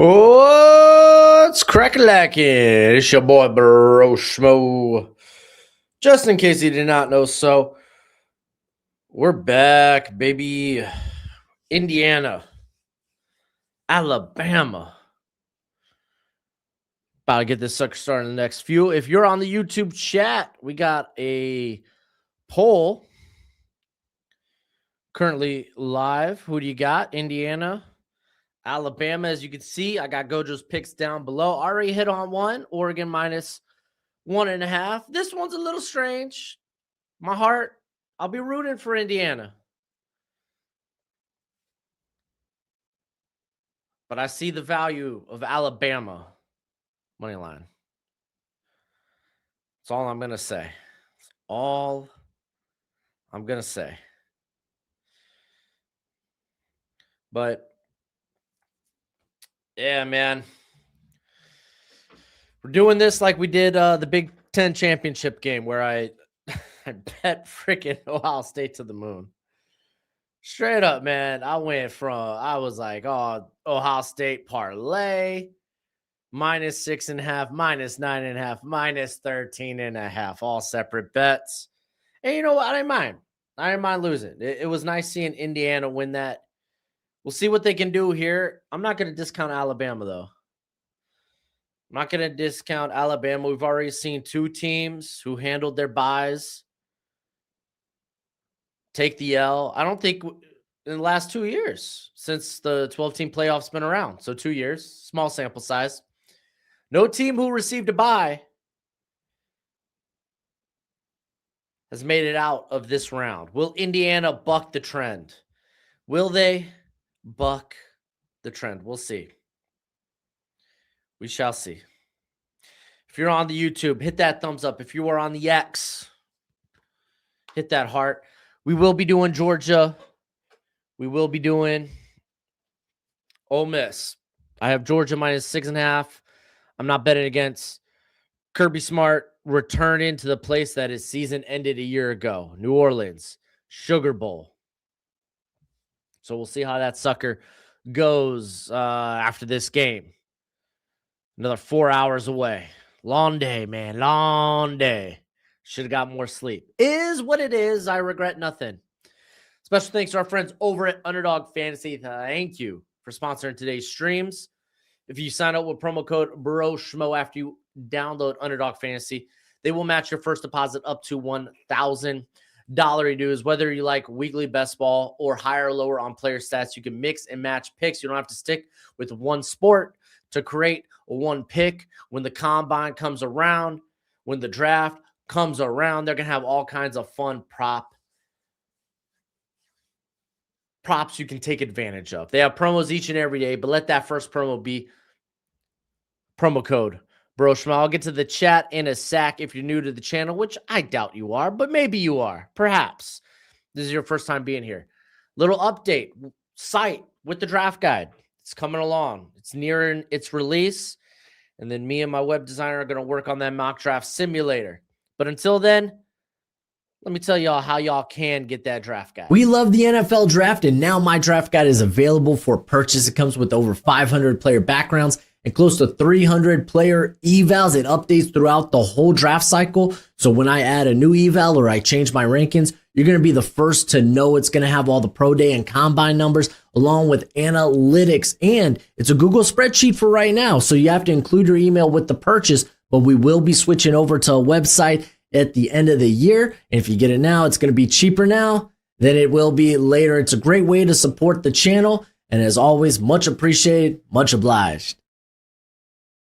What's crack-a-lackin'? It's your boy Broshmo. Just in case you did not know, so we're back, baby. Indiana, Alabama. About to get this sucker started in the next few. If you're on the YouTube chat, we got a poll currently live. Who do you got? Indiana, Alabama. As you can see, I got Gojo's picks down below. Already hit on one. Oregon minus 1.5. This one's a little strange. My heart, I'll be rooting for Indiana. But I see the value of Alabama money line. That's all I'm going to say. That's all I'm going to say. But, yeah, man. We're doing this like we did the Big Ten championship game where I bet freaking Ohio State to the moon. Straight up, man. I was like, oh, Ohio State parlay. Minus 6.5, minus 9.5, minus 13.5, all separate bets. And you know what? I didn't mind. I didn't mind losing. It was nice seeing Indiana win that. We'll see what they can do here. I'm not going to discount Alabama, though. I'm not going to discount Alabama. We've already seen two teams who handled their buys take the L. I don't think in the last 2 years since the 12-team playoffs been around. So 2 years, small sample size. No team who received a bye has made it out of this round. Will Indiana buck the trend? Will they buck the trend? We'll see. We shall see. If you're on the YouTube, hit that thumbs up. If you are on the X, hit that heart. We will be doing Georgia. We will be doing Ole Miss. I have Georgia minus 6.5. I'm not betting against Kirby Smart returning to the place that his season ended a year ago. New Orleans, Sugar Bowl. So we'll see how that sucker goes after this game. Another 4 hours away. Long day, man. Long day. Should have got more sleep. Is what it is. I regret nothing. Special thanks to our friends over at Underdog Fantasy. Thank you for sponsoring today's streams. If you sign up with promo code Broshmo after you download Underdog Fantasy, they will match your first deposit up to $1,000 dues. Whether you like weekly best ball or higher or lower on player stats, you can mix and match picks. You don't have to stick with one sport to create one pick. When the combine comes around, when the draft comes around, they're going to have all kinds of fun props you can take advantage of. They have promos each and every day, but let that first promo be promo code Broshmo. I'll get to the chat in a sec if you're new to the channel, which I doubt you are, but maybe you are. Perhaps this is your first time being here. Little update site with the draft guide. It's coming along. It's nearing its release. And then me and my web designer are going to work on that mock draft simulator. But until then, let me tell y'all how y'all can get that draft guide. We love the NFL draft, and now my draft guide is available for purchase. It comes with over 500 player backgrounds and close to 300 player evals. It updates throughout the whole draft cycle. So when I add a new eval or I change my rankings, you're going to be the first to know. It's going to have all the pro day and combine numbers along with analytics. And it's a Google spreadsheet for right now. So you have to include your email with the purchase, but we will be switching over to a website at the end of the year. And if you get it now, it's going to be cheaper now than it will be later. It's a great way to support the channel. And as always, much appreciated, much obliged.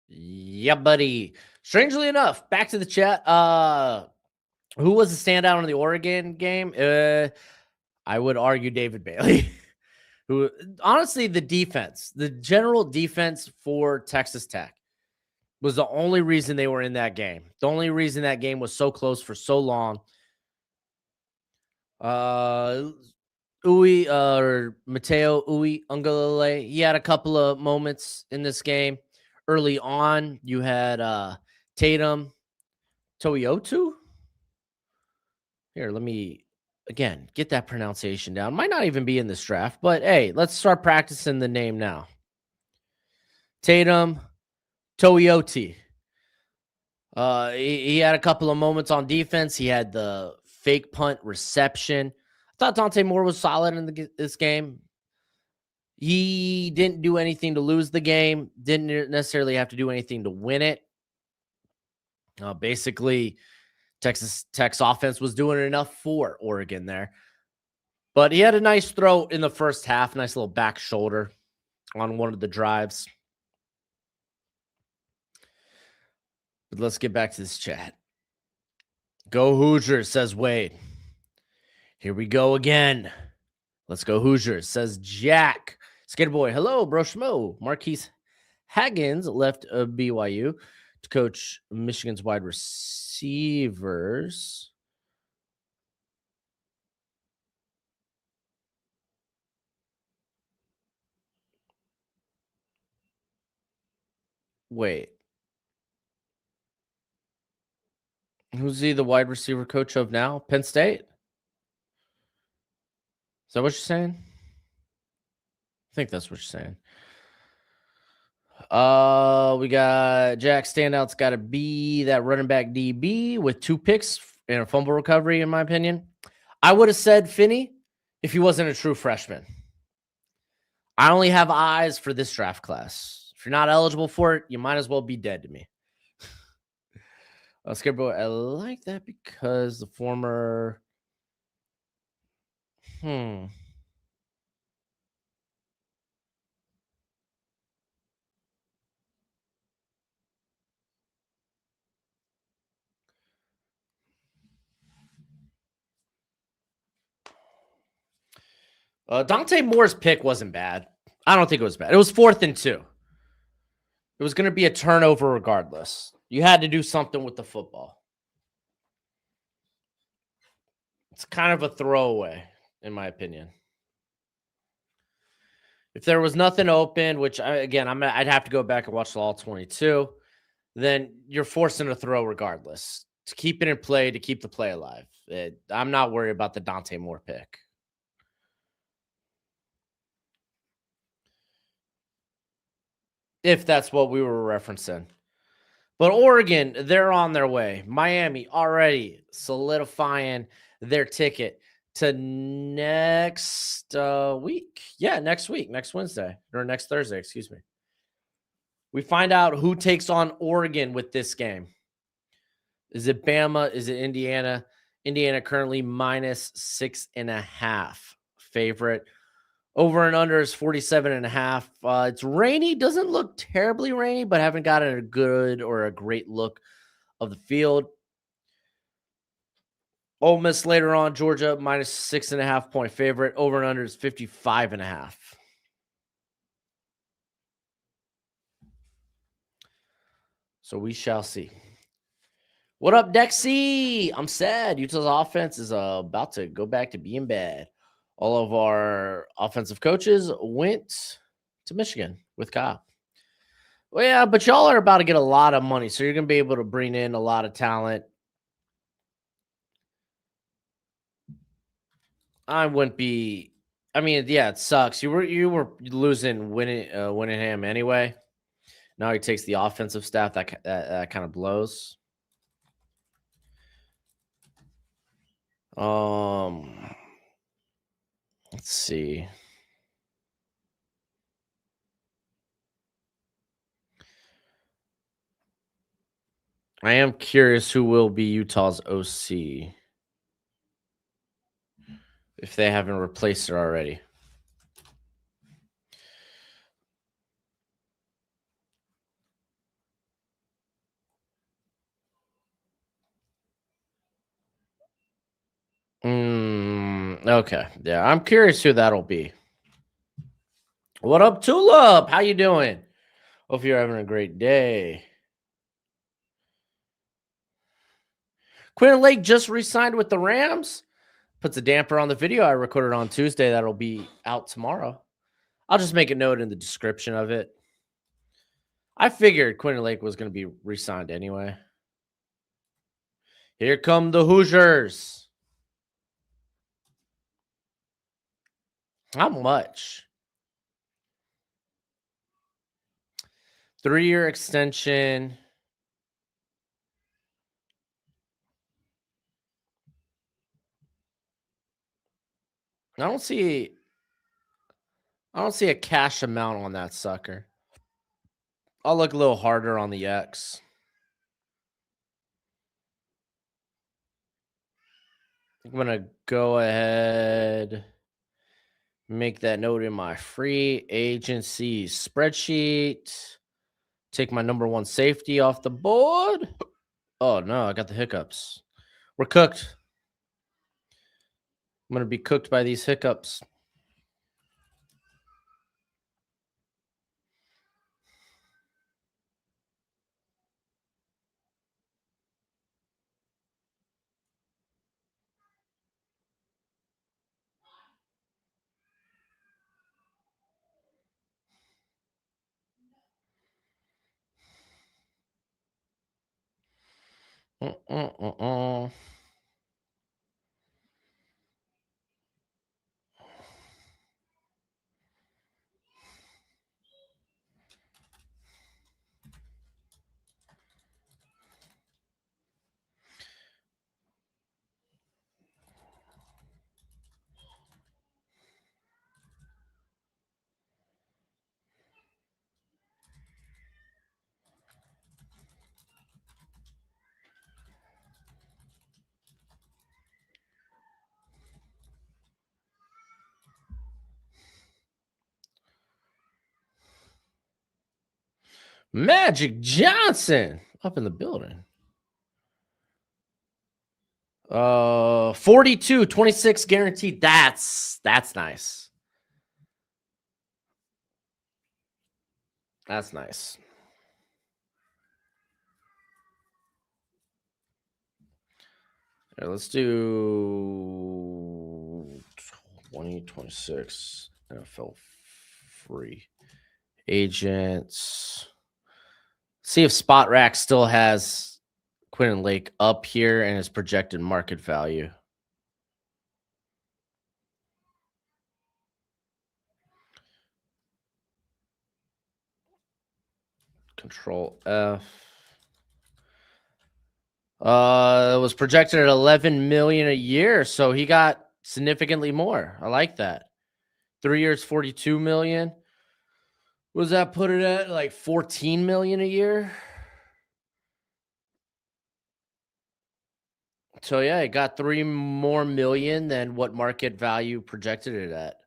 Yeah, buddy. Strangely enough, back to the chat. Who was the standout in the Oregon game? I would argue David Bailey. Who, honestly, the defense, the general defense for Texas Tech was the only reason they were in that game. The only reason that game was so close for so long. Mateo Uiagalelei, he had a couple of moments in this game. Early on, you had Tatum Toyotu. Here, let me, again, get that pronunciation down. Might not even be in this draft, but hey, let's start practicing the name now. Tatum, Toyota. He had a couple of moments on defense. He had the fake punt reception. I thought Dante Moore was solid in this game. He didn't do anything to lose the game. Didn't necessarily have to do anything to win it. Basically, Texas Tech's offense was doing enough for Oregon there. But he had a nice throw in the first half. Nice little back shoulder on one of the drives. But let's get back to this chat. Go Hoosiers, says Wade. Here we go again. Let's go Hoosiers, says Jack. Skater Boy, hello, Broshmo. Marquise Haggins left BYU to coach Michigan's wide receivers. Wait. Who's he the wide receiver coach of now? Penn State? Is that what you're saying? I think that's what you're saying. We got Jack standout's got to be that running back DB with 2 picks and a fumble recovery, in my opinion. I would have said Finney if he wasn't a true freshman. I only have eyes for this draft class. If you're not eligible for it, you might as well be dead to me. Scared I like that because the former. Dante Moore's pick wasn't bad. I don't think it was bad. It was 4th and 2. It was going to be a turnover regardless. You had to do something with the football. It's kind of a throwaway, in my opinion. If there was nothing open, which I'd have to go back and watch the all 22, then you're forcing a throw regardless to keep it in play, to keep the play alive. I'm not worried about the Dante Moore pick. If that's what we were referencing. But Oregon, they're on their way. Miami already solidifying their ticket to next week. Yeah, next week, next Wednesday, or next Thursday, excuse me. We find out who takes on Oregon with this game. Is it Bama? Is it Indiana? Indiana currently minus 6.5 favorite. Over and under is 47.5. It's rainy. Doesn't look terribly rainy, but haven't gotten a good or a great look of the field. Ole Miss later on, Georgia minus 6.5 point favorite. Over and under is 55.5. So we shall see. What up, Dexy? I'm sad. Utah's offense is about to go back to being bad. All of our offensive coaches went to Michigan with Kyle. Well, yeah, but y'all are about to get a lot of money, so you're going to be able to bring in a lot of talent. I wouldn't be. I mean, yeah, it sucks. You were losing Winningham anyway. Now he takes the offensive staff. That kind of blows. Let's see. I am curious who will be Utah's OC if they haven't replaced it already. Okay. Yeah, I'm curious who that'll be. What up, Tulip? How you doing? Hope you're having a great day. Quinn Lake just re-signed with the Rams. Puts a damper on the video I recorded on Tuesday. That'll be out tomorrow. I'll just make a note in the description of it. I figured Quinn Lake was going to be re-signed anyway. Here come the Hoosiers. How much? 3-year extension. I don't see a cash amount on that sucker. I'll look a little harder on the X. I'm gonna go ahead, make that note in my free agency spreadsheet. Take my number 1 safety off the board. Oh no, I got the hiccups. We're cooked. I'm gonna be cooked by these hiccups. Magic Johnson up in the building. 42, 26 guaranteed. That's nice. That's nice. Right, let's do 2026 NFL free agents. See if Spot Rack still has Quinn Lake up here and his projected market value. Control F. It was projected at 11 million a year, so he got significantly more. I like that. 3 years, 42 million. What does that put it at? Like 14 million a year? So yeah, it got 3 more million than what market value projected it at.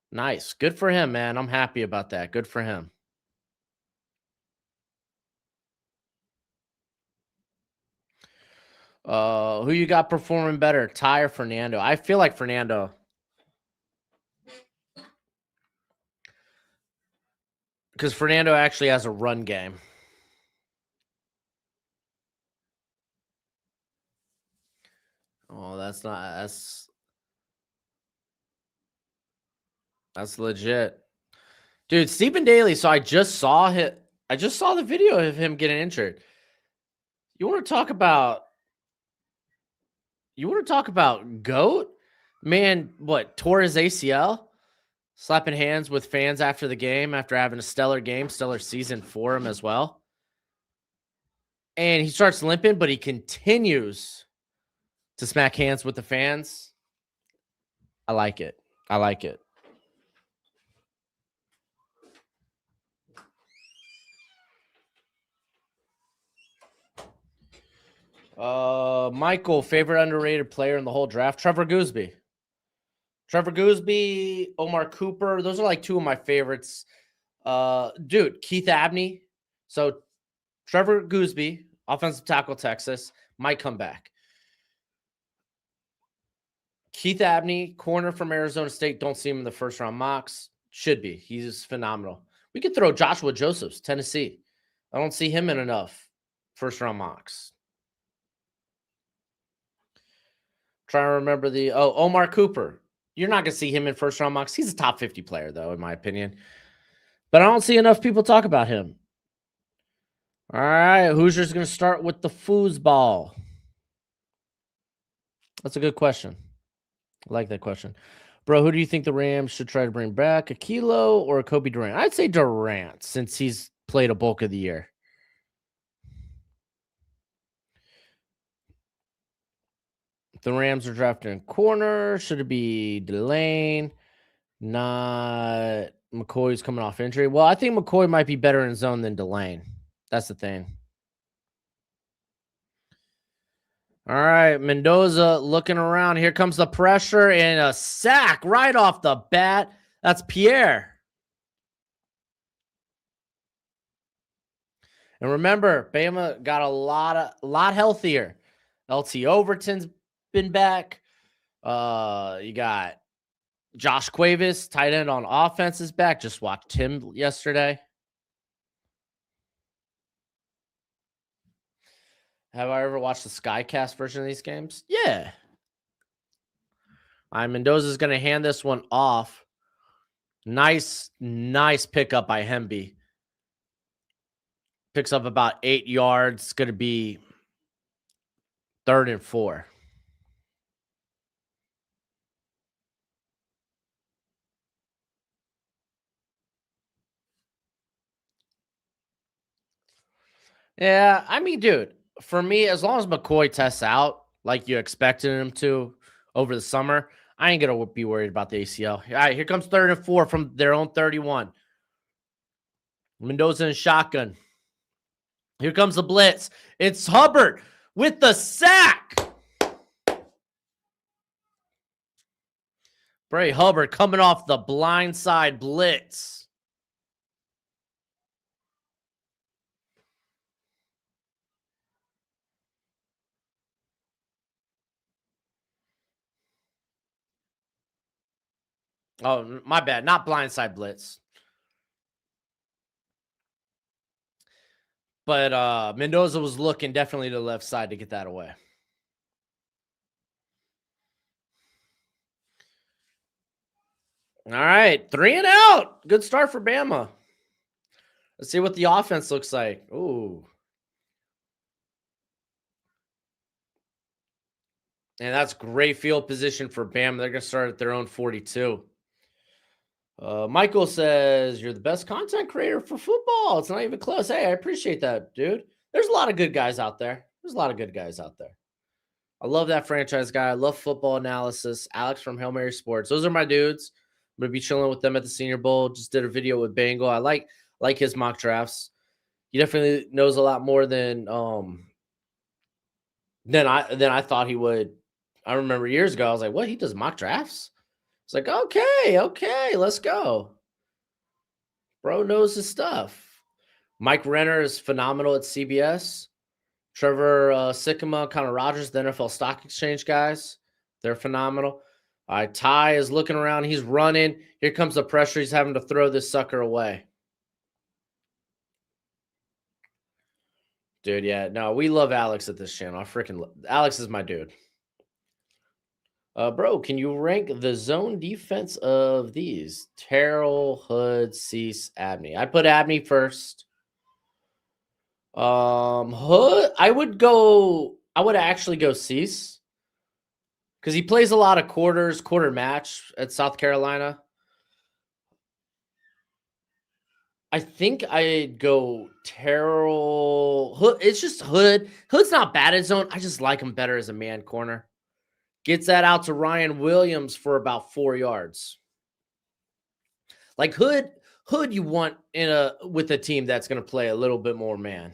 Nice. Good for him, man. I'm happy about that. Good for him. Who you got performing better, Ty or Fernando? I feel like Fernando. Because Fernando actually has a run game. Oh, that's legit. Dude, Stephen Daly, so I just saw the video of him getting injured. You want to talk about GOAT? Man, what, tore his ACL? Slapping hands with fans after the game after having a stellar game, stellar season for him as well. And he starts limping, but he continues to smack hands with the fans. I like it. I like it. Michael, favorite underrated player in the whole draft? Trevor Gooseby, Omar Cooper. Those are like 2 of my favorites. Dude, Keith Abney. So Trevor Gooseby, offensive tackle, Texas, might come back. Keith Abney, corner from Arizona State. Don't see him in the first round mocks. Should be. He's phenomenal. We could throw Joshua Josephs, Tennessee. I don't see him in enough first round mocks. Trying to remember Omar Cooper. You're not going to see him in first round mocks. He's a top 50 player, though, in my opinion. But I don't see enough people talk about him. All right, Hoosiers going to start with the foosball. That's a good question. I like that question. Bro, who do you think the Rams should try to bring back? A Kilo or a Kobe Durant? I'd say Durant, since he's played a bulk of the year. The Rams are drafting corner. Should it be Delane? Not McCoy's coming off injury. Well, I think McCoy might be better in zone than Delane. That's the thing. All right, Mendoza looking around. Here comes the pressure and a sack right off the bat. That's Pierre. And remember, Bama got a lot healthier. LT Overton's been back. You got Josh Cuevas, tight end on offense, is back. Just watched him yesterday. Have I ever watched the Skycast version of these games? Yeah. Mendoza's going to hand this one off. Nice pickup by Hemby. Picks up about 8 yards. It's going to be 3rd and 4. Yeah, I mean, dude, for me, as long as McCoy tests out like you expected him to over the summer, I ain't going to be worried about the ACL. All right, here comes 3rd and 4 from their own 31. Mendoza in shotgun. Here comes the blitz. It's Hubbard with the sack. Bray Hubbard coming off the blindside blitz. Oh, my bad. Not blindside blitz. But Mendoza was looking definitely to the left side to get that away. All right, 3 and out. Good start for Bama. Let's see what the offense looks like. Ooh. And that's great field position for Bama. They're going to start at their own 42. Michael says, you're the best content creator for football. It's not even close. Hey, I appreciate that, dude. There's a lot of good guys out there. I love that franchise guy. I love football analysis. Alex from Hail Mary Sports. Those are my dudes. I'm going to be chilling with them at the Senior Bowl. Just did a video with Bengal. I like his mock drafts. He definitely knows a lot more than I thought he would. I remember years ago, I was like, what? He does mock drafts? It's like, okay, let's go. Bro knows his stuff. Mike Renner is phenomenal at CBS. Trevor Sikkema, Connor Rogers, the NFL Stock Exchange guys. They're phenomenal. All right, Ty is looking around. He's running. Here comes the pressure. He's having to throw this sucker away. Dude, yeah. No, we love Alex at this channel. Alex is my dude. Bro, can you rank the zone defense of these? Terrell, Hood, Cease, Abney. I put Abney first. Hood, I would actually go Cease. Because he plays a lot of quarter match at South Carolina. I think I'd go Terrell. Hood. It's just Hood. Hood's not bad at zone. I just like him better as a man corner. Gets that out to Ryan Williams for about 4 yards. Like Hood you want with a team that's going to play a little bit more man.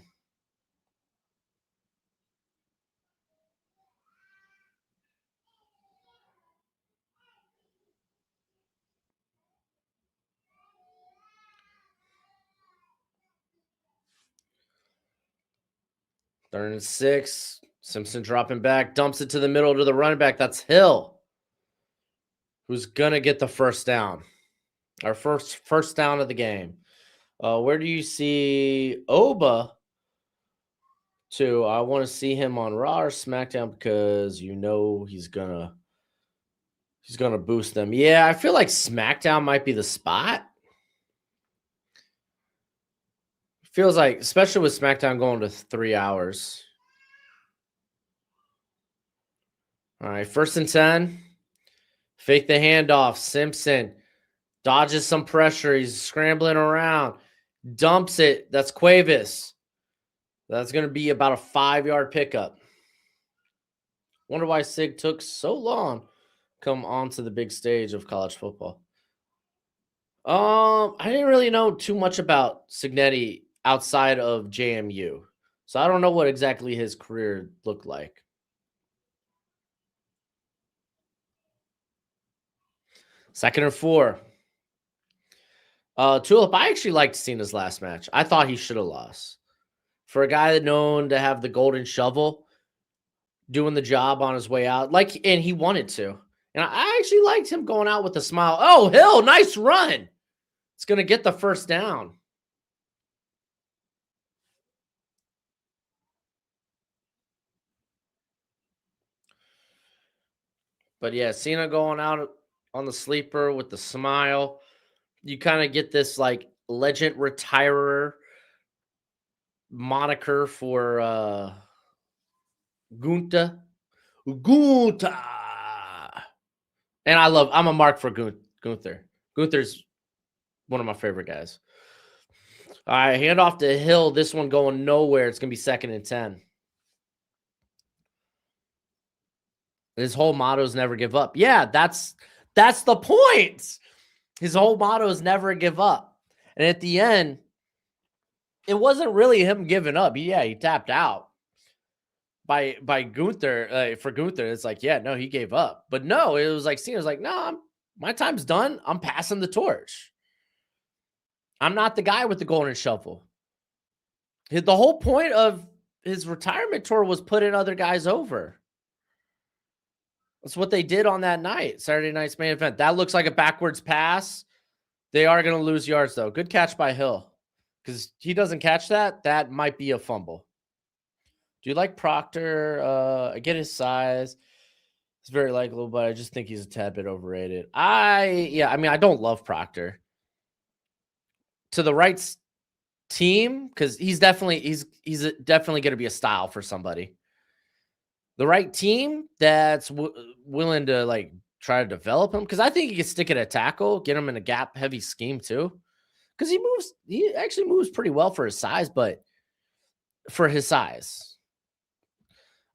Third and 6. Simpson dropping back, dumps it to the middle to the running back. That's Hill, who's going to get the first down. Our first down of the game. Where do you see Oba? I want to see him on Raw or SmackDown because he's gonna boost them. Yeah, I feel like SmackDown might be the spot. Feels like, especially with SmackDown going to 3 hours. All right, 1st and 10. Fake the handoff. Simpson dodges some pressure. He's scrambling around. Dumps it. That's Cuevas. That's going to be about a 5-yard pickup. Wonder why Sig took so long to come onto the big stage of college football. I didn't really know too much about Signetti outside of JMU. So I don't know what exactly his career looked like. Second and 4. Tulip, I actually liked seeing his last match. I thought he should have lost. For a guy that known to have the golden shovel, doing the job on his way out, and he wanted to. And I actually liked him going out with a smile. Oh, Hill, nice run. It's going to get the first down. But yeah, Cena going out on the sleeper with the smile. You kind of get this like legend retirer moniker for Gunta. Gunta. And I'm a mark for Gunther. Gunther's one of my favorite guys. All right, hand off to Hill. This one going nowhere. It's going to be 2nd and 10. His whole motto is never give up. Yeah, that's the point. His whole motto is never give up. And at the end, it wasn't really him giving up. He tapped out by Gunther. For Gunther, it's like, yeah, no, he gave up. But no, it was like Cena's like, no, my time's done. I'm passing the torch. I'm not the guy with the golden shovel. The whole point of his retirement tour was putting other guys over. That's what they did on that night, Saturday night's main event. That looks like a backwards pass. They are going to lose yards, though. Good catch by Hill. Because he doesn't catch that, that might be a fumble. Do you like Proctor? I get his size. He's very likable, but I just think he's a tad bit overrated. I don't love Proctor. To the right team, because he's definitely going to be a style for somebody. The right team that's willing to like try to develop him, because I think he can stick it at tackle, get him in a gap heavy scheme too. Because he actually moves pretty well for his size, but for his size.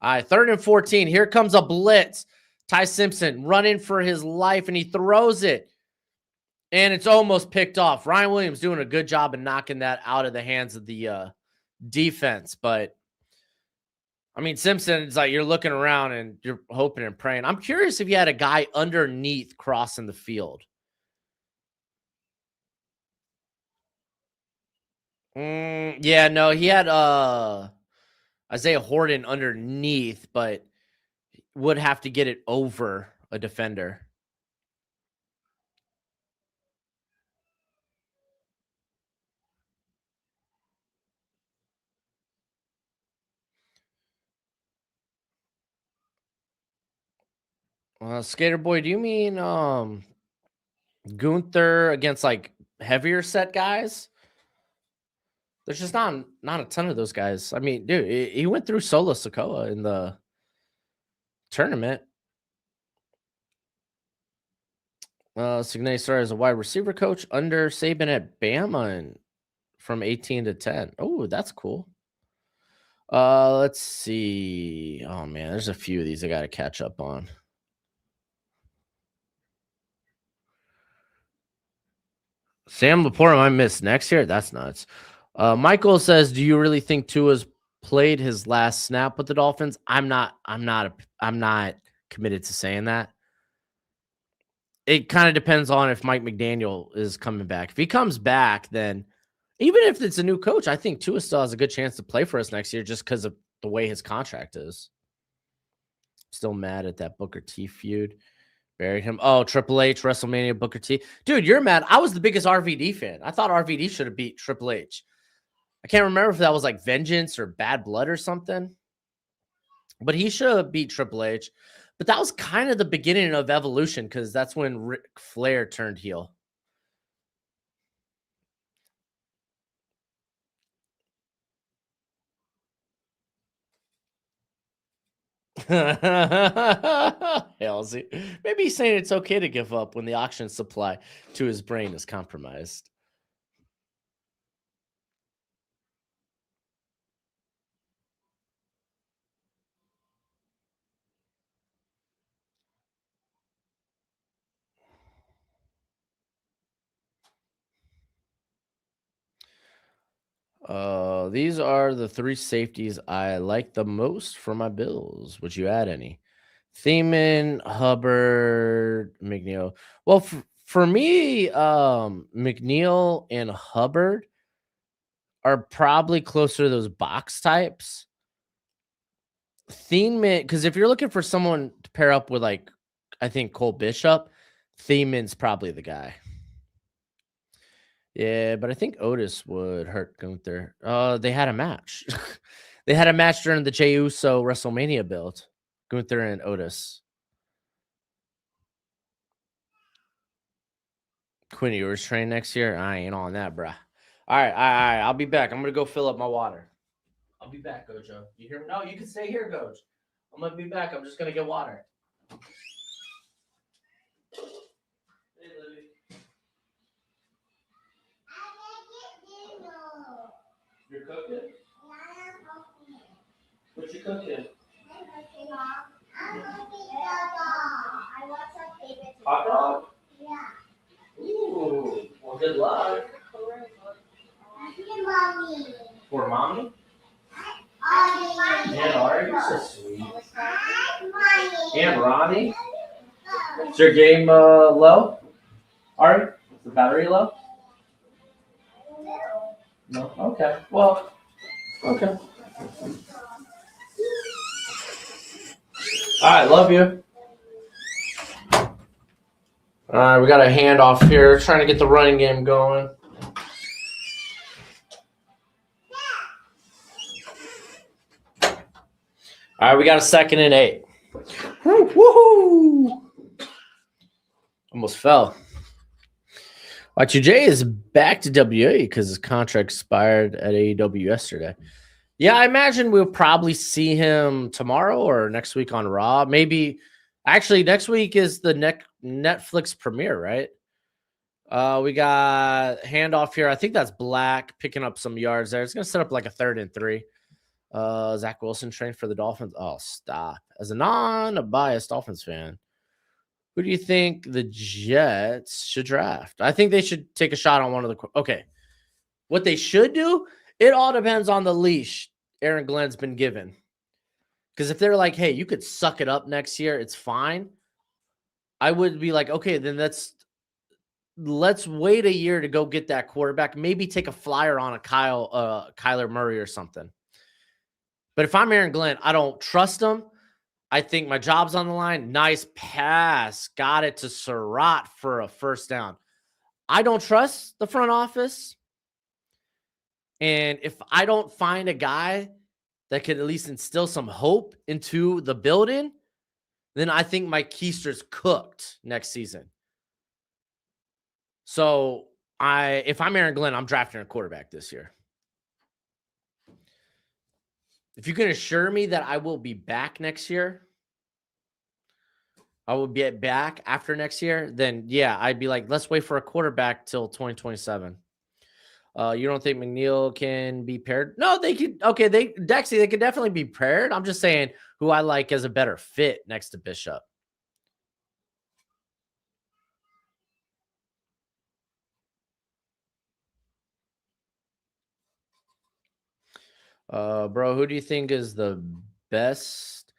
All right, 3rd and 14. Here comes a blitz. Ty Simpson running for his life, and he throws it. And it's almost picked off. Ryan Williams doing a good job of knocking that out of the hands of the defense. But, I mean, Simpson, it's like you're looking around and you're hoping and praying. I'm curious if you had a guy underneath crossing the field. Yeah, no, he had Isaiah Horton underneath, but would have to get it over a defender. Skater Boy, do you mean Gunther against like heavier set guys? There's just not a ton of those guys. I mean, dude, he went through Solo Sokoa in the tournament. Signetti started as a wide receiver coach under Saban at Bama and from 18 to 10. Oh, that's cool. Let's see. Oh man, there's a few of these I got to catch up on. Sam Laporte might miss next year. That's nuts. Michael says, "Do you really think Tua's played his last snap with the Dolphins?" I'm not committed to saying that. It kind of depends on if Mike McDaniel is coming back. If he comes back, then even if it's a new coach, I think Tua still has a good chance to play for us next year just because of the way his contract is. Still mad at that Booker T feud. Buried him. Oh, Triple H, WrestleMania, Booker T. Dude, you're mad. I was the biggest RVD fan. I thought RVD should have beat Triple H. I can't remember if that was like Vengeance or Bad Blood or something. But he should have beat Triple H. But that was kind of the beginning of Evolution because that's when Ric Flair turned heel. Halsey. Maybe he's saying it's okay to give up when the oxygen supply to his brain is compromised. These are the 3 safeties I like the most for my Bills. Would you add any? Thiemann, Hubbard, McNeil. Well, for me, McNeil and Hubbard are probably closer to those box types. Thiemann, because if you're looking for someone to pair up with, like, I think Cole Bishop, Thiemann's probably the guy. Yeah, but I think Otis would hurt Gunther. They had a match. They had a match during the Jey Uso WrestleMania build. Gunther and Otis. Quinn Ewers train next year? I ain't on that, bruh. All right. I'll be back. I'm going to go fill up my water. I'll be back, Gojo. You hear me? No, you can stay here, Goj. I'm going to be back. I'm just going to get water. Hey, Libby. You're cooking? What you cooking? Hot dog? Yeah. Ooh. Well, good luck. For mommy? And Ari, you're so sweet. And Ronnie? Is your game low? Ari? Is the battery low? No? Okay. Well, okay. Alright, love you. Alright, we got a handoff here. Trying to get the running game going. Alright, we got a 2nd and 8. Woohoo! Almost fell. Y2J is back to WA because his contract expired at AEW yesterday. Yeah, I imagine we'll probably see him tomorrow or next week on Raw. Maybe, actually, next week is the Netflix premiere, right? We got handoff here. I think that's Black picking up some yards there. It's going to set up like a 3rd and 3. Zach Wilson trained for the Dolphins. Oh, stop. As a non-biased Dolphins fan, who do you think the Jets should draft? I think they should take a shot on one of the. Okay. What they should do, it all depends on the leash Aaron Glenn's been given. Because if they're like, hey, you could suck it up next year, it's fine. I would be like, okay, then let's wait a year to go get that quarterback. Maybe take a flyer on a Kyler Murray or something. But if I'm Aaron Glenn, I don't trust him. I think my job's on the line. Nice pass. Got it to Surratt for a 1st down. I don't trust the front office. And if I don't find a guy that could at least instill some hope into the building, then I think Mike Keister's cooked next season. So if I'm Aaron Glenn, I'm drafting a quarterback this year. If you can assure me that I will be back next year, I will be back after next year, then yeah, I'd be like, let's wait for a quarterback till 2027. You don't think McNeil can be paired? No, they could. Okay, they could definitely be paired. I'm just saying who I like as a better fit next to Bishop. Bro, who do you think is the best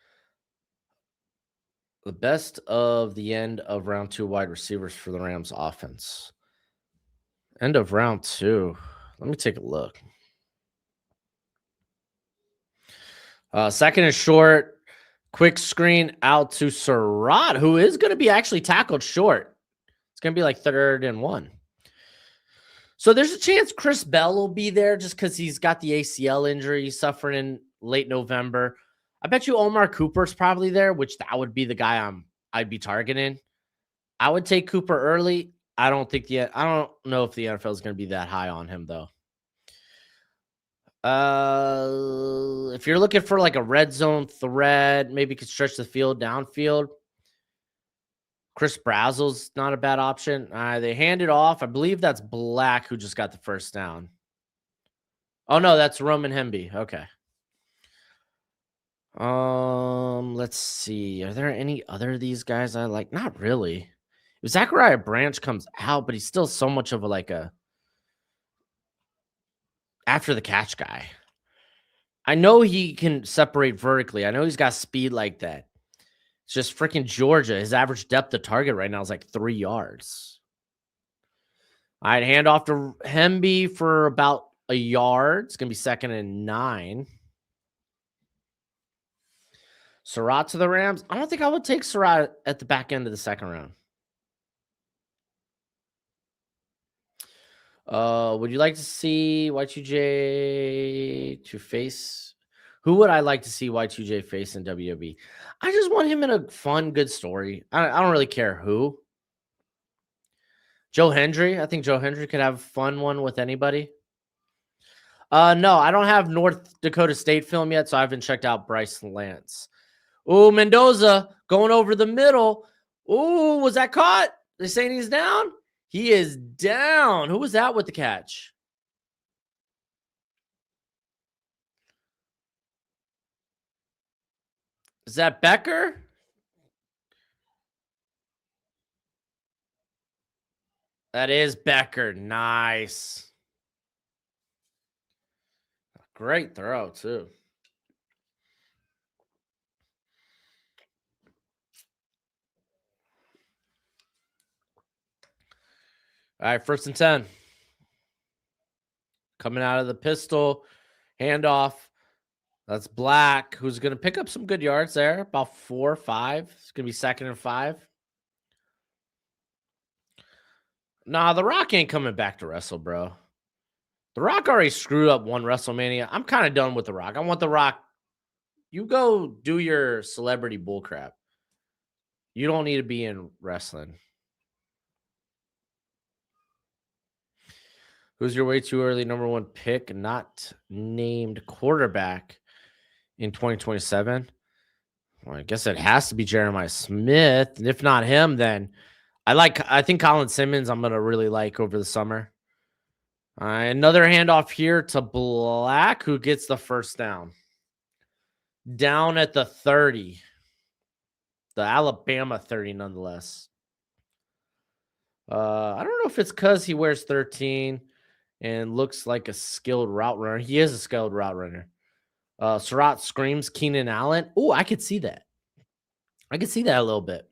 of the end of round 2 wide receivers for the Rams offense? End of round 2. Let me take a look. 2nd and short. Quick screen out to Surratt, who is going to be actually tackled short. It's going to be like 3rd and 1. So there's a chance Chris Bell will be there just because he's got the ACL injury he's suffering in late November. I bet you Omar Cooper's probably there, which that would be the guy I'd be targeting. I would take Cooper early. I don't know if the NFL is going to be that high on him though. If you're looking for like a red zone threat, maybe could stretch the field downfield. Chris Brazel's not a bad option. They hand it off. I believe that's Black who just got the 1st down. Oh no, that's Roman Hemby. Okay. Let's see. Are there any other of these guys I like? Not really. If Zachariah Branch comes out, but he's still so much of a after the catch guy. I know he can separate vertically. I know he's got speed like that. It's just freaking Georgia. His average depth of target right now is like 3 yards. All right, hand off to Hemby for about a yard. It's going to be 2nd and 9. Surratt to the Rams. I don't think I would take Surratt at the back end of the 2nd round. Would you like to see Y2J to face? Who would I like to see Y2J face in WWE? I just want him in a fun, good story. I don't really care who. Joe Hendry. I think Joe Hendry could have a fun one with anybody. No, I don't have North Dakota State film yet, so I haven't checked out Bryce Lance. Ooh, Mendoza going over the middle. Ooh, was that caught? They saying he's down? He is down. Who was that with the catch? Is that Becker? That is Becker. Nice. Great throw, too. All right, 1st and 10. Coming out of the pistol. Handoff. That's Black, who's going to pick up some good yards there. About 4 or 5. It's going to be 2nd and 5. Nah, The Rock ain't coming back to wrestle, bro. The Rock already screwed up one WrestleMania. I'm kind of done with The Rock. I want The Rock. You go do your celebrity bullcrap. You don't need to be in wrestling. Who's your way too early number 1 pick, not named quarterback in 2027? Well, I guess it has to be Jeremiah Smith. And if not him, then I think Colin Simmons I'm going to really like over the summer. Another handoff here to Black, who gets the 1st down. Down at the 30. The Alabama 30, nonetheless. I don't know if it's because he wears 13 and looks like a skilled route runner. He is a skilled route runner. Surratt screams Keenan Allen. Oh, I could see that. I could see that a little bit.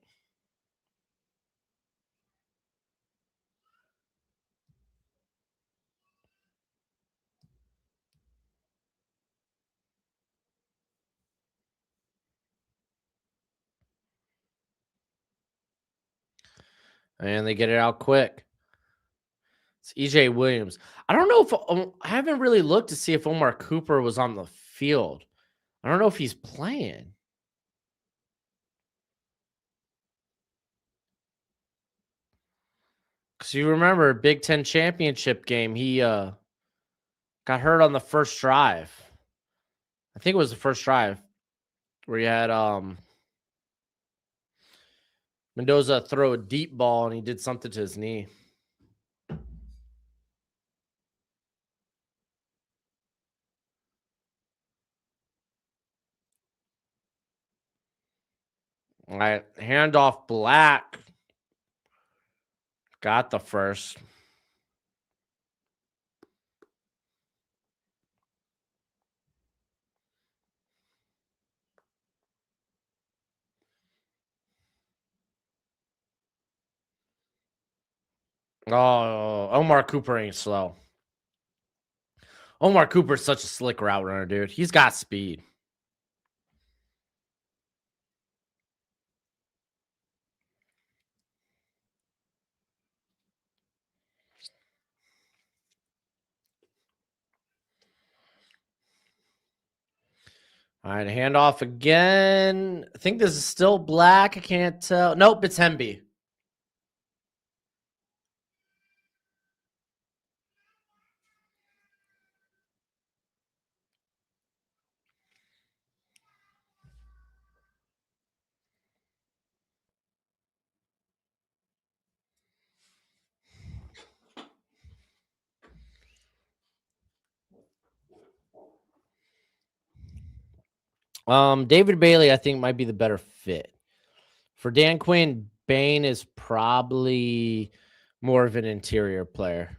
And they get it out quick. It's EJ Williams. I don't know if I haven't really looked to see if Omar Cooper was on the field. I don't know if he's playing. Because you remember Big Ten championship game, he got hurt on the first drive. I think it was the first drive where you had Mendoza throw a deep ball and he did something to his knee. All right, handoff Black. Got the 1st. Oh, Omar Cooper ain't slow. Omar Cooper's such a slick route runner, dude. He's got speed. All right, handoff again. I think this is still Black. I can't tell. Nope, it's Hemby. David Bailey, I think, might be the better fit. For Dan Quinn, Bain is probably more of an interior player.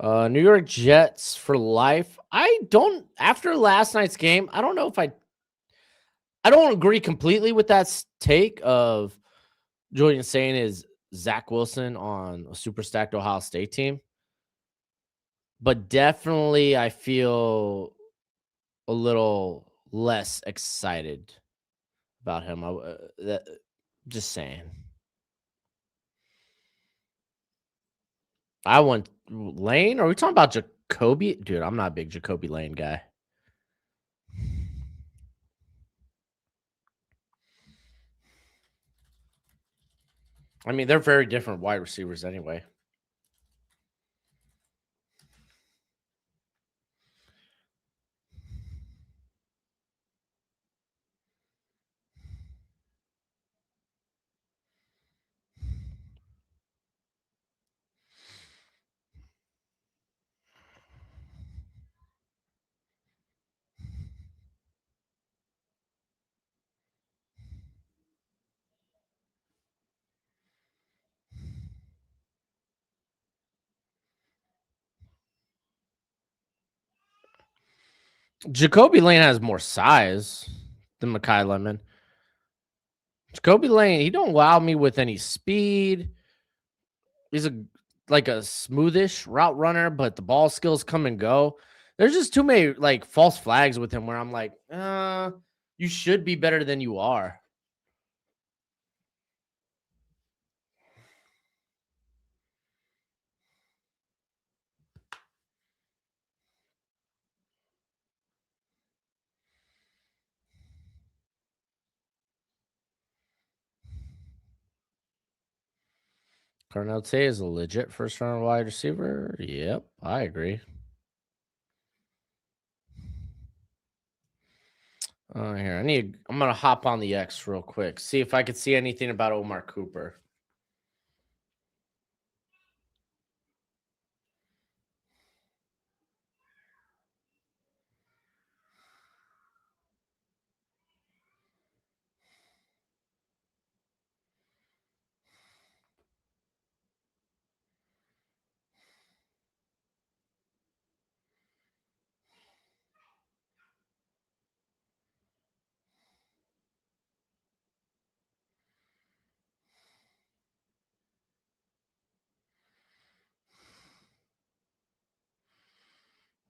New York Jets for life. I don't after last night's game, I don't know if I don't agree completely with that take of Julian saying is Zach Wilson on a super stacked Ohio State team. But definitely I feel a little less excited about him. Just saying. I want Lane. Are we talking about Jacoby? Dude, I'm not a big Jacoby Lane guy. I mean, they're very different wide receivers anyway. Jacoby Lane has more size than Mekhi Lemon. Jacoby Lane, he don't wow me with any speed. He's a smoothish route runner, but the ball skills come and go. There's just too many like false flags with him where I'm like, you should be better than you are. Carnell Tay is a legit first round wide receiver. Yep, I agree. Here, I'm gonna hop on the X real quick, see if I could see anything about Omar Cooper.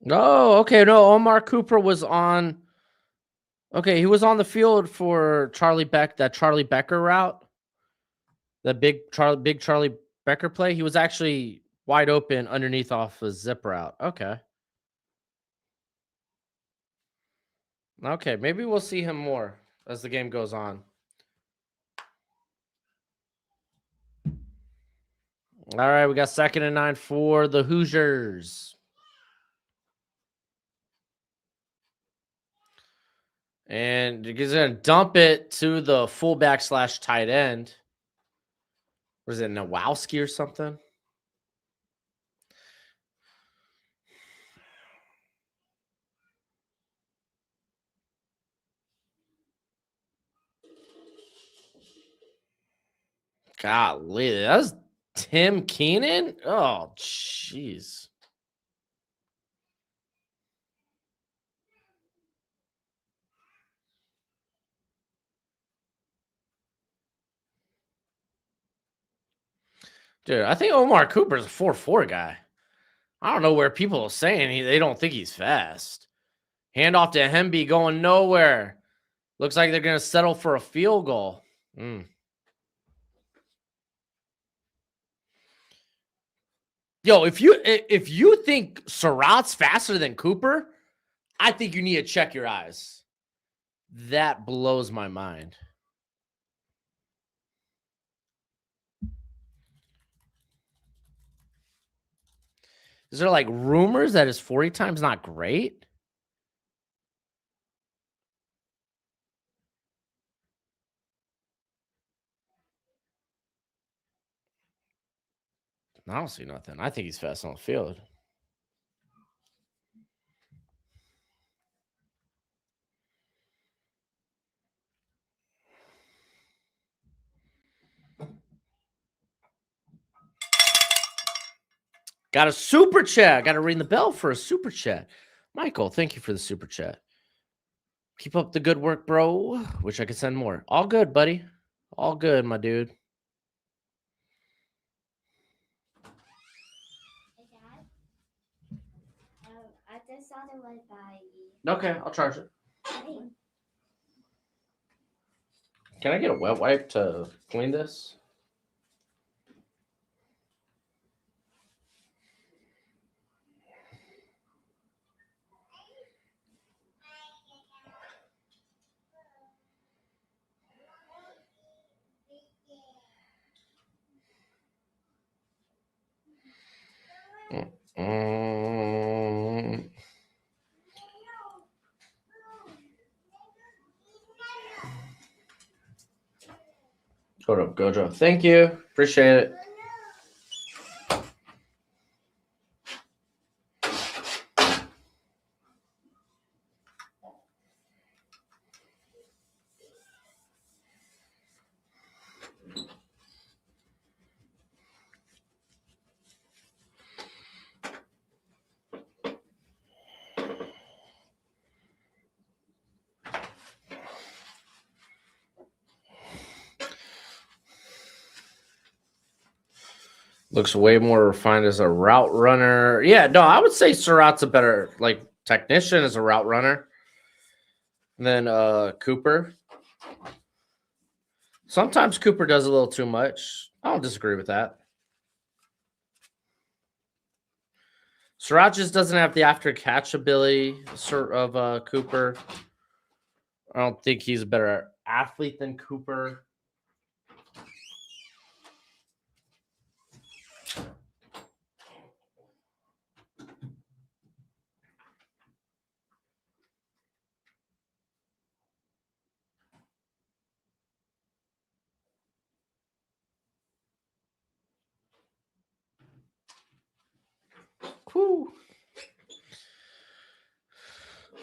Oh, okay. No, Omar Cooper was on. Okay, he was on the field for that Charlie Becker route. The big Charlie Becker play. He was actually wide open underneath off a zip route. Okay. Okay, maybe we'll see him more as the game goes on. All right, we got 2nd and 9 for the Hoosiers. And he's going to dump it to the fullback / tight end. Was it Nowowski or something? Golly, that was Tim Keenan? Oh, jeez. Dude, I think Omar Cooper's a 4.4 guy. I don't know where people are saying they don't think he's fast. Handoff to Hemby going nowhere. Looks like they're going to settle for a field goal. Yo, if you think Surratt's faster than Cooper, I think you need to check your eyes. That blows my mind. Is there like rumors that his 40 time's not great? I don't see nothing. I think he's fast on the field. Got a super chat. Got to ring the bell for a super chat. Michael, thank you for the super chat. Keep up the good work, bro. Wish I could send more. All good, buddy. All good, my dude. Hey, Dad. I just saw the one by. Okay, I'll charge it. Hey. Can I get a wet wipe to clean this? Mm. Hold up, Gojo. Thank you. Appreciate it. Looks way more refined as a route runner. Yeah, no, I would say Surratt's a better technician as a route runner than Cooper. Sometimes Cooper does a little too much. I don't disagree with that. Surratt just doesn't have the after catch ability of Cooper. I don't think he's a better athlete than Cooper. Whew.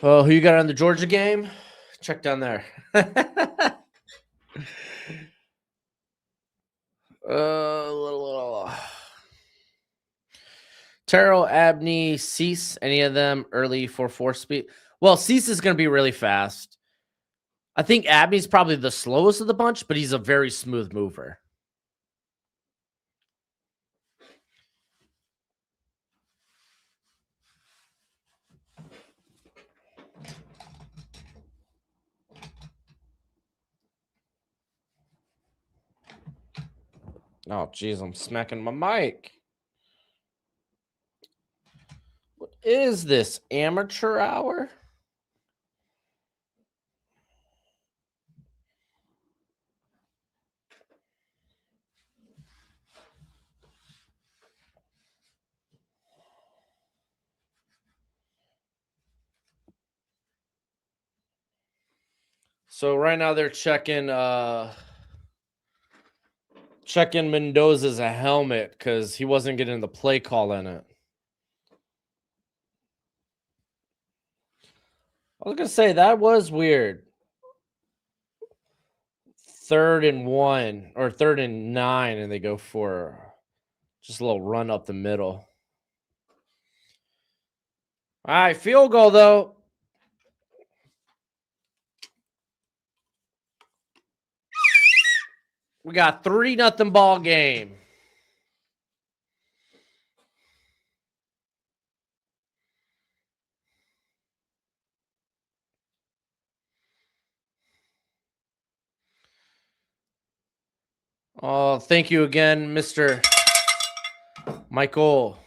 Oh, who you got on the Georgia game? Check down there. Terrell, Abney, Cease, any of them early 4-4 speed? Well, Cease is going to be really fast. I think Abney's probably the slowest of the bunch, but he's a very smooth mover. Oh, geez, I'm smacking my mic. What is this, amateur hour? So right now they're checking Mendoza's a helmet because he wasn't getting the play call in it. I was gonna say that was weird. 3rd and 1 or 3rd and 9, and they go for just a little run up the middle. All right, field goal though. We got 3-0 ball game. Oh, thank you again, Mr. Michael.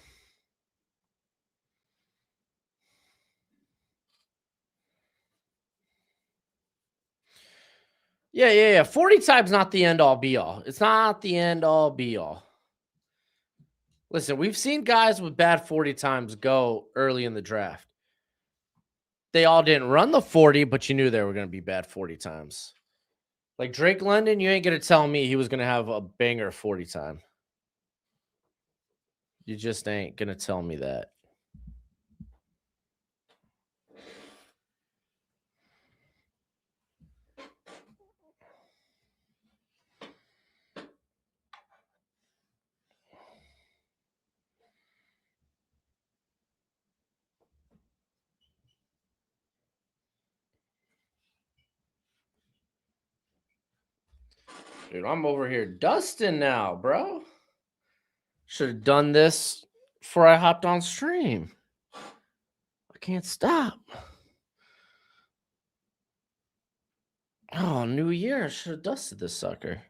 Yeah. 40 times not the end all be all. It's not the end all be all. Listen, we've seen guys with bad 40 times go early in the draft. They all didn't run the 40, but you knew they were going to be bad 40 times. Like Drake London, you ain't going to tell me he was going to have a banger 40 time. You just ain't going to tell me that. Dude, I'm over here dusting now, bro. Should have done this before I hopped on stream. I can't stop. Oh, new year. I should have dusted this sucker.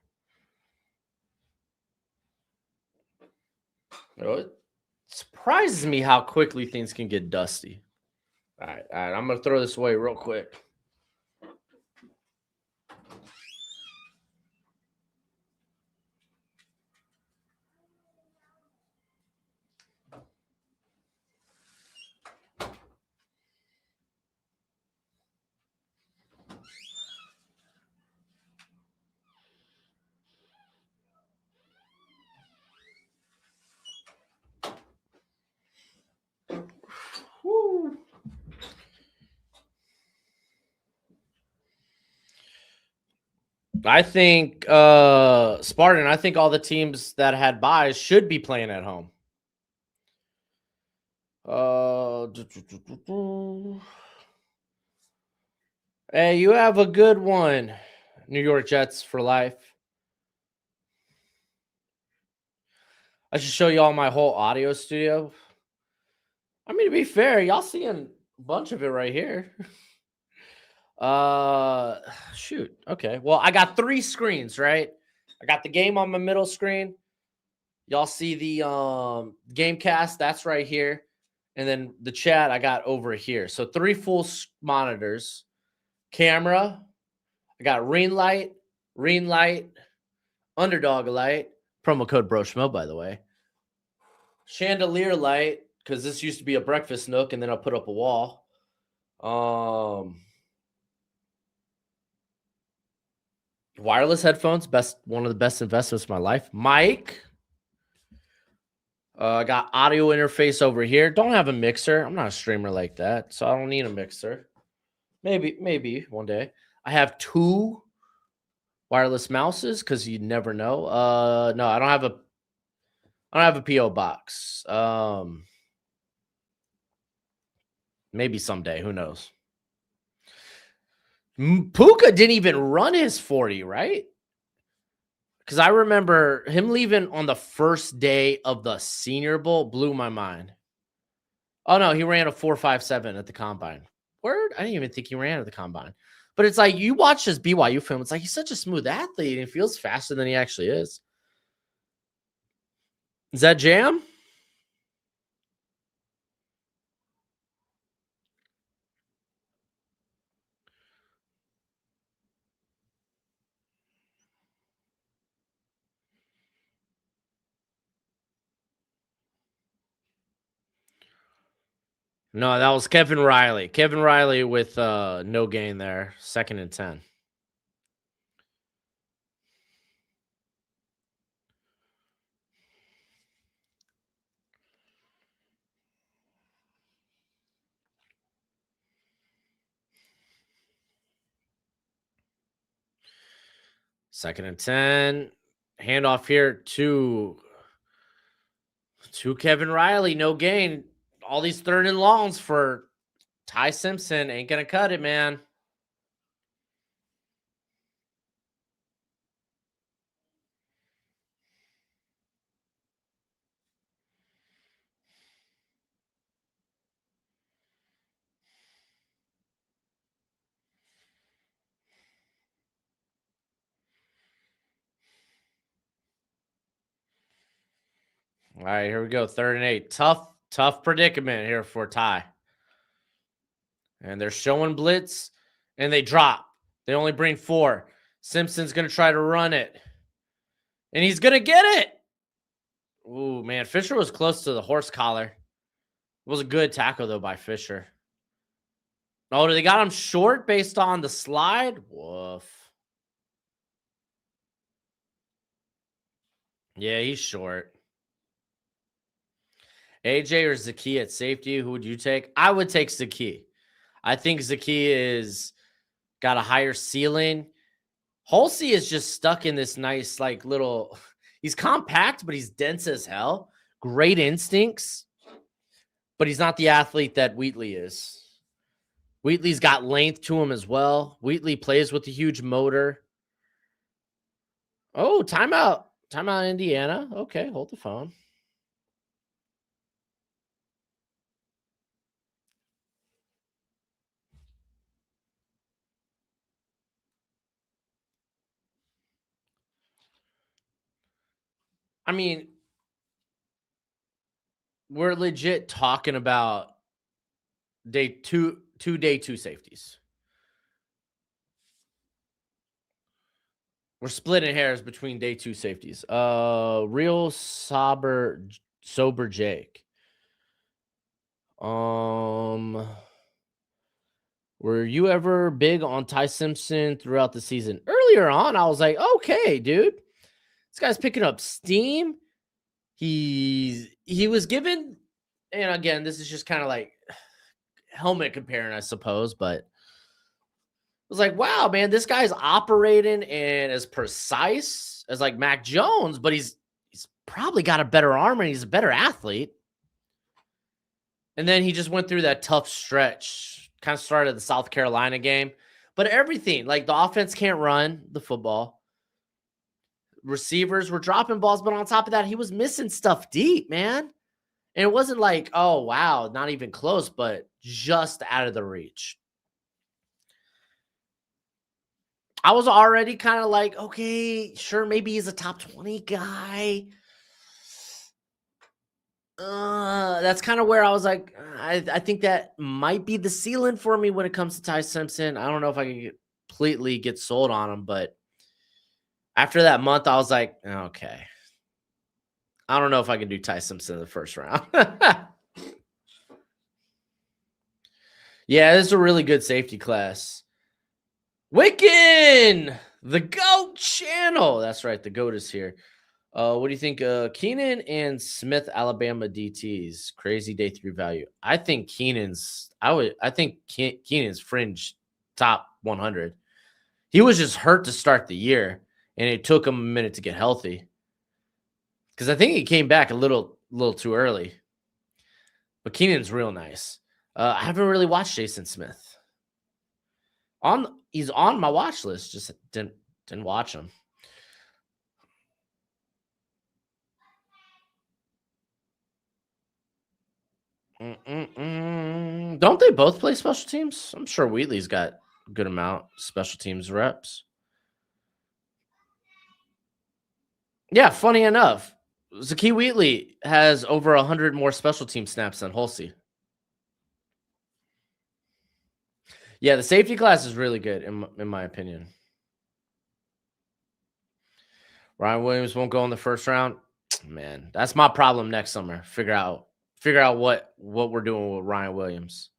It surprises me how quickly things can get dusty. All right. I'm going to throw this away real quick. Woo. I think Spartan, I think all the teams that had buys should be playing at home. Hey, you have a good one. New York Jets for life. I should show you all my whole audio studio. I mean, to be fair, y'all seeing a bunch of it right here. Shoot. Okay. Well, I got 3 screens, right? I got the game on my middle screen. Y'all see the Gamecast, that's right here. And then the chat I got over here. So 3 full monitors. Camera. I got ring light, underdog light, promo code Broshmo, by the way. Chandelier light, because this used to be a breakfast nook, and then I'll put up a wall. Wireless headphones, one of the best investments of my life. Mic. I got audio interface over here. Don't have a mixer. I'm not a streamer like that, so I don't need a mixer. Maybe one day. I have 2 wireless mouses because you never know. No, I don't have a PO box. Maybe someday. Who knows? Puka didn't even run his 40, right? Because I remember him leaving on the first day of the Senior Bowl. Blew my mind. Oh, no, he ran a 4.57 at the combine. Word? I didn't even think he ran at the combine. But it's like, you watch this BYU film, it's like he's such a smooth athlete, and he feels faster than he actually is. Is that Jam? No, that was Kevin Riley. Kevin Riley with no gain there. 2nd and 10. Second and 10. Handoff here to Kevin Riley. No gain. All these 3rd and longs for Ty Simpson. Ain't going to cut it, man. All right, here we go. 3rd and 8. Tough predicament here for Ty. And they're showing blitz, and they drop. They only bring 4. Simpson's going to try to run it. And he's going to get it. Ooh, man. Fisher was close to the horse collar. It was a good tackle, though, by Fisher. Oh, they got him short based on the slide? Woof. Yeah, he's short. AJ or Zaki at safety, who would you take? I would take Zaki. I think Zaki is got a higher ceiling. Halsey is just stuck in this nice, like, little... He's compact, but he's dense as hell. Great instincts. But he's not the athlete that Wheatley is. Wheatley's got length to him as well. Wheatley plays with a huge motor. Oh, timeout. Timeout, Indiana. Okay, hold the phone. I mean, we're legit talking about day two safeties. We're splitting hairs between day two safeties. Real sober Jake. Were you ever big on Ty Simpson throughout the season? Earlier on, I was like, okay, dude, this guy's picking up steam. He was given, and again, this is just kind of like helmet comparing, I suppose, but it was like, wow, man, this guy's operating and as precise as like Mac Jones, but he's probably got a better arm and he's a better athlete. And then he just went through that tough stretch, kind of started the South Carolina game, but everything like the offense can't run the football. Receivers were dropping balls, but on top of that, he was missing stuff deep, man. And it wasn't like, oh, wow, not even close, but just out of the reach. I was already kind of like, okay, sure, maybe he's a top 20 guy. That's kind of where I was like, I think that might be the ceiling for me when it comes to Ty Simpson. I don't know if I can completely get sold on him, but after that month, I was like, okay. I don't know if I can do Ty Simpson in the first round. Yeah, this is a really good safety class. Wiccan, the GOAT channel. That's right, the GOAT is here. What do you think? Keenan and Smith, Alabama DTs. Crazy day three value. I think Keenan's. I think Keenan's fringe top 100. He was just hurt to start the year, and it took him a minute to get healthy. Because I think he came back a little too early. But Keenan's real nice. I haven't really watched Jason Smith. He's on my watch list. Just didn't watch him. Don't they both play special teams? I'm sure Wheatley's got a good amount special teams reps. Yeah, funny enough, Zakee Wheatley has over 100 more special team snaps than Hulsey. Yeah, the safety class is really good in my opinion. Ryan Williams won't go in the first round. Man, that's my problem next summer. Figure out what we're doing with Ryan Williams.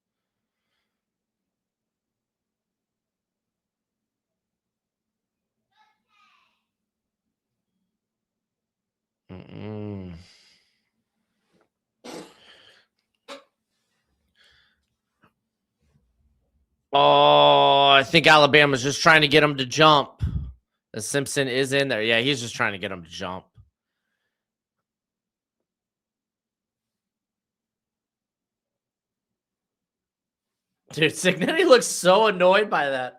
Oh, I think Alabama's just trying to get him to jump. The Simpson is in there. Yeah, he's just trying to get him to jump. Dude, Signetti looks so annoyed by that.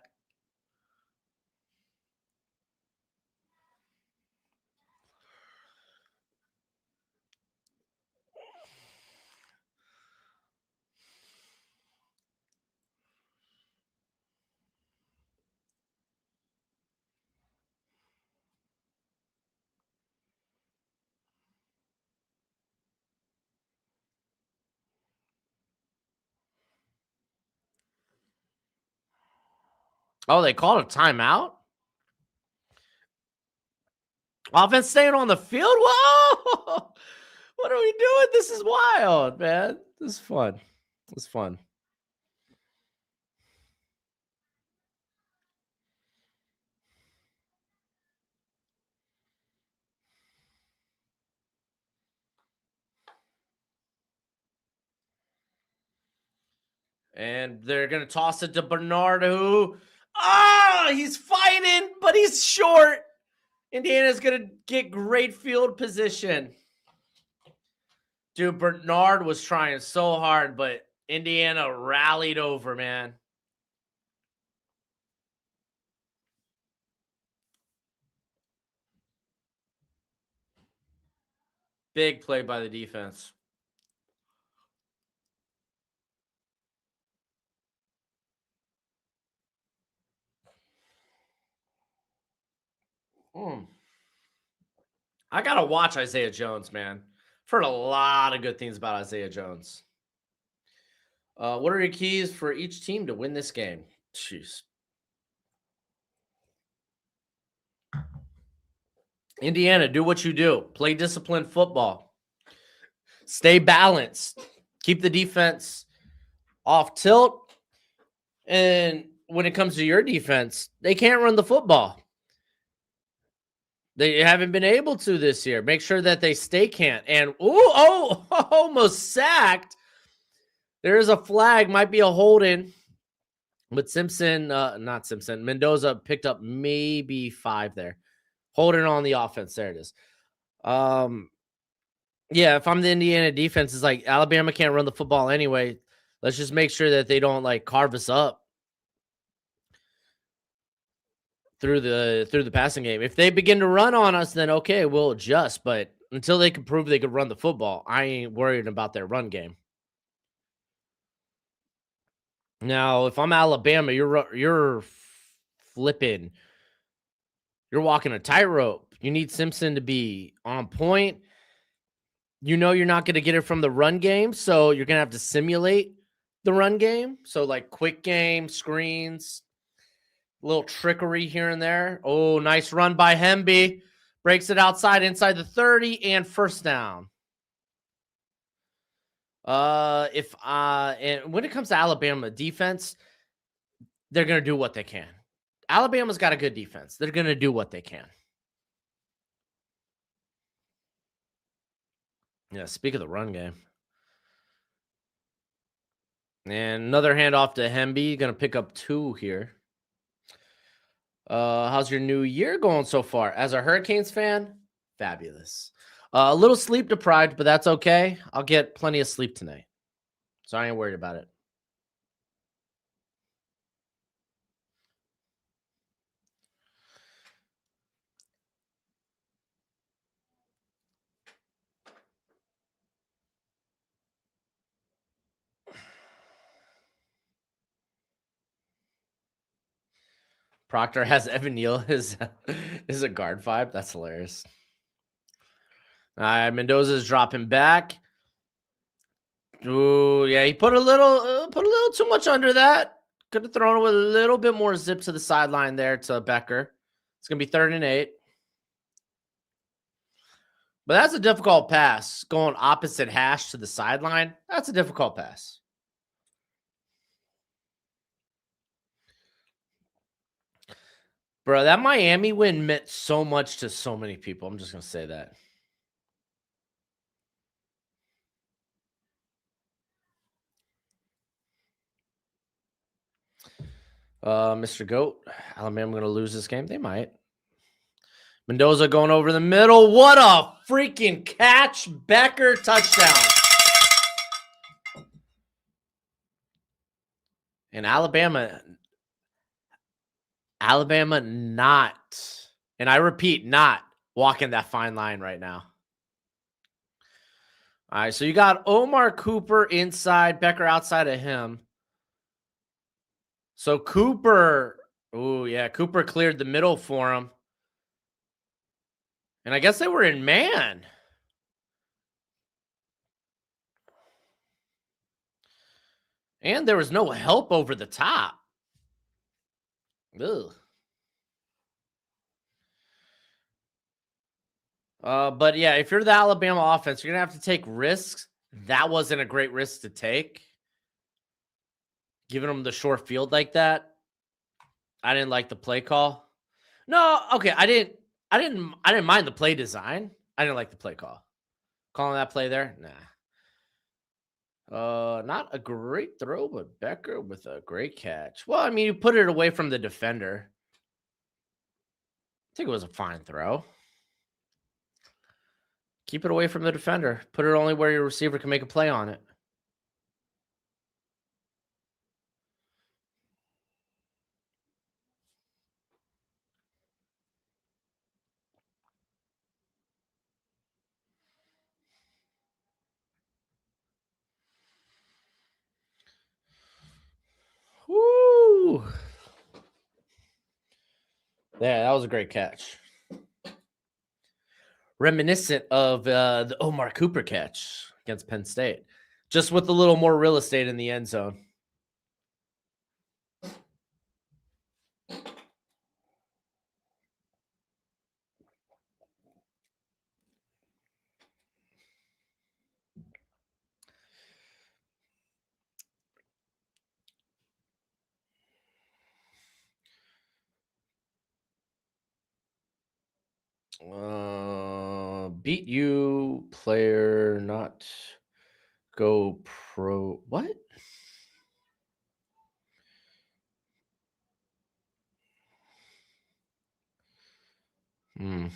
Oh, they called a timeout? Offense staying on the field? Whoa! What are we doing? This is wild, man. This is fun. It's fun. And they're going to toss it to Bernard, who, he's fighting, but he's short. Indiana's going to get great field position. Dude, Bernard was trying so hard, but Indiana rallied over, man. Big play by the defense. I gotta watch Isaiah Jones, man. I've heard a lot of good things about Isaiah Jones. What are your keys for each team to win this game? Jeez. Indiana, do what you do. Play disciplined football. Stay balanced. Keep the defense off tilt. And when it comes to your defense, they can't run the football. They haven't been able to this year. Make sure that they stay can't. And almost sacked. There is a flag, might be a holding. But Mendoza picked up maybe 5 there. Holding on the offense. There it is. Yeah, if I'm the Indiana defense, it's like Alabama can't run the football anyway. Let's just make sure that they don't like carve us up through the passing game. If they begin to run on us, then okay, we'll adjust. But until they can prove they could run the football, I ain't worried about their run game. Now, if I'm Alabama, you're flipping. You're walking a tightrope. You need Simpson to be on point. You know you're not going to get it from the run game, so you're going to have to simulate the run game. So like quick game, screens, a little trickery here and there. Oh, nice run by Hemby. Breaks it outside, inside the 30, and first down. And when it comes to Alabama defense, they're going to do what they can. Alabama's got a good defense. They're going to do what they can. Yeah, speak of the run game. And another handoff to Hemby. Going to pick up 2 here. How's your new year going so far? As a Hurricanes fan, fabulous. A little sleep deprived, but that's okay. I'll get plenty of sleep tonight. So I ain't worried about it. Proctor has Evan Neal is a guard vibe. That's hilarious. Mendoza's dropping back. Ooh, yeah, he put a little too much under that. Could have thrown it with a little bit more zip to the sideline there to Becker. It's gonna be 3rd and 8. But that's a difficult pass. Going opposite hash to the sideline. That's a difficult pass. Bro, that Miami win meant so much to so many people. I'm just going to say that. Mr. Goat, Alabama going to lose this game? They might. Mendoza going over the middle. What a freaking catch. Becker touchdown. And Alabama not, and I repeat, not walking that fine line right now. All right, so you got Omar Cooper inside, Becker outside of him. So Cooper, Cooper cleared the middle for him. And I guess they were in man. And there was no help over the top. Ugh. But yeah, if you're the Alabama offense, you're going to have to take risks. That wasn't a great risk to take. Giving them the short field like that. I didn't like the play call. No, okay, I didn't mind the play design. I didn't like the play call. Calling that play there? Nah. Not a great throw, but Becker with a great catch. Well, I mean, you put it away from the defender. I think it was a fine throw. Keep it away from the defender. Put it only where your receiver can make a play on it. Yeah, that was a great catch. Reminiscent of the Omar Cooper catch against Penn State, just with a little more real estate in the end zone. Beat you, player, not go pro. What? I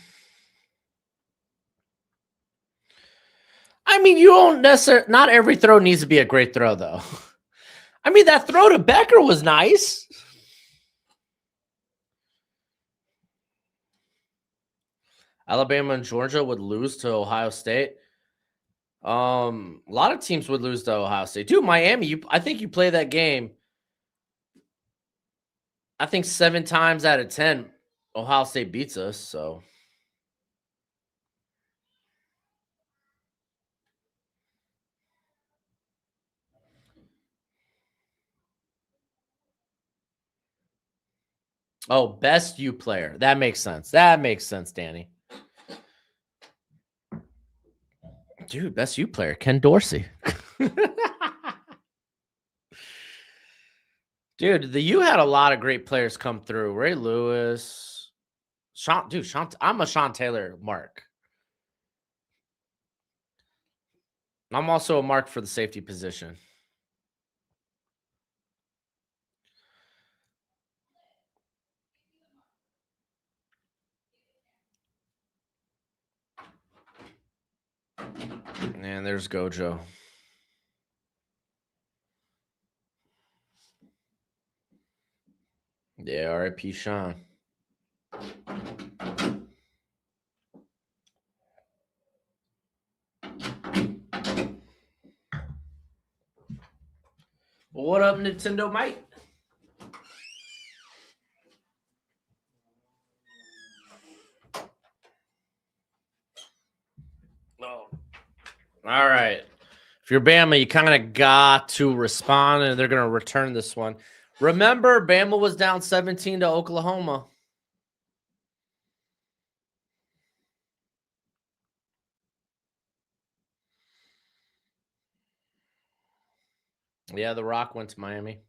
mean, you don't necessarily. Not every throw needs to be a great throw, though. I mean, that throw to Becker was nice. Alabama and Georgia would lose to Ohio State. A lot of teams would lose to Ohio State. Dude, Miami, I think you play that game. I think 7 times out of 10, Ohio State beats us. So, oh, best U player. That makes sense. That makes sense, Danny. Dude, best U player, Ken Dorsey. Dude, the U had a lot of great players come through. Ray Lewis, Sean. I'm a Sean Taylor mark. I'm also a mark for the safety position. And there's Gojo. Yeah, R.I.P. Sean. What up, Nintendo Mike? Oh. All right. If you're Bama, you kind of got to respond, and they're going to return this one. Remember, Bama was down 17 to Oklahoma. Yeah, the Rock went to Miami.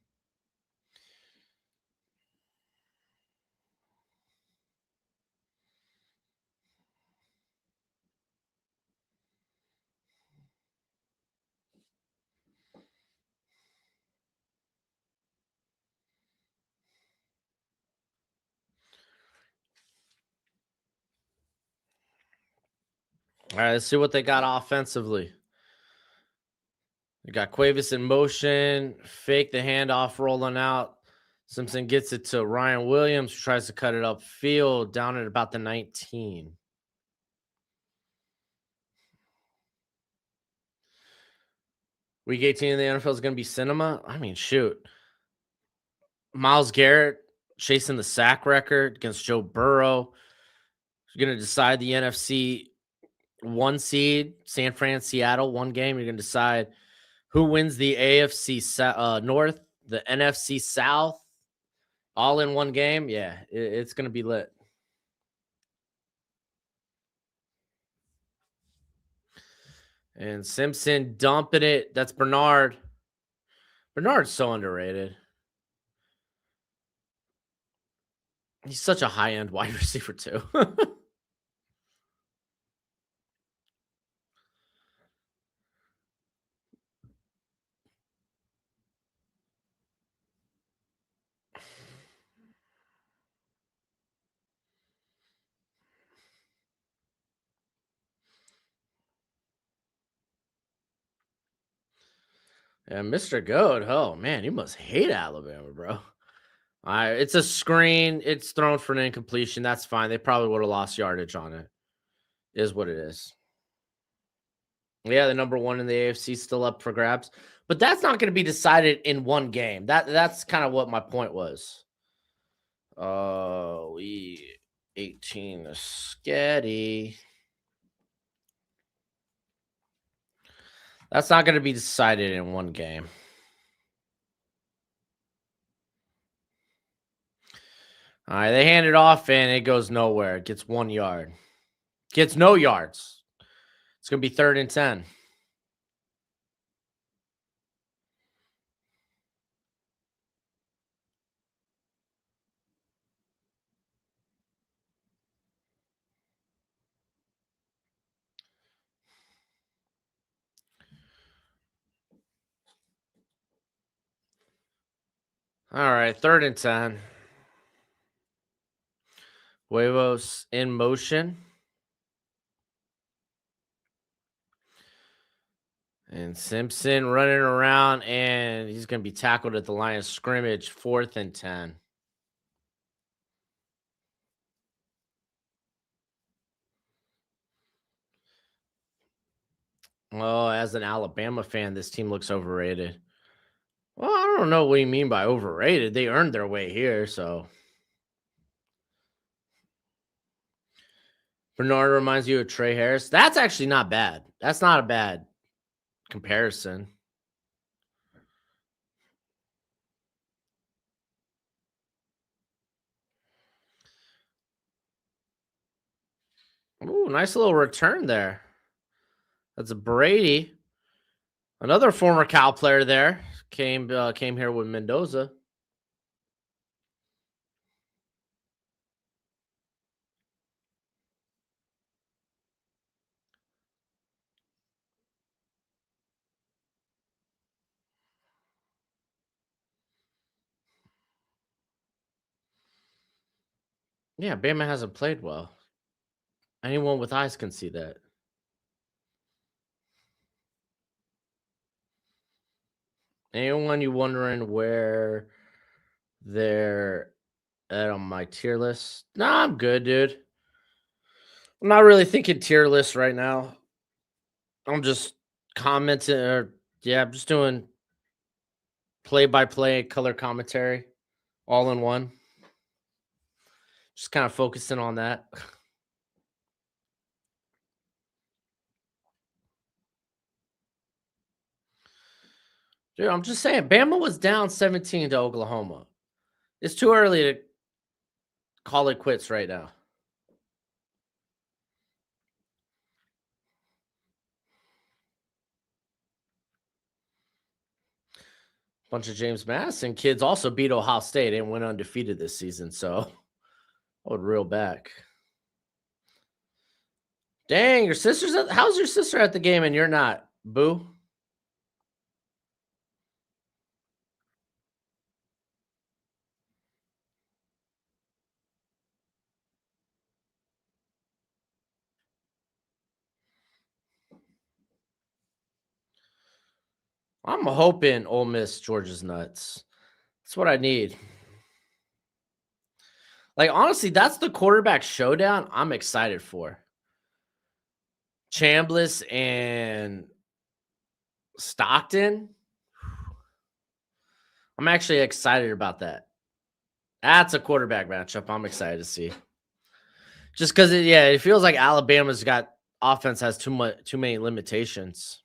All right, let's see what they got offensively. They got Cuevas in motion, fake the handoff rolling out. Simpson gets it to Ryan Williams, who tries to cut it upfield down at about the 19. Week 18 in the NFL is going to be cinema. I mean, shoot. Myles Garrett chasing the sack record against Joe Burrow. You're going to decide the NFC 1 seed, San Fran, Seattle, 1 game. You're going to decide who wins the AFC North, the NFC South, all in 1 game. Yeah, it's going to be lit. And Simpson dumping it. That's Bernard. Bernard's so underrated. He's such a high-end wide receiver, too. And Mr. Goat, oh man, you must hate Alabama, bro. It's a screen. It's thrown for an incompletion. That's fine. They probably would have lost yardage on it. Is what it is. Yeah, the number 1 in the AFC still up for grabs, but that's not going to be decided in 1 game. That's kind of what my point was. We 18 is sketty. That's not going to be decided in one game. All right, they hand it off and it goes nowhere. It gets 1 yard. Gets no yards. It's going to be 3rd and 10. All right, 3rd and 10. Huevos in motion. And Simpson running around, and he's going to be tackled at the line of scrimmage, 4th and 10. Oh, as an Alabama fan, this team looks overrated. Well, I don't know what you mean by overrated. They earned their way here, so. Bernard reminds you of Trey Harris. That's actually not bad. That's not a bad comparison. Ooh, nice little return there. That's a Brady. Another former Cal player there. Came here with Mendoza. Yeah, Bama hasn't played well. Anyone with eyes can see that. Anyone you wondering where they're at on my tier list? Nah, I'm good, dude. I'm not really thinking tier list right now. I'm just commenting, I'm just doing play-by-play color commentary all in one. Just kind of focusing on that. Dude, I'm just saying, Bama was down 17 to Oklahoma. It's too early to call it quits right now. Bunch of James Madison kids also beat Ohio State and went undefeated this season, so I would reel back. Dang, your sister's how's your sister at the game and you're not, boo? I'm hoping Ole Miss Georgia's nuts. That's what I need. Like, honestly, that's the quarterback showdown I'm excited for. Chambliss and Stockton. I'm actually excited about that. That's a quarterback matchup I'm excited to see. Just because, it feels like Alabama's got offense has too many limitations.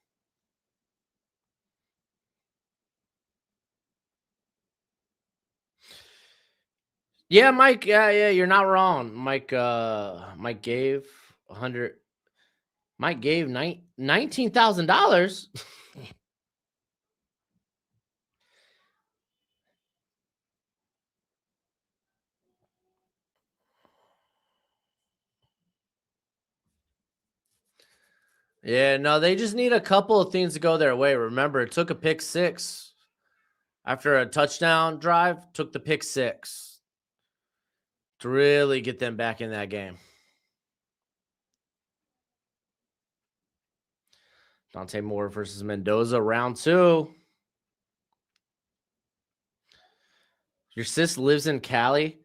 Yeah, Mike. Yeah, you're not wrong. Mike gave 100. Mike gave $19,000. Yeah, no, they just need a couple of things to go their way. Remember, it took a pick six after a touchdown drive. Took the pick six to really get them back in that game. Dante Moore versus Mendoza, round 2. Your sis lives in Cali,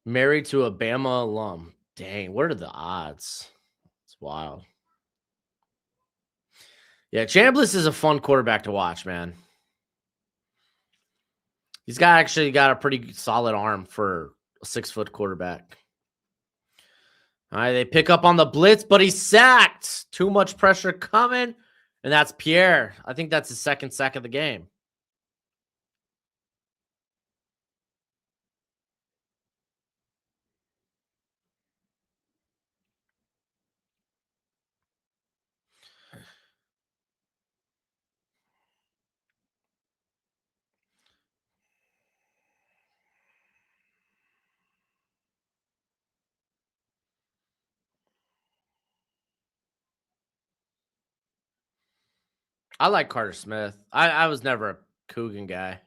married to a Bama alum. Dang, what are the odds? It's wild. Yeah, Chambliss is a fun quarterback to watch, man. He's actually got a pretty solid arm for a 6-foot quarterback. All right, they pick up on the blitz, but he's sacked. Too much pressure coming, and that's Pierre. I think that's his second sack of the game. I like Carter Smith. I was never a Coogan guy.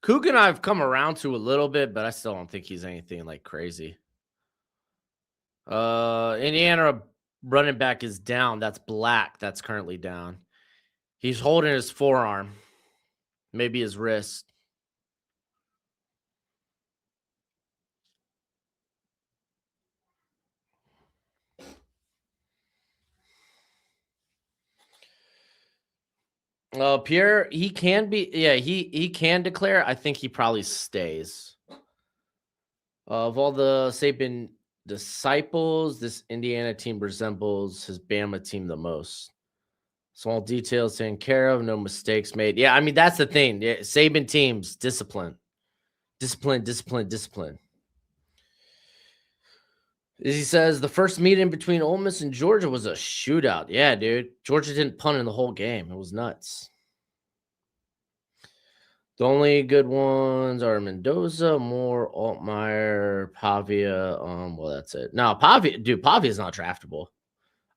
Coogan I've come around to a little bit, but I still don't think he's anything like crazy. Indiana running back is down. That's Black. That's currently down. He's holding his forearm, maybe his wrist. Pierre, he can be, yeah, he can declare. I think he probably stays. Of all the Saban disciples, this Indiana team resembles his Bama team the most. Small details taken care of, no mistakes made. Yeah, I mean that's the thing. Yeah, Saban teams discipline. Discipline. He says the first meeting between Ole Miss and Georgia was a shootout. Yeah, dude. Georgia didn't punt in the whole game. It was nuts. The only good ones are Mendoza, Moore, Altmaier, Pavia. Well, that's it. No, Pavia is not draftable.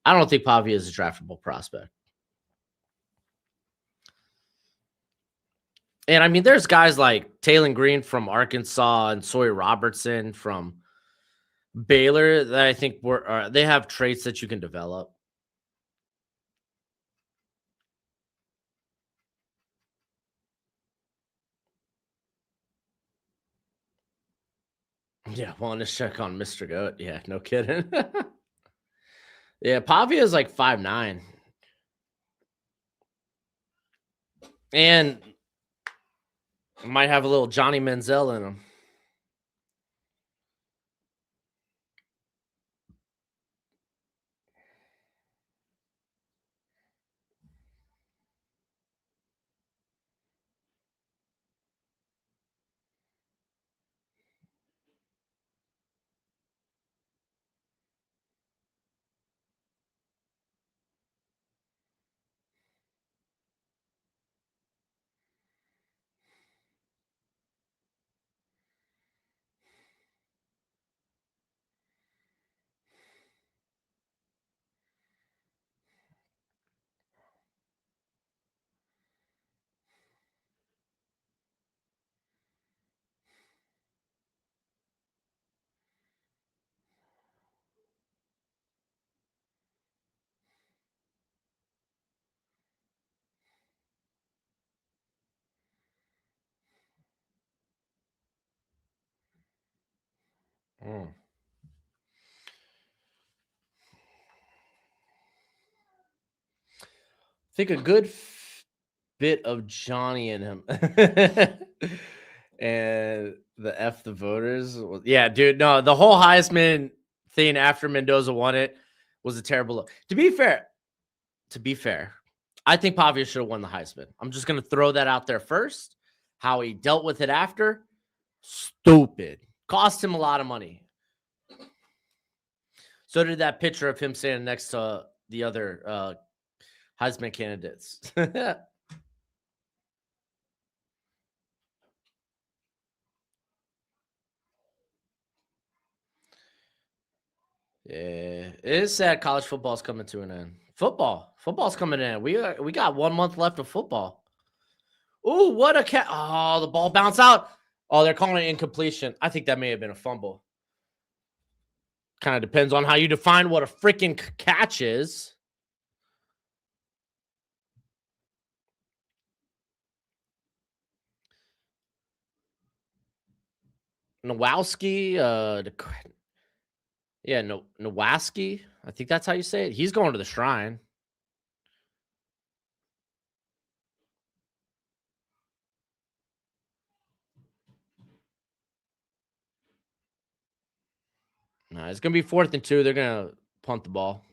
I don't think Pavia is a draftable prospect. And I mean, there's guys like Taylor Green from Arkansas and Sawyer Robertson from Baylor that I think they have traits that you can develop. Yeah, wellness check on Mr. Goat. Yeah, no kidding. Yeah, Pavia is like 5'9". And might have a little Johnny Manziel in him. Mm. I think a good bit of Johnny in him. And the F the voters. Yeah, dude. No, the whole Heisman thing after Mendoza won it was a terrible look. To be fair, I think Pavia should have won the Heisman. I'm just gonna throw that out there first. How he dealt with it after, stupid. Cost him a lot of money. So did that picture of him standing next to the other Heisman candidates. Yeah, it is sad college football's coming to an end. Football's coming in. We got 1 month left of football. Ooh, what a cat! Oh, the ball bounced out. Oh, they're calling it incompletion. I think that may have been a fumble. Kind of depends on how you define what a freaking catch is. Nowowski, Nowaski. I think that's how you say it. He's going to the Shrine. It's going to be 4th and 2. They're going to punt the ball.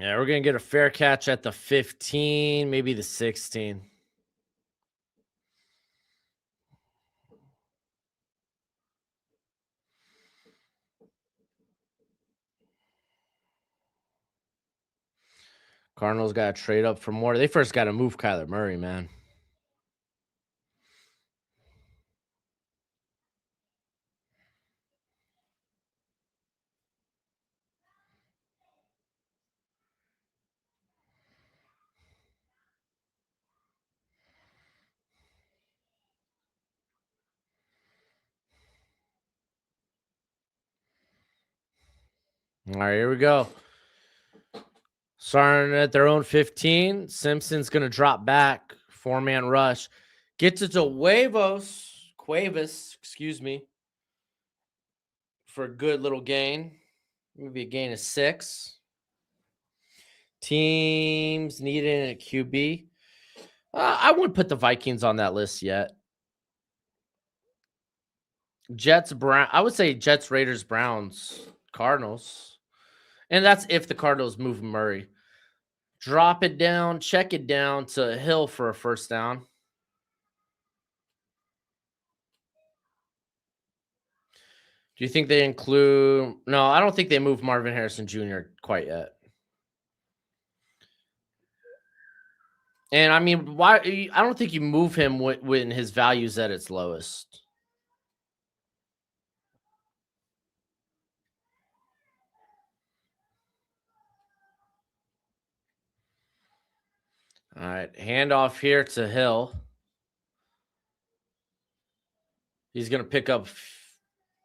Yeah, we're going to get a fair catch at the 15, maybe the 16. Cardinals got to trade up for more. They first got to move Kyler Murray, man. All right, here we go. Starting at their own 15. Simpson's going to drop back. 4-man rush. Gets it to Cuevas, excuse me, for a good little gain. Maybe a gain of 6. Teams needing a QB. I wouldn't put the Vikings on that list yet. Jets, Brown. I would say Jets, Raiders, Browns, Cardinals. And that's if the Cardinals move Murray. Drop it down, check it down to Hill for a first down. Do you think they include? No, I don't think they move Marvin Harrison Jr. quite yet. And I mean, why? I don't think you move him when his value's at its lowest. All right, handoff here to Hill. He's going to pick up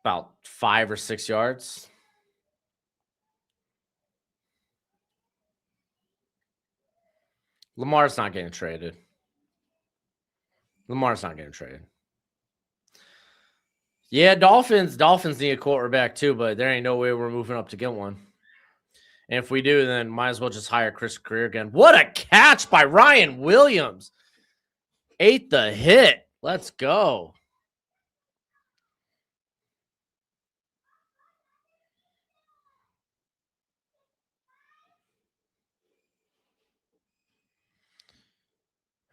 about 5 or 6 yards. Lamar's not getting traded. Yeah, Dolphins need a quarterback too, but there ain't no way we're moving up to get one. And if we do, then might as well just hire Chris Greer again. What a catch by Ryan Williams. Ate the hit. Let's go.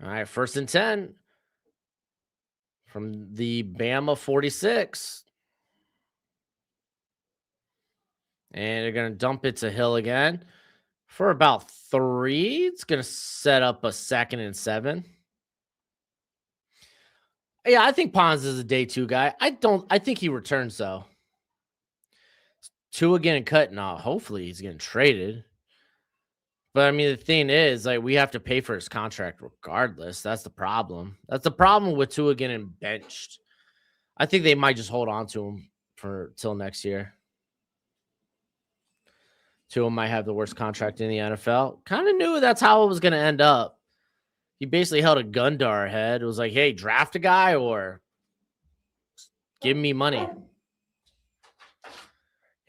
All right, 1st and 10 from the Bama 46. And they're going to dump it to Hill again for about 3. It's going to set up a 2nd and 7. Yeah, I think Pons is a day 2 guy. I think he returns though. Tua getting cut. No, hopefully he's getting traded. But I mean, the thing is, like, we have to pay for his contract regardless. That's the problem. That's the problem with Tua getting benched. I think they might just hold on to him till next year. Tua might have the worst contract in the NFL. Kind of knew that's how it was going to end up. He basically held a gun to our head. It was like, hey, draft a guy or give me money.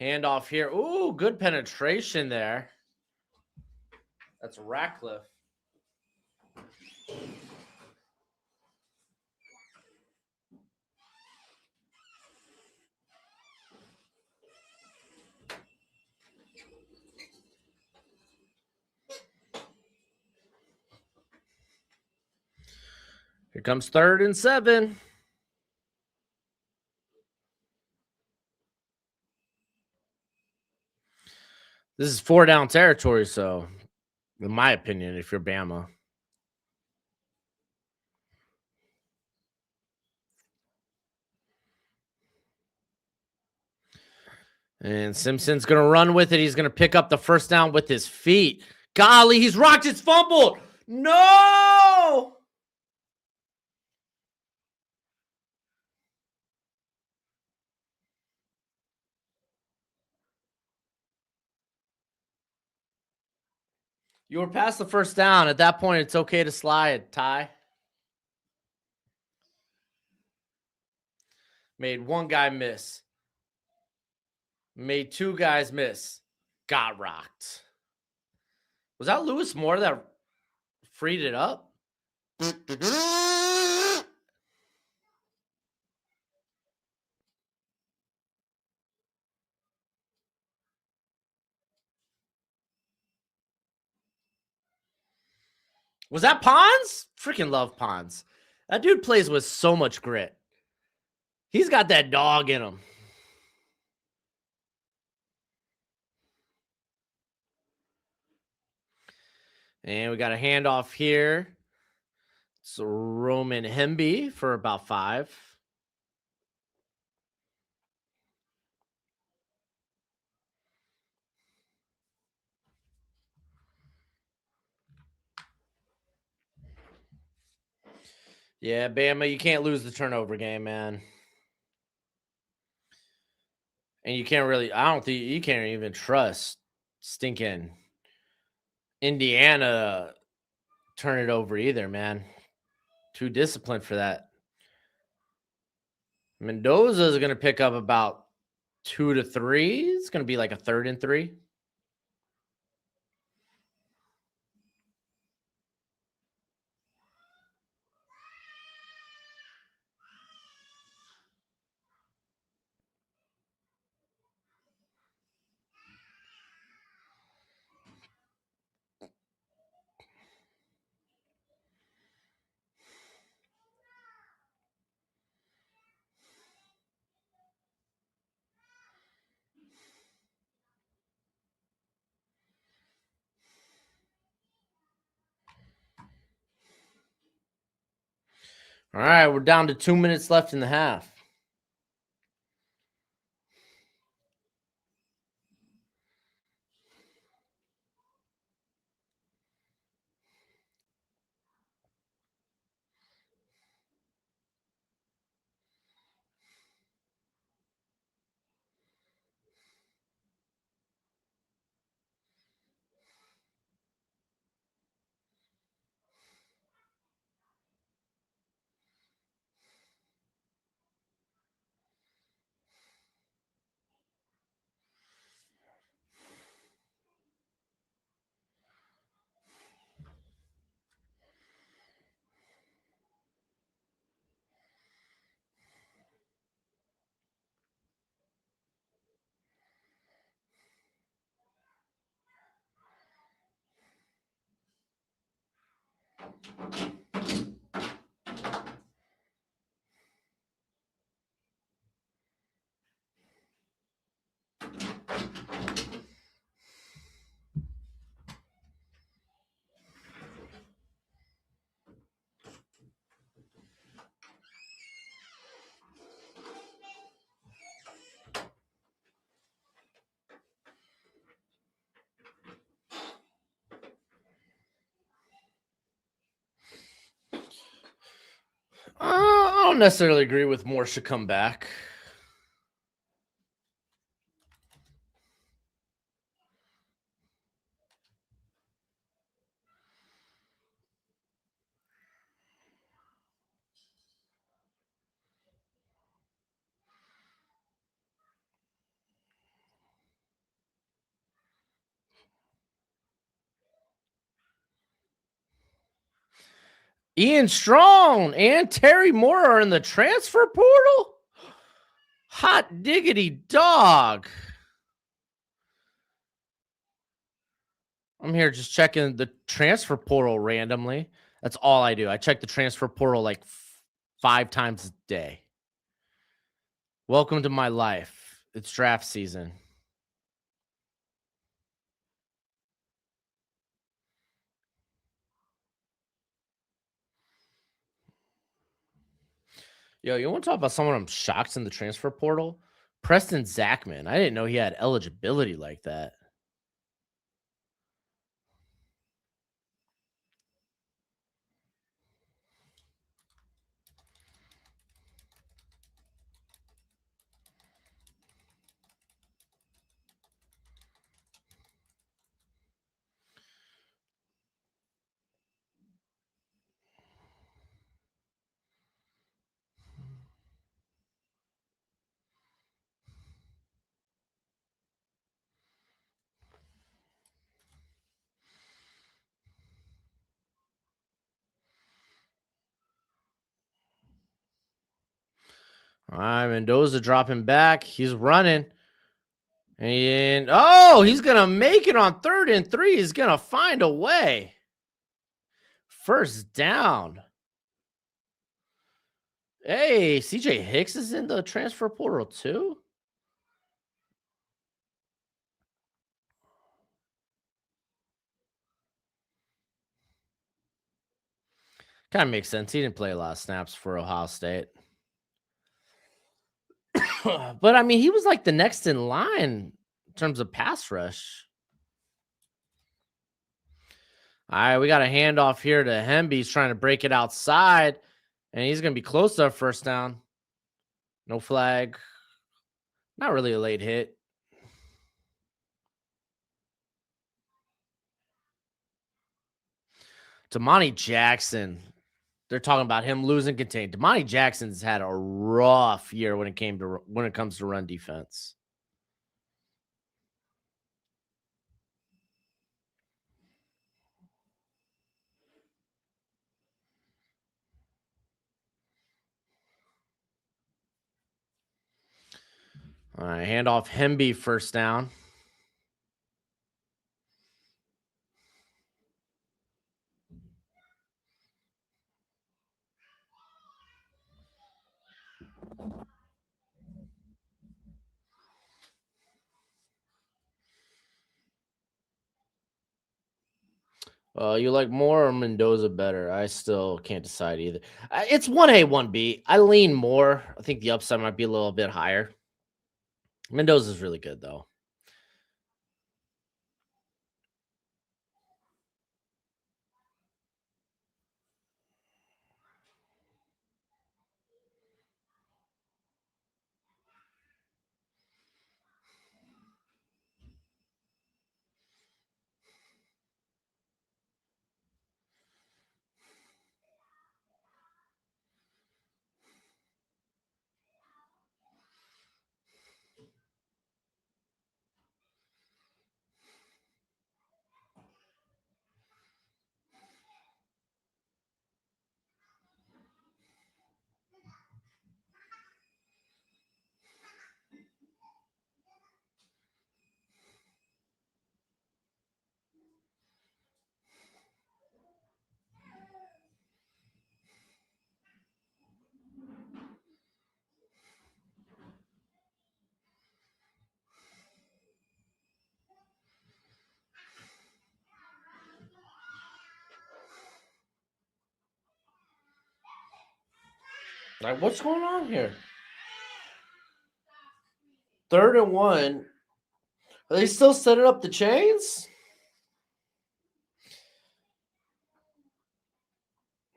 Handoff here. Ooh, good penetration there. That's Ratcliffe. Here comes 3rd and 7. This is 4 down territory, so in my opinion, if you're Bama. And Simpson's going to run with it. He's going to pick up the first down with his feet. Golly, he's rocked his fumble. No! You were past the first down. At that point, it's okay to slide, Ty. Made 1 guy miss. Made 2 guys miss. got rocked. Was that Lewis Moore that freed it up? Was that Pons? Freaking love Pons. That dude plays with so much grit. He's got that dog in him. And we got a handoff here. It's Roman Hemby for about 5. Yeah, Bama, you can't lose the turnover game, man. And you can't really, I don't think you can't even trust stinking Indiana turn it over either, man. Too disciplined for that. Mendoza is going to pick up about 2 to 3. It's going to be like a 3rd and 3. All right, we're down to 2 minutes left in the half. I don't necessarily agree with Moore should come back. Ian Strong and Terry Moore are in the transfer portal. Hot diggity dog. I'm here just checking the transfer portal randomly. That's all I do. I check the transfer portal like 5 times a day. Welcome to my life. It's draft season. Yo, you want to talk about someone I'm shocked in the transfer portal? Preston Zachman. I didn't know he had eligibility like that. All right, Mendoza dropping back. He's running. And, oh, he's going to make it on 3rd and 3. He's going to find a way. First down. Hey, CJ Hicks is in the transfer portal too? Kind of makes sense. He didn't play a lot of snaps for Ohio State. But, I mean, he was like the next in line in terms of pass rush. All right, we got a handoff here to Hemby. He's trying to break it outside, and he's going to be close to a first down. No flag. Not really a late hit. Damani Jackson. They're talking about him losing contain. Damani Jackson's had a rough year when it comes to run defense. All right, handoff Hemby, first down. You like Moore or Mendoza better? I still can't decide either. It's 1A, 1B. I lean more. I think the upside might be a little bit higher. Mendoza's really good, though. Like, what's going on here? 3rd and 1. Are they still setting up the chains?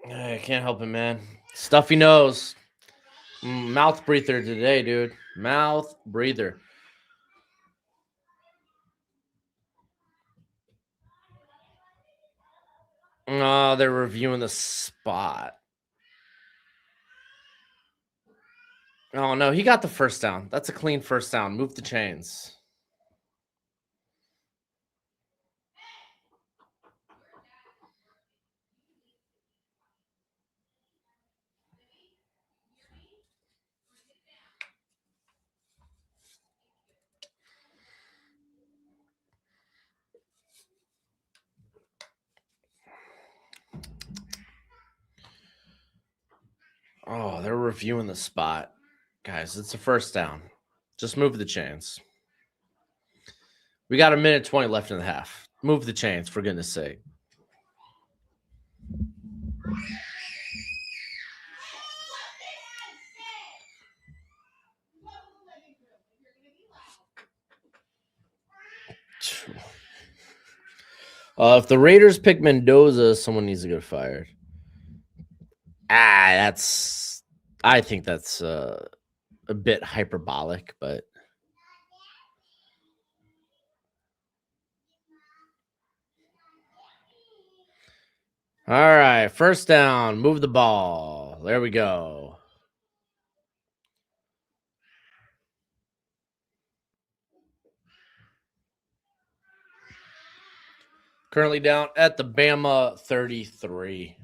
I can't help it, man. Stuffy nose. Mouth breather today, dude. Mouth breather. Oh, they're reviewing the spot. Oh, no, he got the first down. That's a clean first down. Move the chains. Oh, they're reviewing the spot. Guys, it's a first down. Just move the chains. We got 1:20 left in the half. Move the chains, for goodness sake. If the Raiders pick Mendoza, someone needs to get fired. I think that's a bit hyperbolic, but all right, first down, move the ball. There we go. Currently down at the Bama 33.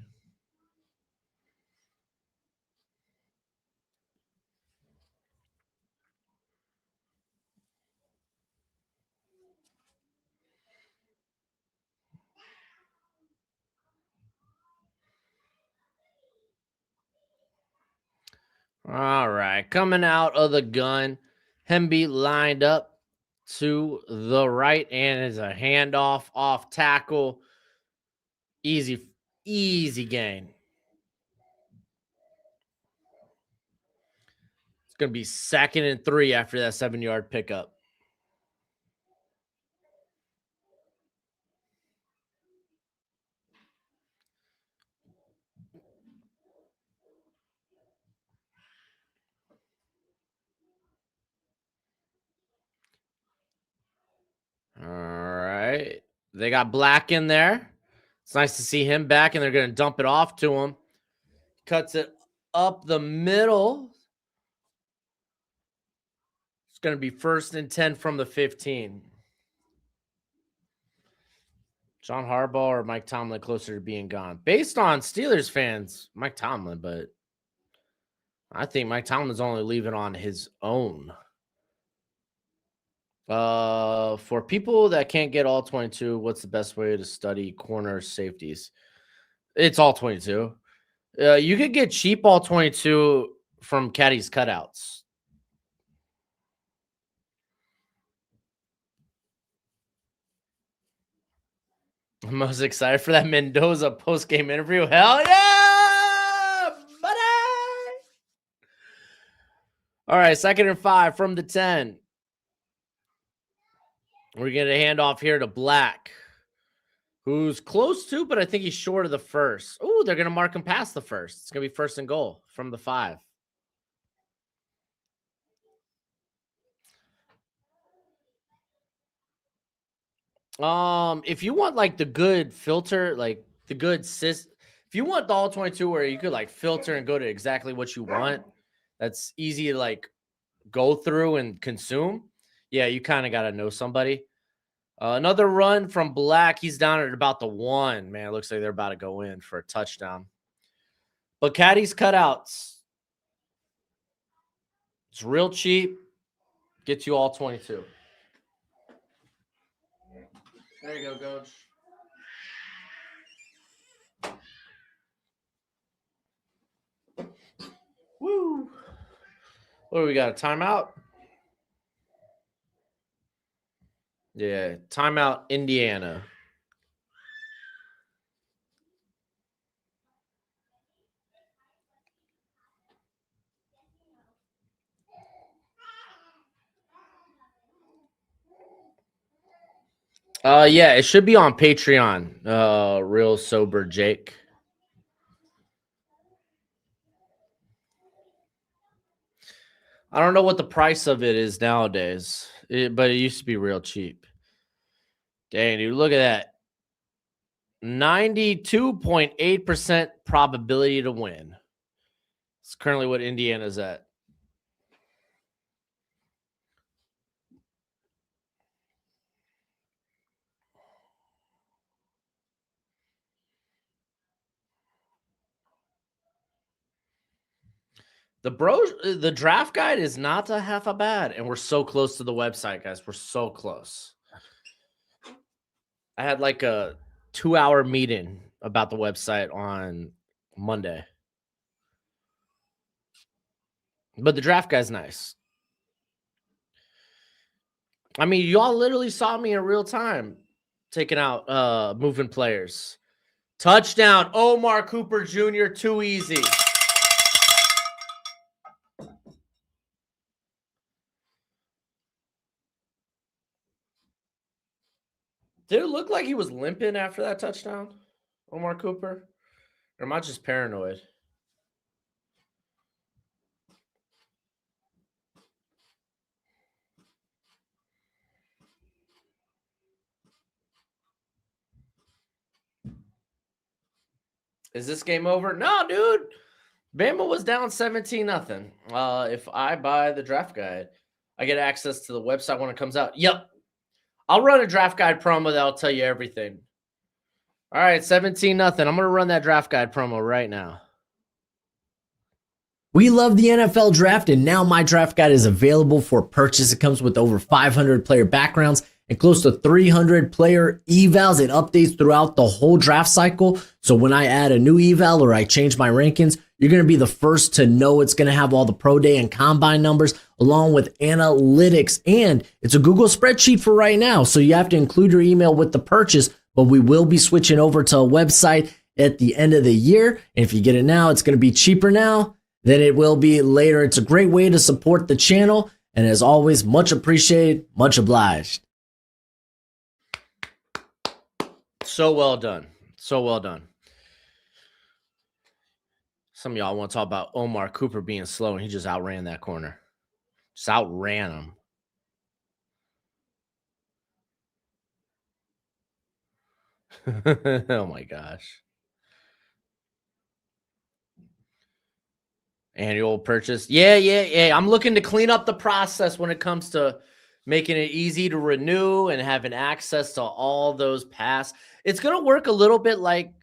All right, coming out of the gun, Hemby lined up to the right and is a handoff off tackle. Easy, easy gain. It's going to be 2nd and 3 after that 7-yard pickup. All right. They got Black in there. It's nice to see him back, and they're going to dump it off to him. Cuts it up the middle. It's going to be 1st and 10 from the 15. John Harbaugh or Mike Tomlin closer to being gone? Based on Steelers fans, Mike Tomlin, but I think Mike Tomlin's only leaving on his own. For people that can't get all 22, what's the best way to study corner safeties? It's all 22. You could get cheap all 22 from Caddy's cutouts. I'm most excited for that Mendoza post-game interview. Hell yeah, buddy! All right, 2nd and 5 from the 10. We're going to hand off here to Black, who's close to, but I think he's short of the 1st. Oh, they're going to mark him past the 1st. It's going to be 1st and goal from the 5. If you want like the good filter, like the good if you want the all 22 where you could like filter and go to exactly what you want, that's easy to like go through and consume. Yeah, you kind of got to know somebody. Another run from Black. He's down at about the 1. Man, it looks like they're about to go in for a touchdown. But Caddy's cutouts. It's real cheap. Gets you all 22. There you go, Coach. Woo. What do we got? A timeout? Yeah, timeout, Indiana. Yeah, it should be on Patreon. Real Sober Jake. I don't know what the price of it is nowadays, but it used to be real cheap. Dang, dude, look at that. 92.8% probability to win. It's currently what Indiana's at. The draft guide is not a half a bad, and we're so close to the website, guys. We're so close. I had like a 2-hour meeting about the website on Monday. But the draft guy's nice. I mean, y'all literally saw me in real time taking out moving players. Touchdown, Omar Cooper Jr., too easy. Did it look like he was limping after that touchdown, Omar Cooper? Or am I just paranoid? Is this game over? No, dude. Bama was down 17-0. If I buy the draft guide, I get access to the website when it comes out. Yep. I'll run a draft guide promo that'll tell you everything. All right, 17-0. I'm going to run that draft guide promo right now. We love the NFL draft, and now my draft guide is available for purchase. It comes with over 500 player backgrounds and close to 300 player evals. It updates throughout the whole draft cycle. So when I add a new eval or I change my rankings, You're going to be the first to know. It's going to have all the pro day and combine numbers along with analytics. And it's a Google spreadsheet for right now. So you have to include your email with the purchase, but we will be switching over to a website at the end of the year. And if you get it now, it's going to be cheaper now than it will be later. It's a great way to support the channel. And as always, much appreciated, much obliged. So well done. So well done. Some of y'all want to talk about Omar Cooper being slow, and he just outran that corner. Just outran him. Oh my gosh. Annual purchase. Yeah. I'm looking to clean up the process when it comes to making it easy to renew and having access to all those pass. It's going to work a little bit like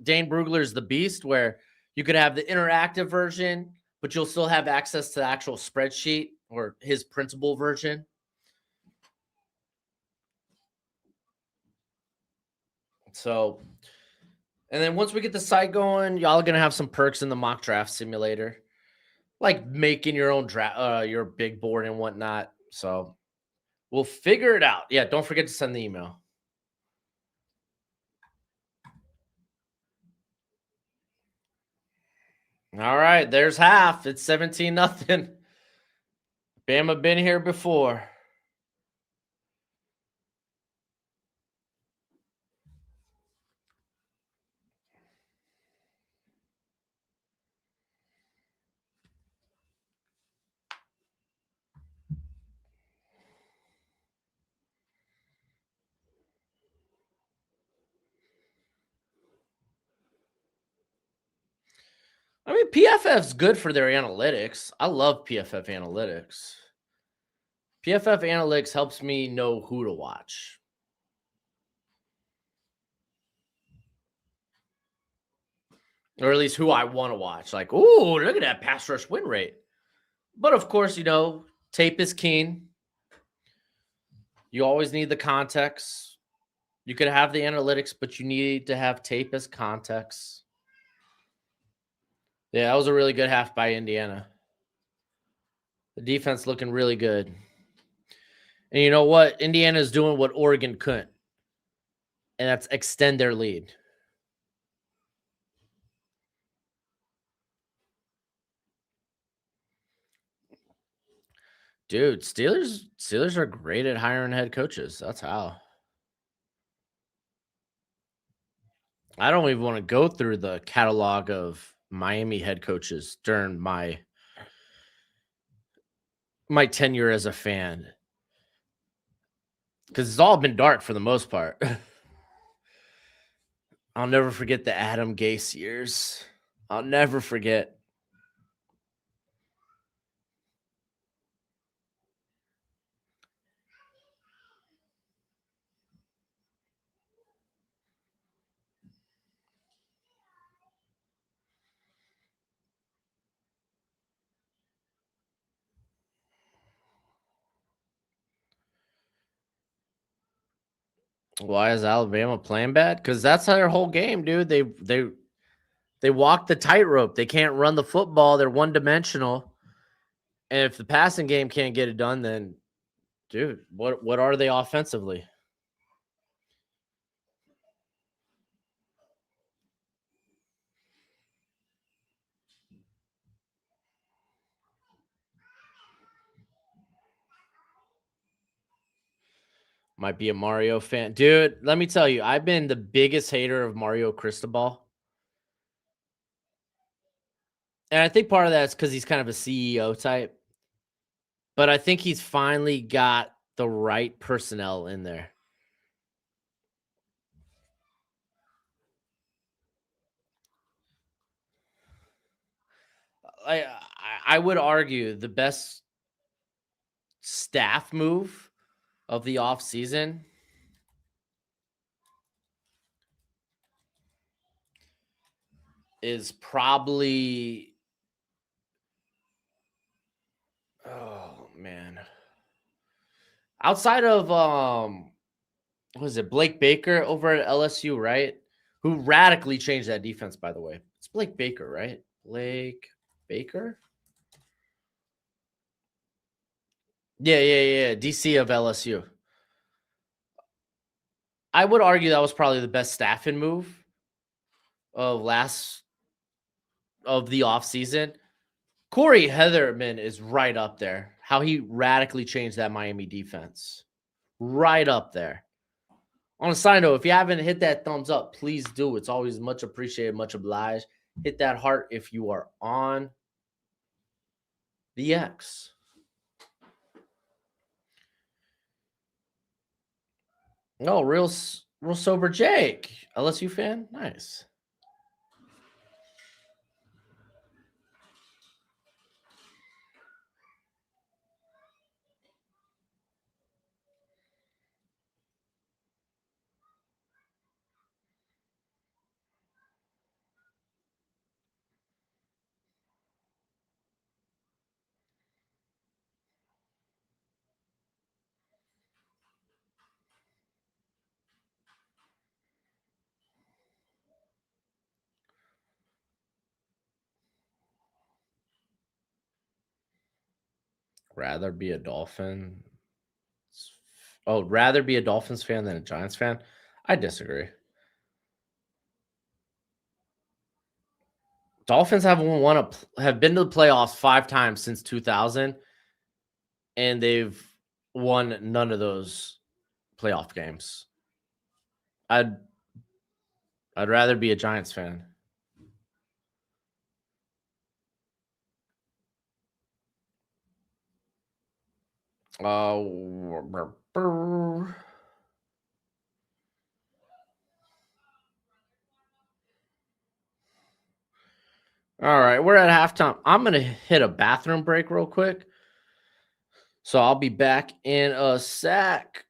Dane Brugler's The Beast, where you could have the interactive version, but you'll still have access to the actual spreadsheet or his printable version. So, and then once we get the site going, y'all are going to have some perks in the mock draft simulator, like making your own draft, your big board and whatnot. So we'll figure it out. Yeah, don't forget to send the email. All right, there's half. It's 17-0. Bama been here before. I mean, PFF's good for their analytics. I love PFF analytics. PFF analytics helps me know who to watch. Or at least who I want to watch. Like, ooh, look at that pass rush win rate. But of course, tape is keen. You always need the context. You could have the analytics, but you need to have tape as context. Yeah, that was a really good half by Indiana. The defense looking really good. And you know what? Indiana is doing what Oregon couldn't. And that's extend their lead. Dude, Steelers are great at hiring head coaches. That's how. I don't even want to go through the catalog of Miami head coaches during my tenure as a fan, because it's all been dark for the most part. I'll never forget the Adam Gase years. I'll never forget. Why is Alabama playing bad? Because that's their whole game, dude. They walk the tightrope. They can't run the football. They're one-dimensional. And if the passing game can't get it done, then, dude, what are they offensively? Might be a Mario fan. Dude, let me tell you, I've been the biggest hater of Mario Cristobal. And I think part of that is because he's kind of a CEO type. But I think he's finally got the right personnel in there. I would argue the best staff move of the offseason is probably, oh man, outside of what is it, Blake Baker over at LSU, right? Who radically changed that defense, by the way. It's Blake Baker, right? Blake Baker. Yeah. DC of LSU. I would argue that was probably the best staffing move of the offseason. Corey Heatherman is right up there. How he radically changed that Miami defense. Right up there. On a side note, if you haven't hit that thumbs up, please do. It's always much appreciated, much obliged. Hit that heart if you are on the X. Oh, real sober Jake. LSU fan? Nice. Rather be a Dolphin. Oh, rather be a Dolphins fan than a Giants fan? I disagree. Dolphins have have been to the playoffs 5 times since 2000, and they've won none of those playoff games. I'd rather be a Giants fan. All right, we're at halftime. I'm going to hit a bathroom break real quick. So I'll be back in a sec.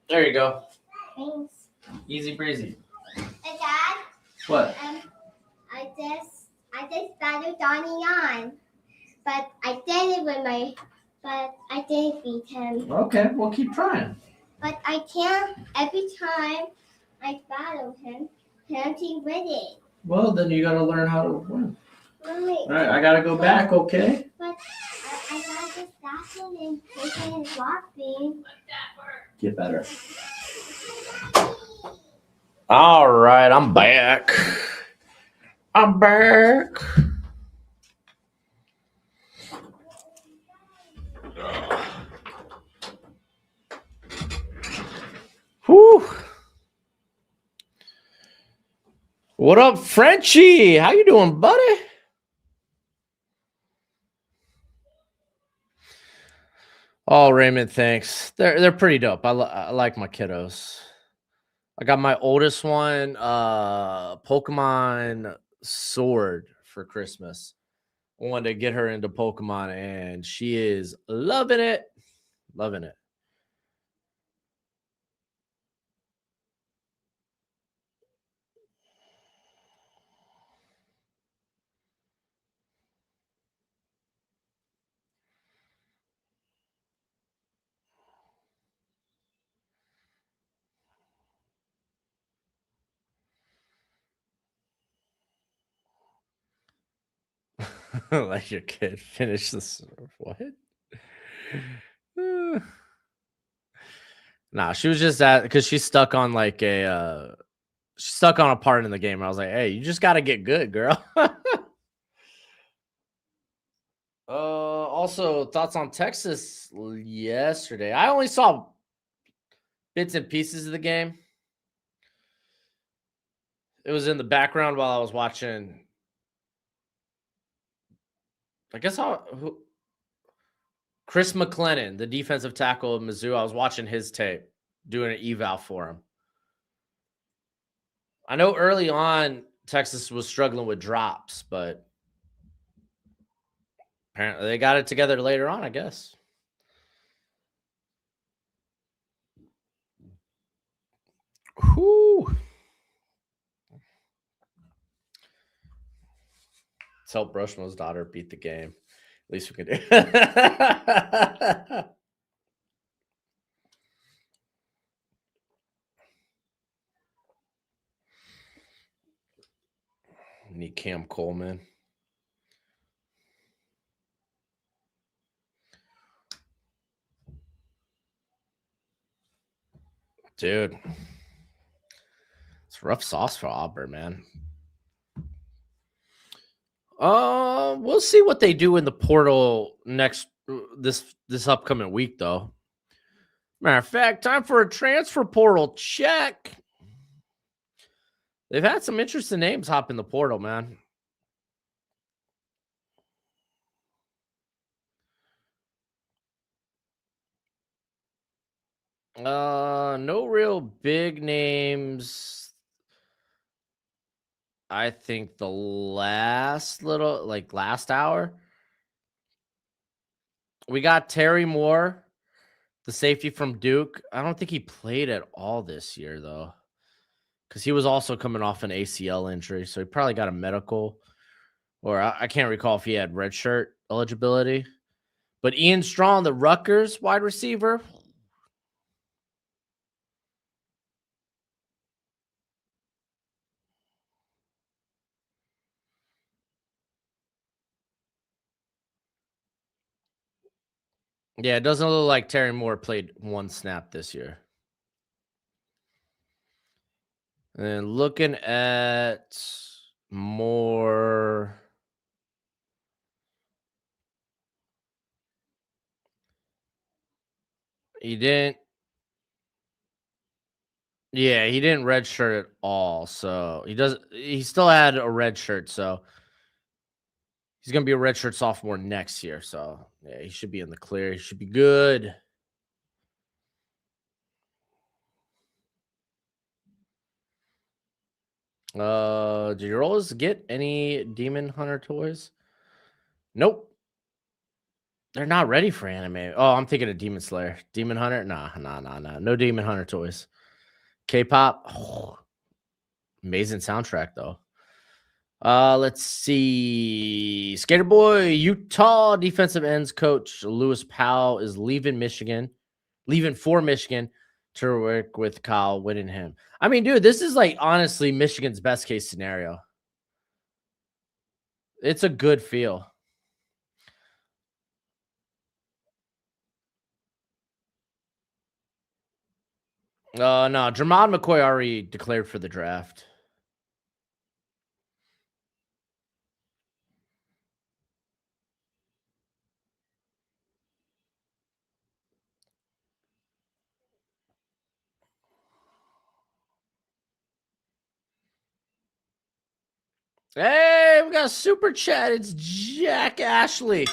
There you go. Thanks. Easy breezy. Hey, Dad. What? I just battled Donnie on, but I didn't beat him. Okay, we'll keep trying. But I can't. Every time I battle him, he wins it. Well, then you gotta learn how to win. Mommy, All right, I gotta go back, okay? but I got this battle and taking and walking. Get better. All right, I'm back. I'm back. Whew. What up, Frenchie? How you doing, buddy? Oh, Raymond, thanks. They're pretty dope. I like my kiddos. I got my oldest one, Pokemon Sword for Christmas. I wanted to get her into Pokemon, and she is loving it. Loving it. Like your kid finish this. What? Nah, she was just that because she's stuck on like she's stuck on a part in the game. I was like, hey, you just got to get good, girl. Also, thoughts on Texas yesterday? I only saw bits and pieces of the game. It was in the background while I was watching. I guess Chris McLennan, the defensive tackle of Mizzou. I was watching his tape, doing an eval for him. I know early on Texas was struggling with drops, but apparently they got it together later on, I guess. Whew. Let's help Broshmo's daughter beat the game. At least we can do. Need Cam Coleman. Dude. It's rough sauce for Auburn, man. We'll see what they do in the portal this upcoming week, though. Matter of fact, time for a transfer portal check. They've had some interesting names hop in the portal, man. No real big names. I think the last hour, we got Terry Moore, the safety from Duke. I don't think he played at all this year, though, because he was also coming off an ACL injury, so he probably got a medical, or I can't recall if he had redshirt eligibility. But Ian Strong, the Rutgers wide receiver. Yeah, it doesn't look like Terry Moore played one snap this year. And looking at Moore, he didn't. Yeah, he didn't redshirt at all. So he still had a red shirt. So he's gonna be a redshirt sophomore next year. So yeah, he should be in the clear. He should be good. Do your Rollers get any Demon Hunter toys? Nope. They're not ready for anime. Oh, I'm thinking of Demon Slayer. Demon Hunter? Nah. No Demon Hunter toys. K-pop? Oh, amazing soundtrack though. Let's see. Skater Boy, Utah defensive ends coach Lewis Powell is leaving for Michigan to work with Kyle Whittingham. I mean, dude, this is like honestly Michigan's best case scenario. It's a good feel. No, Jermod McCoy already declared for the draft. Hey, we got a super chat. It's Jack Ashley.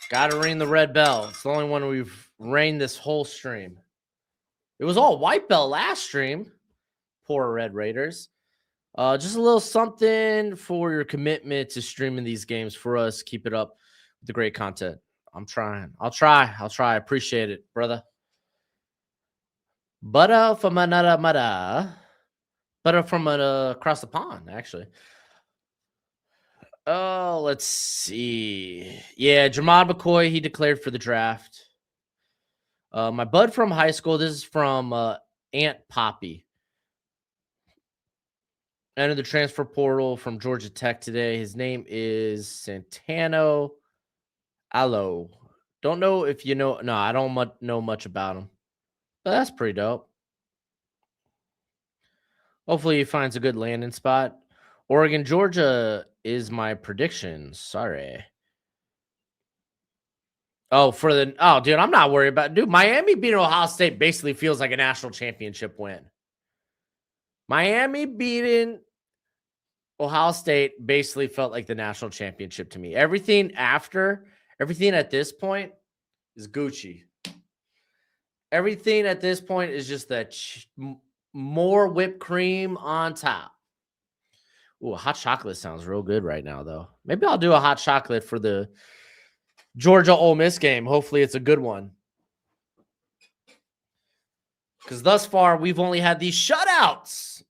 Gotta ring the red bell. It's the only one we've rang this whole stream. It was all white bell last stream. Poor Red Raiders. Just a little something for your commitment to streaming these games for us. Keep it up with the great content. I'm trying. I'll try. I appreciate it, brother. Butter from another mother. Butter from across the pond, actually. Oh, let's see. Yeah, Jermod McCoy, he declared for the draft. My bud from high school, this is from Aunt Poppy. Entered the transfer portal from Georgia Tech today. His name is Santano Allo. Don't know if you know. No, I don't know much about him. But that's pretty dope. Hopefully he finds a good landing spot. Oregon, Georgia is my prediction. Sorry. Oh, dude, I'm not worried about. Dude, Miami beating Ohio State basically feels like a national championship win. Miami beating Ohio State basically felt like the national championship to me. Everything at this point is Gucci. Everything at this point is just that more whipped cream on top. Ooh, hot chocolate sounds real good right now, though. Maybe I'll do a hot chocolate for the Georgia Ole Miss game. Hopefully it's a good one. Because thus far, we've only had these shutouts.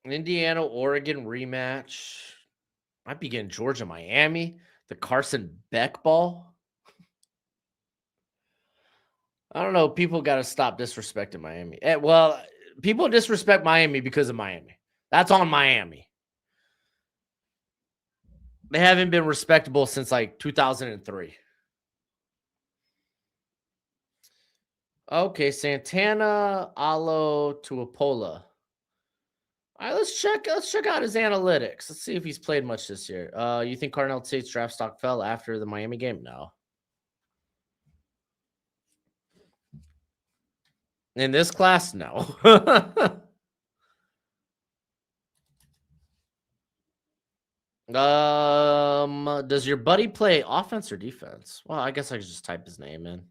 Indiana, Oregon rematch. Might be getting Georgia, Miami. The Carson Beck ball. I don't know. People got to stop disrespecting Miami. Well, people disrespect Miami because of Miami. That's on Miami. They haven't been respectable since like 2003. Okay, Santana Alo Tuapola. All right, let's check out his analytics. Let's see if he's played much this year. You think Cardinal State's draft stock fell after the Miami game? No. In this class, no. Does your buddy play offense or defense? Well, I guess I could just type his name in.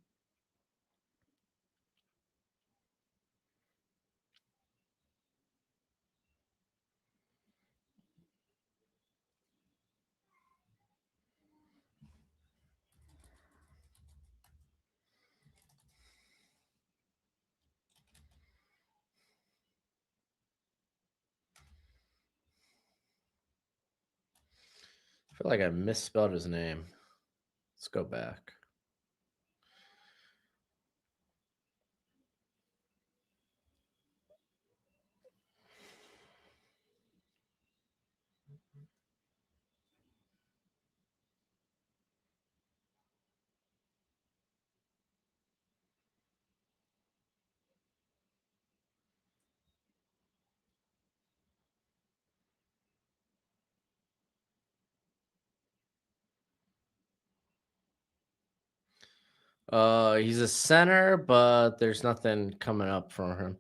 I feel like I misspelled his name. Let's go back. He's a center, but there's nothing coming up from him.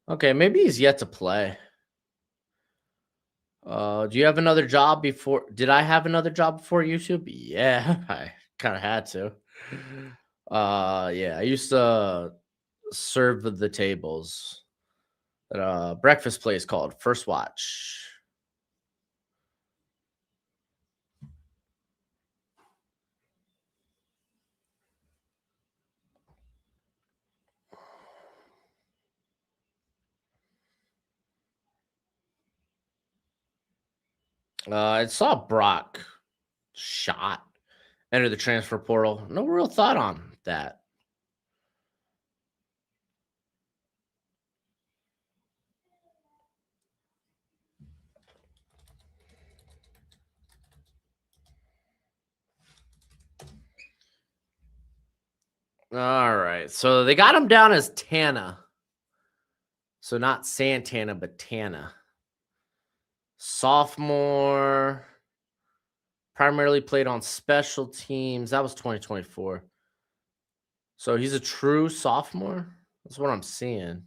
Okay, maybe he's yet to play. Do you have another job before? Did I have another job before YouTube? Yeah, I kind of had to. Yeah, I used to serve the tables. Breakfast place called First Watch. I saw Brock shot enter the transfer portal. No real thought on that. All right. So they got him down as Tana. So not Santana, but Tana. Sophomore. Primarily played on special teams. That was 2024. So he's a true sophomore. That's what I'm seeing.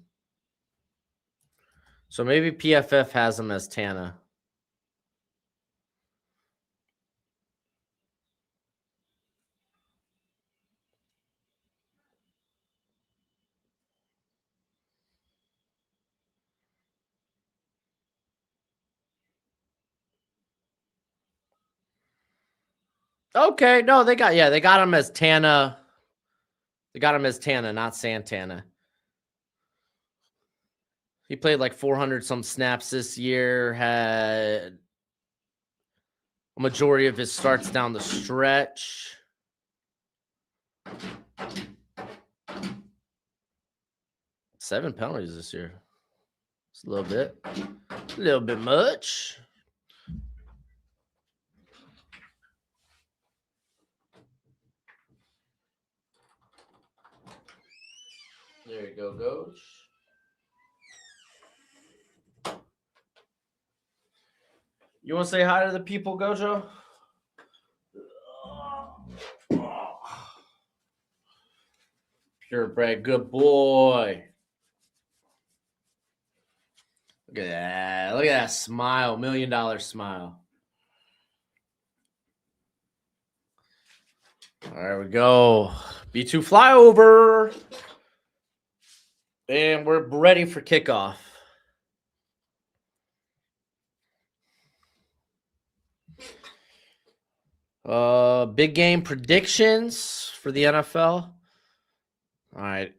So maybe PFF has him as Tana. Okay, no, they got him as Tana. They got him as Tana, not Santana. He played like 400 some snaps this year, had a majority of his starts down the stretch. Seven penalties this year. It's a little bit much. There you go, Coach. You want to say hi to the people, Gojo? Purebred, good boy. Look at that. Look at that smile. $1 million smile. There we go. B2 flyover. And we're ready for kickoff. Big game predictions for the NFL. All right.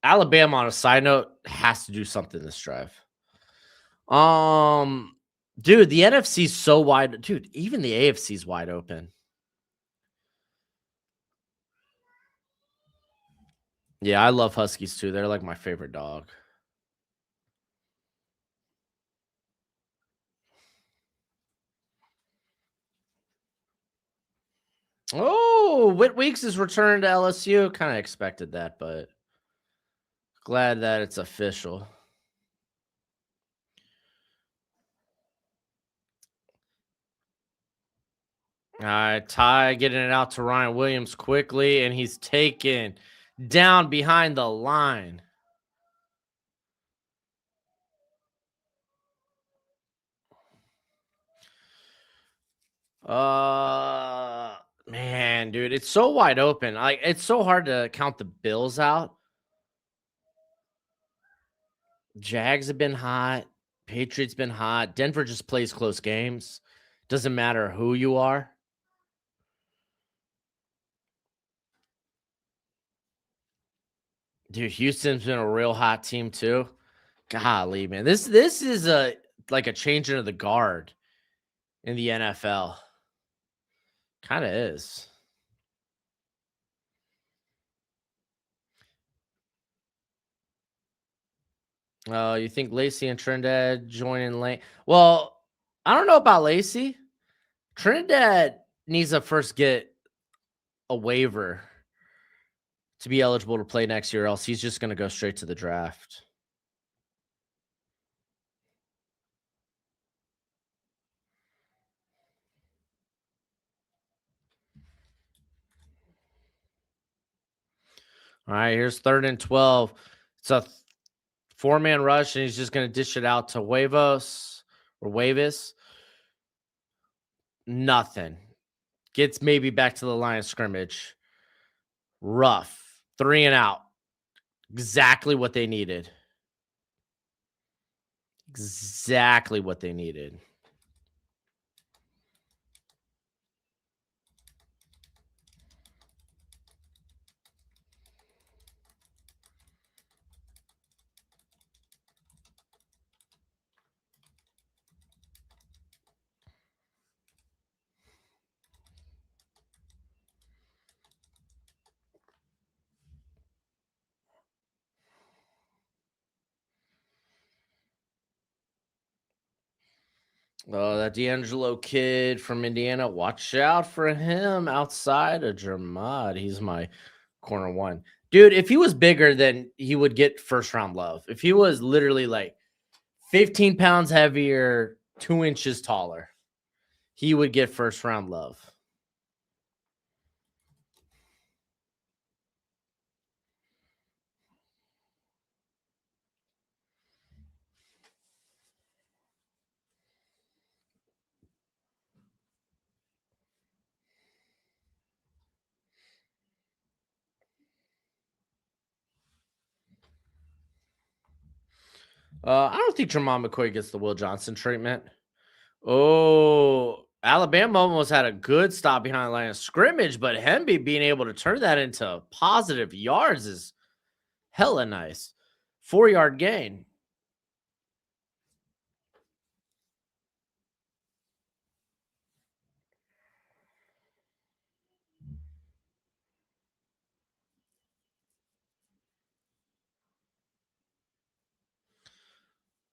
Alabama, on a side note, has to do something this drive. Dude, the NFC's so wide. Dude, even the AFC's wide open. Yeah, I love Huskies too. They're like my favorite dog. Oh, Whit Weeks is returned to LSU. Kind of expected that, but glad that it's official. All right, Ty getting it out to Ryan Williams quickly, and he's taken down behind the line. Man, dude, it's so wide open. Like, it's so hard to count the Bills out. Jags have been hot. Patriots been hot. Denver just plays close games. Doesn't matter who you are. Dude, Houston's been a real hot team too. Golly, man. This is like a changing of the guard in the NFL. Kind of is. You think Lacey and Trinidad joining late? Well, I don't know about Lacey. Trinidad needs to first get a waiver to be eligible to play next year, else he's just going to go straight to the draft. All right, here's 3rd and 12. It's a 4-man rush, and he's just going to dish it out to Wavis. Nothing. Gets maybe back to the line of scrimmage. Rough. 3 and out. Exactly what they needed. Exactly what they needed. Oh, that D'Angelo kid from Indiana. Watch out for him outside of Jermad. He's my corner one. Dude, if he was bigger, then he would get first round love. If he was literally like 15 pounds heavier, 2 inches taller, he would get first round love. I don't think Jermon McCoy gets the Will Johnson treatment. Oh, Alabama almost had a good stop behind the line of scrimmage, but Hemby being able to turn that into positive yards is hella nice. 4-yard gain.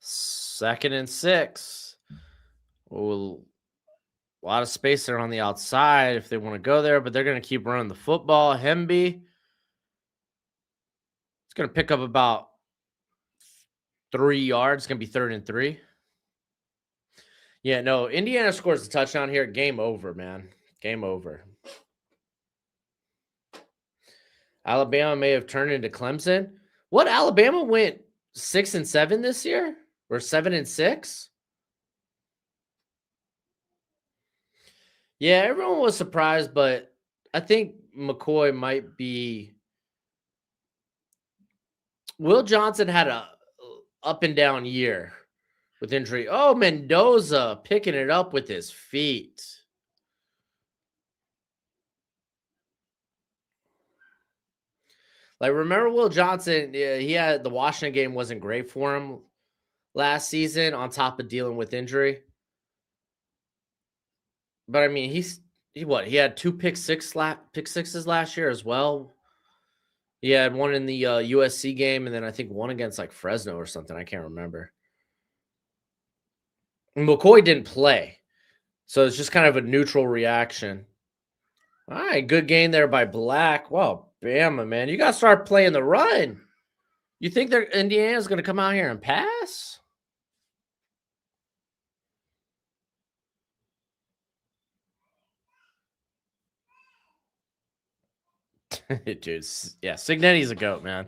Second and 6. Oh, a lot of space there on the outside if they want to go there, but they're going to keep running the football. Hemby, it's going to pick up about 3 yards. It's going to be 3rd and 3. Yeah, no, Indiana scores a touchdown here. Game over, man. Game over. Alabama may have turned into Clemson. What, Alabama went 6 and 7 this year? Or 7 and 6? Yeah, everyone was surprised, but I think McCoy might be. Will Johnson had a up and down year with injury. Oh, Mendoza picking it up with his feet. Like, remember Will Johnson? He had the Washington game wasn't great for him last season on top of dealing with injury. But I mean, he had 2 pick sixes last year as well. He had one in the USC game, and then I think one against like Fresno or something. I can't remember. And McCoy didn't play, so it's just kind of a neutral reaction. All right, good game there by Black. Well, Bama, man, you got to start playing the run. You think Indiana's going to come out here and pass? Dude, yeah, Signetti's a goat, man.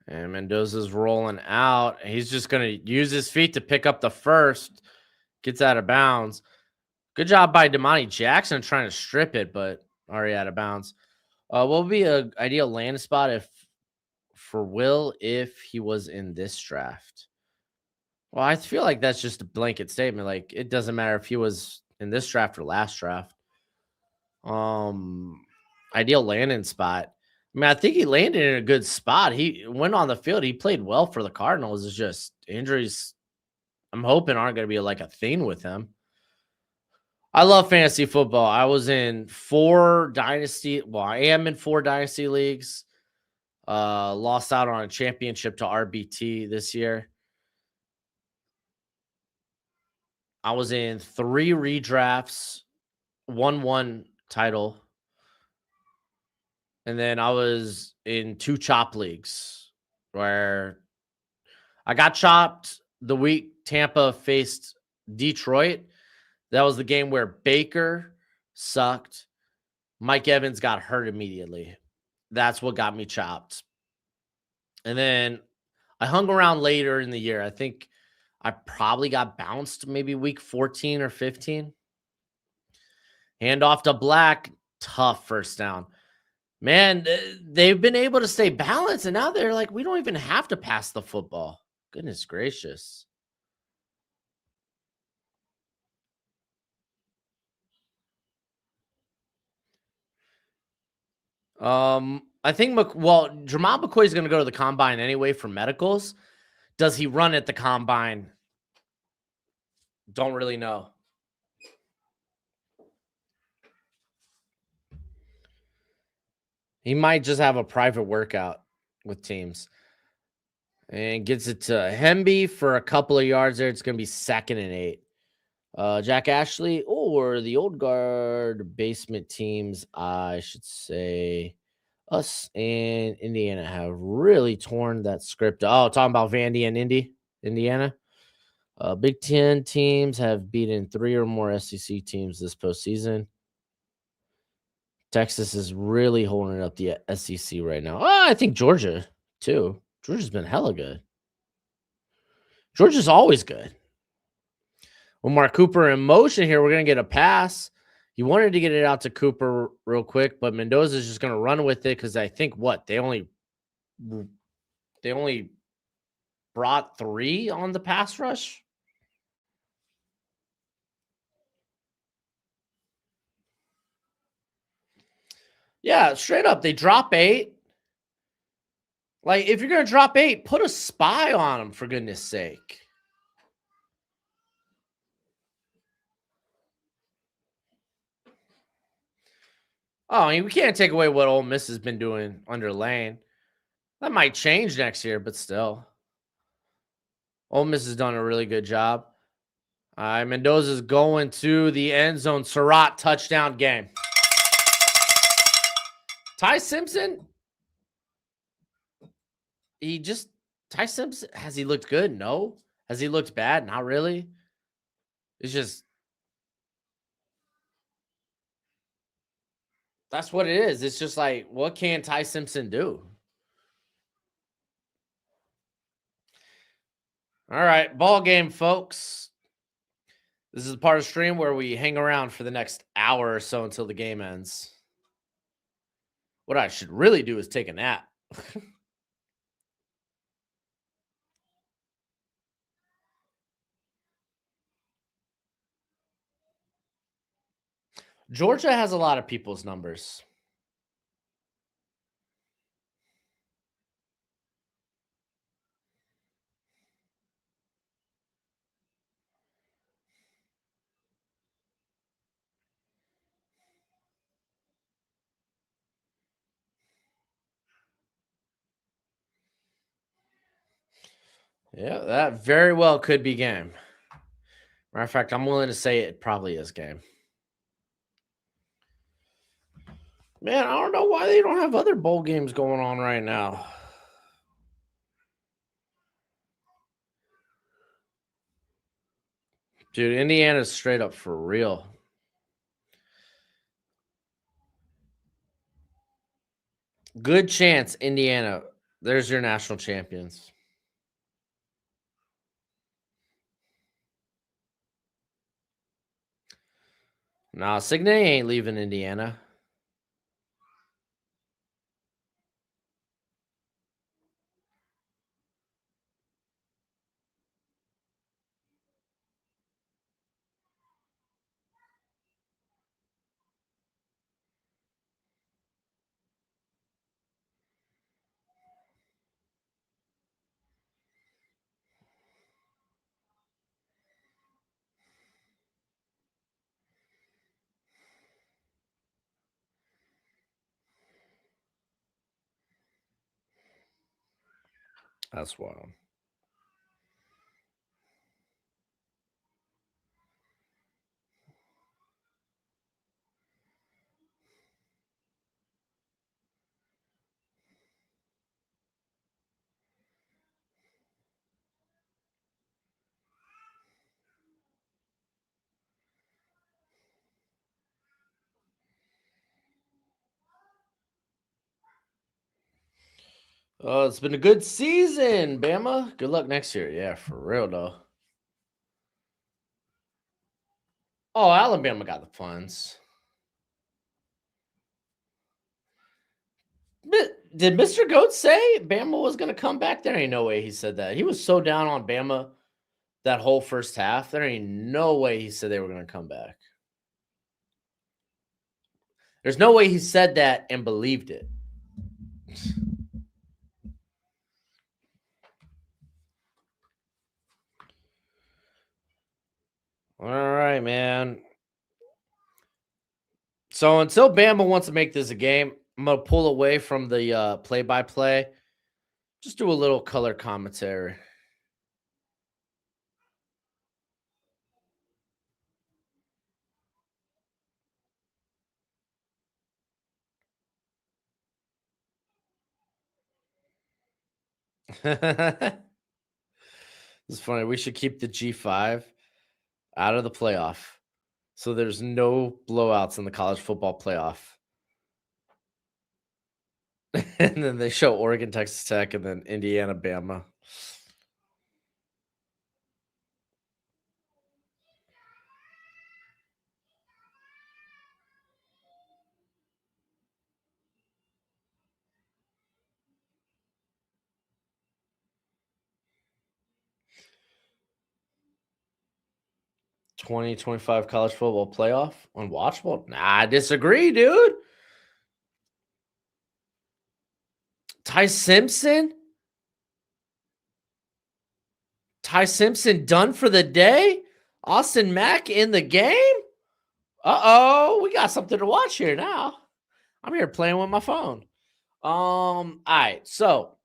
And Mendoza's rolling out. He's just going to use his feet to pick up the first. Gets out of bounds. Good job by Damani Jackson trying to strip it, but already out of bounds. What would be an ideal land spot for Will if he was in this draft? Well, I feel like that's just a blanket statement. Like, it doesn't matter if he was in this draft or last draft. Ideal landing spot. I mean, I think he landed in a good spot. He went on the field. He played well for the Cardinals. It's just injuries, I'm hoping, aren't going to be like a thing with him. I love fantasy football. I was in 4 dynasty. Well, I am in 4 dynasty leagues. Lost out on a championship to RBT this year. I was in 3 redrafts, won title. And then I was in 2 chop leagues where I got chopped the week Tampa faced Detroit. That was the game where Baker sucked. Mike Evans got hurt immediately. That's what got me chopped. And then I hung around later in the year. I think I probably got bounced maybe week 14 or 15. Hand off to Black. Tough first down. Man, they've been able to stay balanced, and now they're like, we don't even have to pass the football. Goodness gracious. I think Jamal McCoy is going to go to the combine anyway for medicals. Does he run at the combine? Don't really know. He might just have a private workout with teams. And gets it to Hemby for a couple of yards there. It's going to be 2nd and 8. Jack Ashley or the old guard basement teams, I should say, us and Indiana have really torn that script. Oh, talking about Vandy and Indiana. Big Ten teams have beaten 3 or more SEC teams this postseason. Texas is really holding up the SEC right now. Oh, I think Georgia, too. Georgia's been hella good. Georgia's always good. Well, Mark Cooper in motion here. We're going to get a pass. He wanted to get it out to Cooper real quick, but Mendoza's just going to run with it because I think they only brought 3 on the pass rush. Yeah, straight up. They drop 8. Like, if you're going to drop 8, put a spy on them, for goodness sake. Oh, I mean, we can't take away what Ole Miss has been doing under Lane. That might change next year, but still. Ole Miss has done a really good job. Mendoza's going to the end zone. Surratt touchdown game. Ty Simpson. Ty Simpson, has he looked good? No. Has he looked bad? Not really. It's just, that's what it is. It's just like, what can Ty Simpson do? All right, ball game, folks. This is the part of the stream where we hang around for the next hour or so until the game ends. What I should really do is take a nap. Georgia has a lot of people's numbers. Yeah, that very well could be game. Matter of fact, I'm willing to say it probably is game. Man, I don't know why they don't have other bowl games going on right now. Dude, Indiana's straight up for real. Good chance, Indiana. There's your national champions. Nah, Signe ain't leaving Indiana. That's wild. Oh, it's been a good season, Bama. Good luck next year. Yeah, for real, though. Oh, Alabama got the funds. Did Mr. Goat say Bama was going to come back? There ain't no way he said that. He was so down on Bama that whole first half. There ain't no way he said they were going to come back. There's no way he said that and believed it. All right, man. So until Bama wants to make this a game, I'm going to pull away from the play-by-play. Just do a little color commentary. It's funny. We should keep the G5 out of the playoff. So there's no blowouts in the college football playoff. And then they show Oregon, Texas Tech, and then Indiana, Bama. (2025) college football playoff unwatchable? Nah, I disagree, dude. Ty Simpson done for the day? Austin Mack in the game? Uh-oh, we got something to watch here now. I'm here playing with my phone. All right, so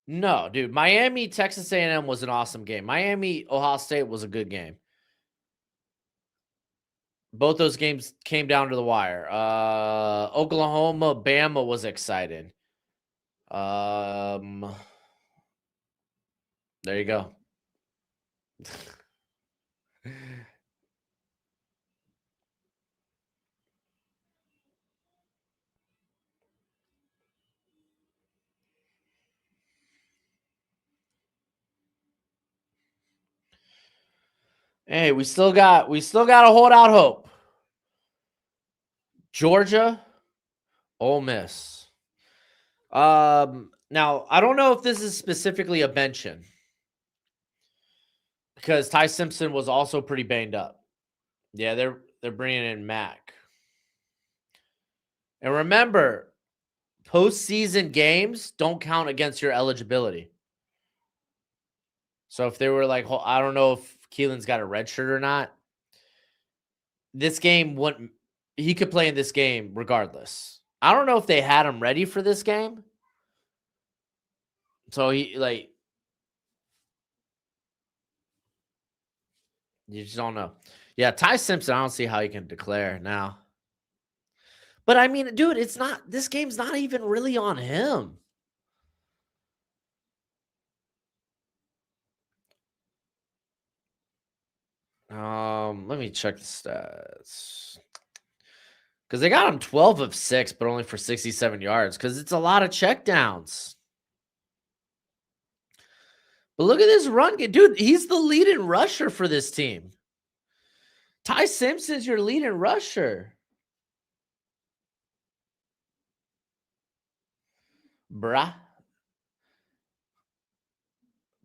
no, dude, Miami, Texas A&M was an awesome game. Miami, Ohio State was a good game. Both those games came down to the wire. Oklahoma, Bama was exciting. There you go. Hey, we still got to hold out hope. Georgia, Ole Miss. Now I don't know if this is specifically a benching because Ty Simpson was also pretty banged up. Yeah, they're bringing in Mac. And remember, postseason games don't count against your eligibility. So if they were like, I don't know if Keelan's got a red shirt or not. This game wouldn't. He could play in this game regardless. I don't know if they had him ready for this game. So he you just don't know. Yeah, Ty Simpson, I don't see how he can declare now. But I mean, dude, this game's not even really on him. Let me check the stats. Because they got him 12 of 6, but only for 67 yards. Because it's a lot of checkdowns. But look at this run. Dude, he's the leading rusher for this team. Ty Simpson's your leading rusher. Bruh.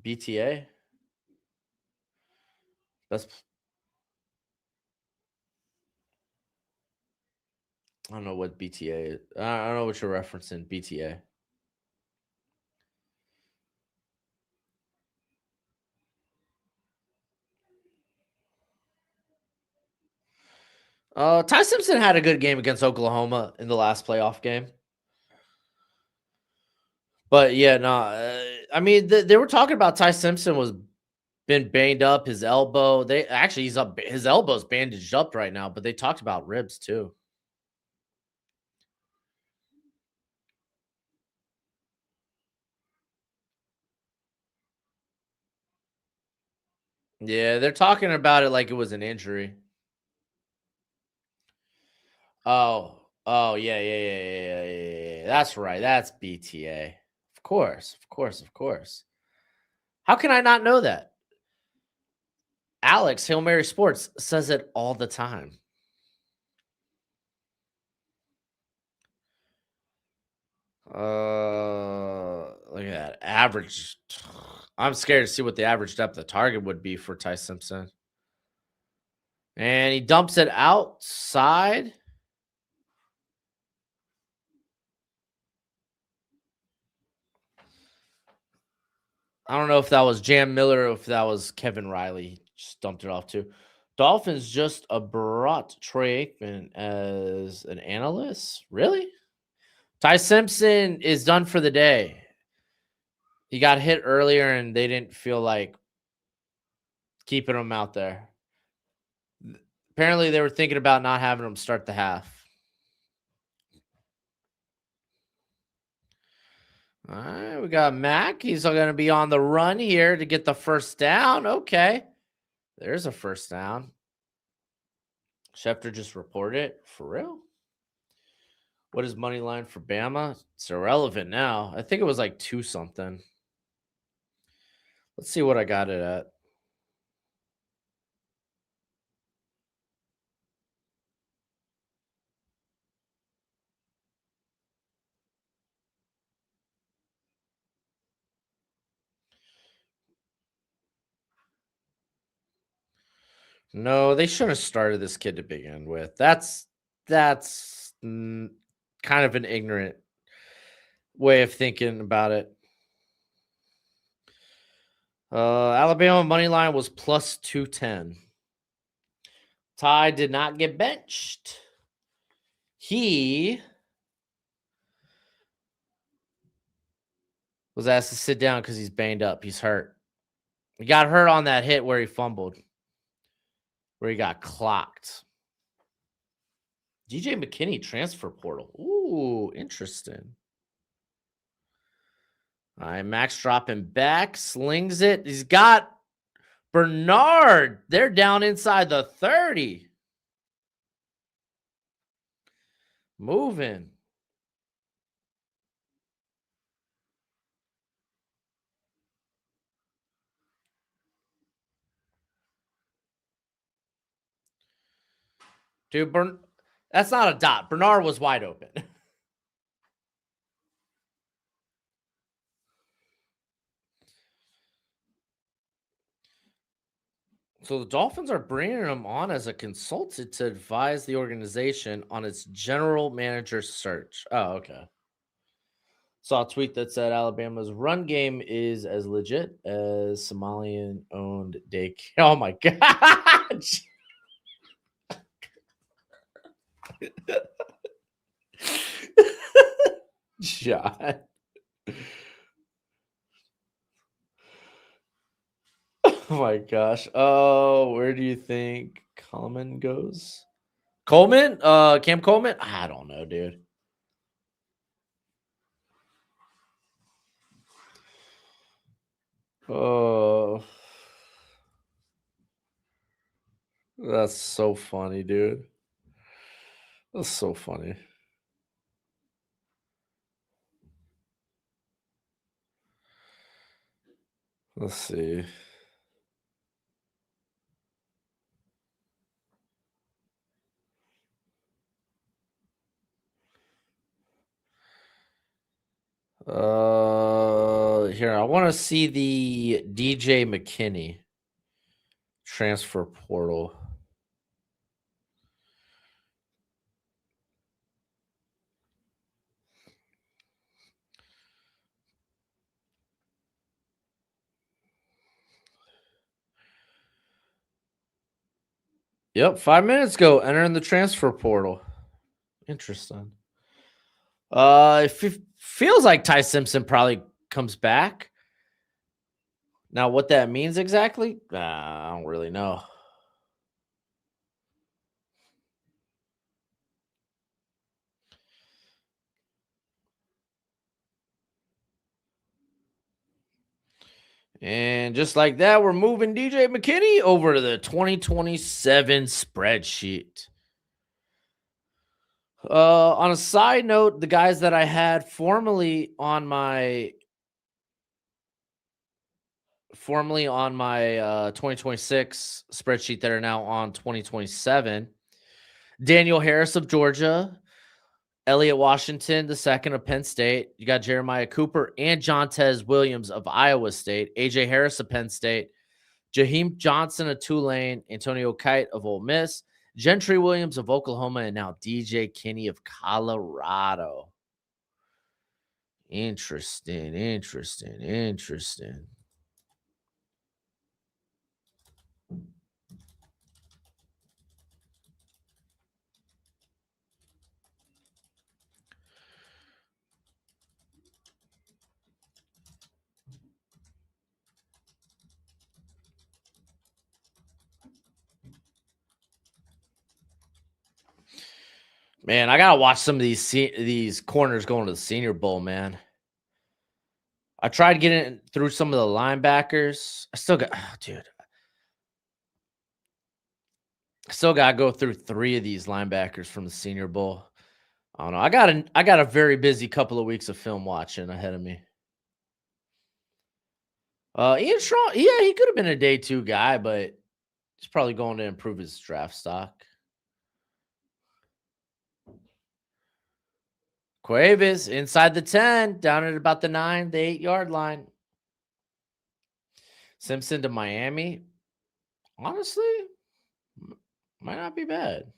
BTA. That's... I don't know what BTA is. I don't know what you're referencing. BTA. Ty Simpson had a good game against Oklahoma in the last playoff game. But yeah, no, I mean, they were talking about Ty Simpson was been banged up, his elbow. His elbow's bandaged up right now, but they talked about ribs too. Yeah, they're talking about it like it was an injury. Oh, yeah. That's right. That's BTA. Of course. How can I not know that? Alex, Hail Mary Sports, says it all the time. Look at that. Average. I'm scared to see what the average depth of target would be for Ty Simpson. And he dumps it outside. I don't know if that was Jam Miller or if that was Kevin Riley. He just dumped it off too. Dolphins just brought Troy Aikman as an analyst. Really? Ty Simpson is done for the day. He got hit earlier and they didn't feel like keeping him out there. Apparently, they were thinking about not having him start the half. All right, we got Mac. He's going to be on the run here to get the first down. Okay. There's a first down. Schefter just reported it. For real? What is money line for Bama? It's irrelevant now. I think it was like 2 something. Let's see what I got it at. No, they shouldn't have started this kid to begin with. That's kind of an ignorant way of thinking about it. Alabama money line was plus 210. Ty did not get benched. He was asked to sit down because he's banged up. He's hurt. He got hurt on that hit where he fumbled, where he got clocked. DJ McKinney transfer portal. Ooh, interesting. All right, Max dropping back, slings it. He's got Bernard. They're down inside the 30. Moving. Dude, that's not a dot. Bernard was wide open. So the Dolphins are bringing him on as a consultant to advise the organization on its general manager search. Oh, okay. Saw a tweet that said Alabama's run game is as legit as Somalian-owned daycare. Oh my god! John. Oh my gosh. Oh, where do you think Coleman goes? Coleman? Cam Coleman? I don't know, dude. Oh, that's so funny, dude. That's so funny. Let's see. Here, I want to see the DJ McKinney transfer portal. Yep, 5 minutes ago, entering the transfer portal. Interesting. It feels like Ty Simpson probably comes back. Now, what that means exactly, I don't really know. And just like that, we're moving DJ McKinney over to the 2027 spreadsheet. On a side note, the guys that I had formerly on my formerly on my 2026 spreadsheet that are now on 2027. Daniel Harris of Georgia, Elliott Washington II of Penn State. You got Jeremiah Cooper and Jontez Williams of Iowa State, AJ Harris of Penn State, Jaheim Johnson of Tulane, Antonio Kite of Ole Miss, Gentry Williams of Oklahoma, and now DJ Kinney of Colorado. Interesting. Man, I gotta watch some of these corners going to the Senior Bowl, man. I tried getting through some of the linebackers. I still got, dude. I still gotta go through 3 of these linebackers from the Senior Bowl. I don't know. I got a very busy couple of weeks of film watching ahead of me. Ian Strong, yeah, he could have been a day 2 guy, but he's probably going to improve his draft stock. Cuevas inside the 10, down at about the 9, the 8-yard line. Simpson to Miami. Honestly, might not be bad.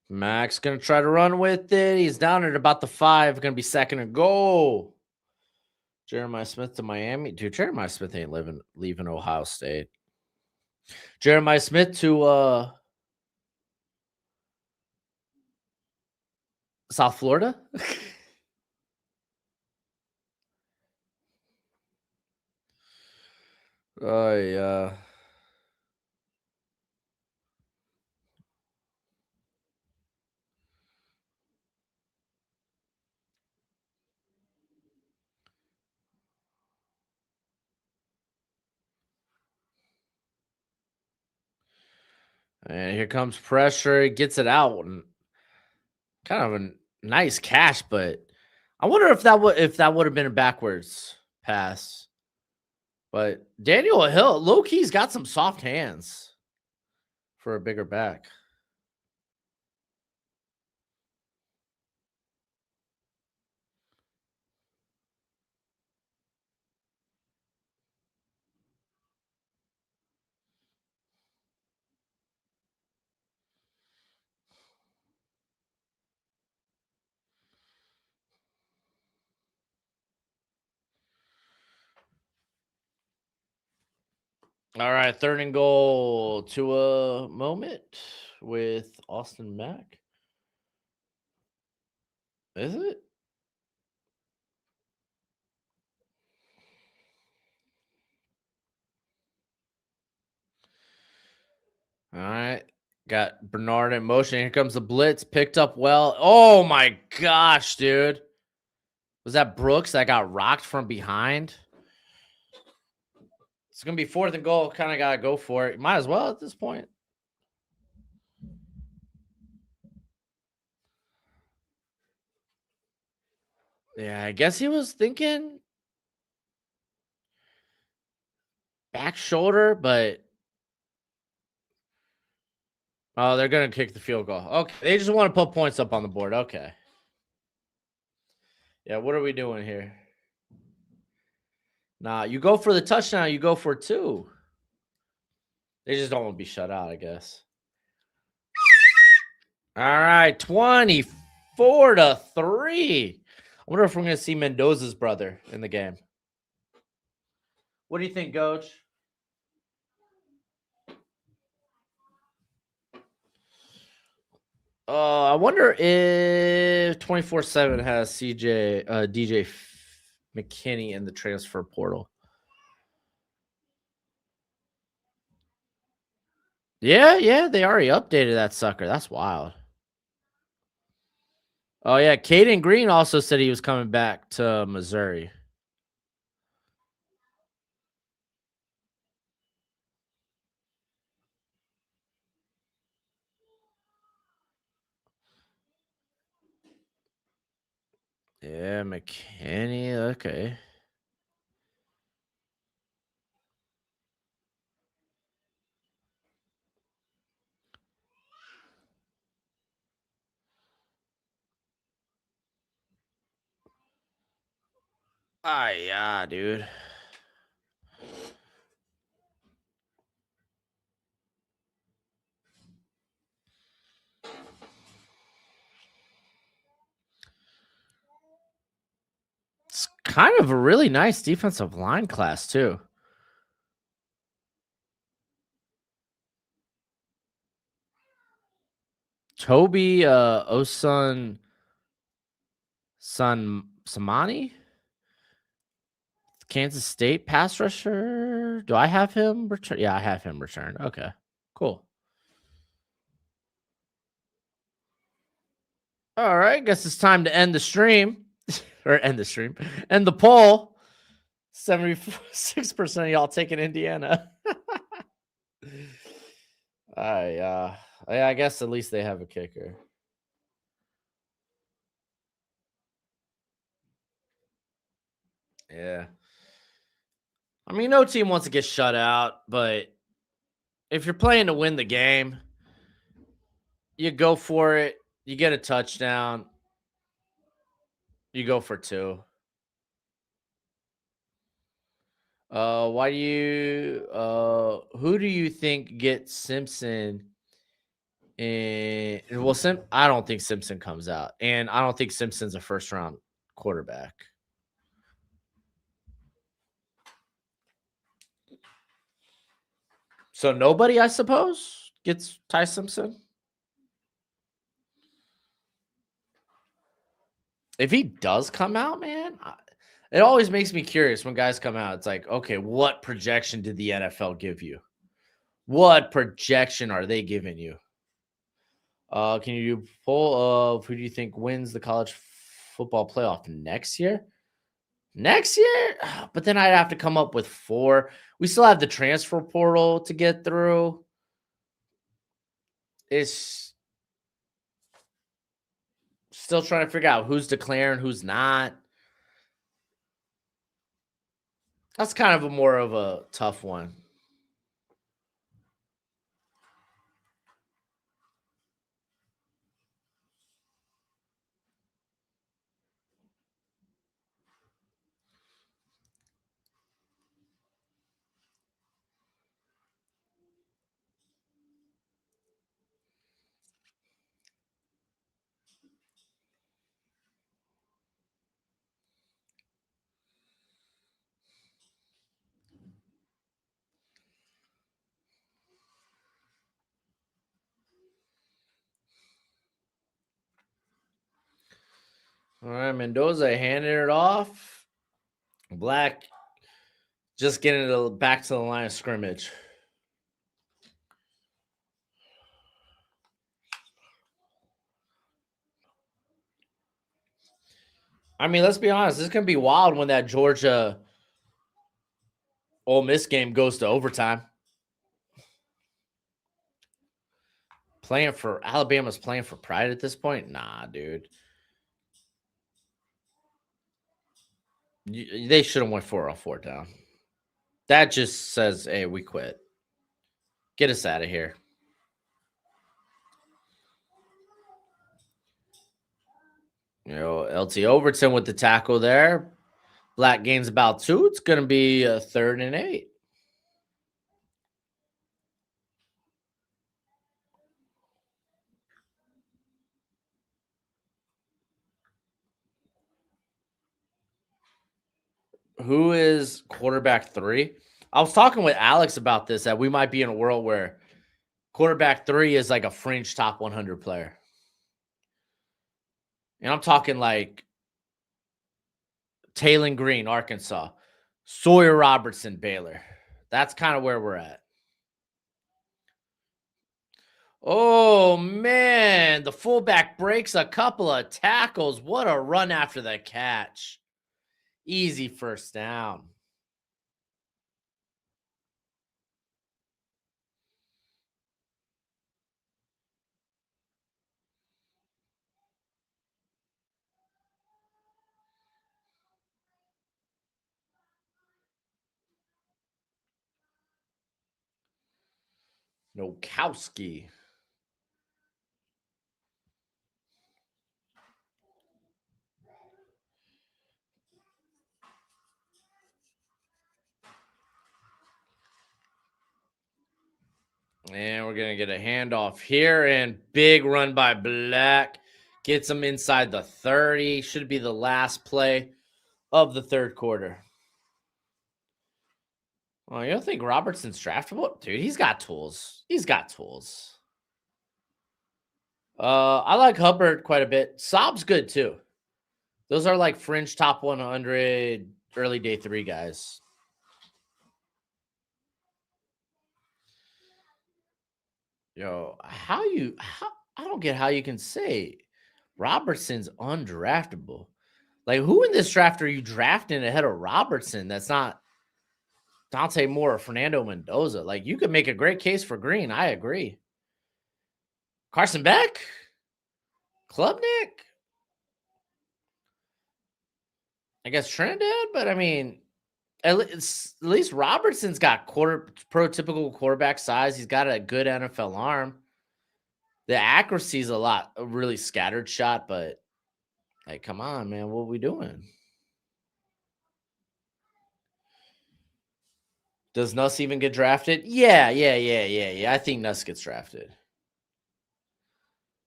Max going to try to run with it. He's down at about the 5. Going to be 2nd and goal. Jeremiah Smith to Miami. Dude, Jeremiah Smith ain't leaving Ohio State. Jeremiah Smith to South Florida. Oh, yeah. And here comes pressure. He gets it out. And kind of a nice catch, but I wonder if that would have been a backwards pass. But Daniel Hill, low key's got some soft hands for a bigger back. All right, 3rd and goal to a moment with Austin Mack. Is it? All right. Got Bernard in motion. Here comes the blitz. Picked up well. Oh my gosh, dude. Was that Brooks that got rocked from behind? It's going to be 4th and goal. Kind of got to go for it. Might as well at this point. Yeah, I guess he was thinking back shoulder, but oh, they're going to kick the field goal. Okay. They just want to put points up on the board. Okay. Yeah, what are we doing here? Nah, you go for the touchdown, you go for 2. They just don't want to be shut out, I guess. All right, 24-3. I wonder if we're going to see Mendoza's brother in the game. What do you think, Coach? I wonder if 24/7 has DJ McKinney in the transfer portal. Yeah, they already updated that sucker. That's wild. Oh yeah, Caden Green also said he was coming back to Missouri. Yeah, McKinney. Okay. Ah, yeah, dude. It's kind of a really nice defensive line class too. Toby Osun Samani, Kansas State pass rusher. Do I have him return? Yeah, I have him return. Okay, cool. All right, guess it's time to end the stream or end the stream, end the poll. 76% of y'all taking Indiana. I guess at least they have a kicker. Yeah. I mean, no team wants to get shut out, but if you're playing to win the game, you go for it. You get a touchdown. You go for 2. Why do you who do you think gets Simpson? I don't think Simpson comes out, and I don't think Simpson's a first round quarterback. So nobody, I suppose, gets Ty Simpson. If he does come out, man, it always makes me curious when guys come out. It's like, okay, what projection did the NFL give you? What projection are they giving you? Can you do poll of who do you think wins the college football playoff next year? Next year? But then I'd have to come up with 4. We still have the transfer portal to get through. It's still trying to figure out who's declaring, who's not. That's kind of a more of a tough one. All right, Mendoza handing it off. Black just getting it back to the line of scrimmage. I mean, let's be honest. This is going to be wild when that Georgia Ole Miss game goes to overtime. Alabama's playing for pride at this point? Nah, dude. They should have went 4 on 4 down. That just says, hey, we quit. Get us out of here. LT Overton with the tackle there. Black gains about 2. It's going to be a 3rd and 8. Who is quarterback 3? I was talking with Alex about this, that we might be in a world where quarterback 3 is like a fringe top 100 player. And I'm talking like Taylon Green, Arkansas, Sawyer Robertson, Baylor. That's kind of where we're at. Oh, man. The fullback breaks a couple of tackles. What a run after the catch. Easy first down. Nokowski. And we're going to get a handoff here. And big run by Black. Gets him inside the 30. Should be the last play of the third quarter. Oh, you don't think Robertson's draftable? Dude, he's got tools. He's got tools. I like Hubbard quite a bit. Saab's good too. Those are like fringe top 100 early day 3 guys. Yo, I don't get how you can say Robertson's undraftable. Like, who in this draft are you drafting ahead of Robertson? That's not Dante Moore or Fernando Mendoza. Like, you could make a great case for Green. I agree. Carson Beck? Klubnik? I guess Trinidad, but I mean, at least Robertson's got prototypical quarterback size. He's got a good NFL arm. The accuracy is a really scattered shot, but like, come on, man, what are we doing? Does Nuss even get drafted? Yeah. I think Nuss gets drafted.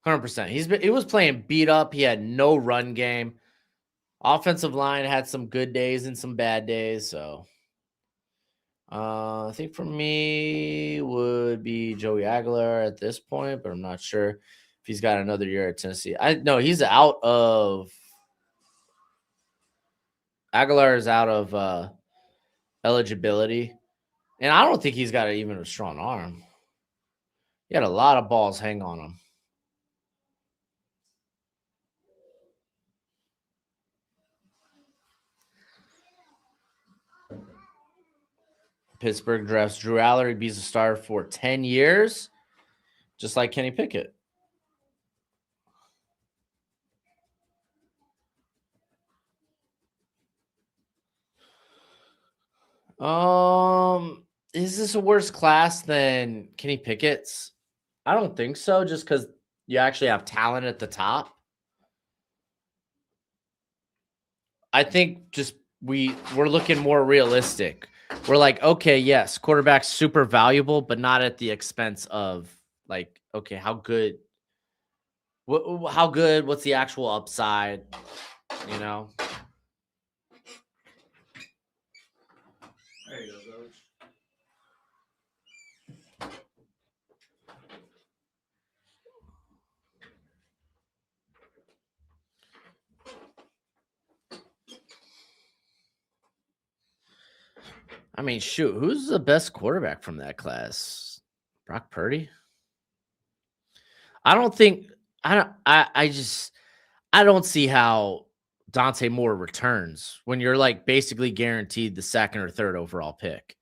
100%. He was playing beat up. He had no run game. Offensive line had some good days and some bad days. So I think for me would be Joey Aguilar at this point, but I'm not sure if he's got another year at Tennessee. He's out of Aguilar is out of eligibility. And I don't think he's got even a strong arm. He had a lot of balls hang on him. Pittsburgh drafts Drew Allery, be a starter for 10 years, just like Kenny Pickett. Is this a worse class than Kenny Pickett's? I don't think so, just because you actually have talent at the top. I think just we're looking more realistic. We're like, okay, yes, quarterback's super valuable, but not at the expense of like, okay, how good? How good? What's the actual upside? You know. There you go, Coach. I mean, shoot, who's the best quarterback from that class? Brock Purdy? I don't see how Dante Moore returns when you're like basically guaranteed the second or third overall pick.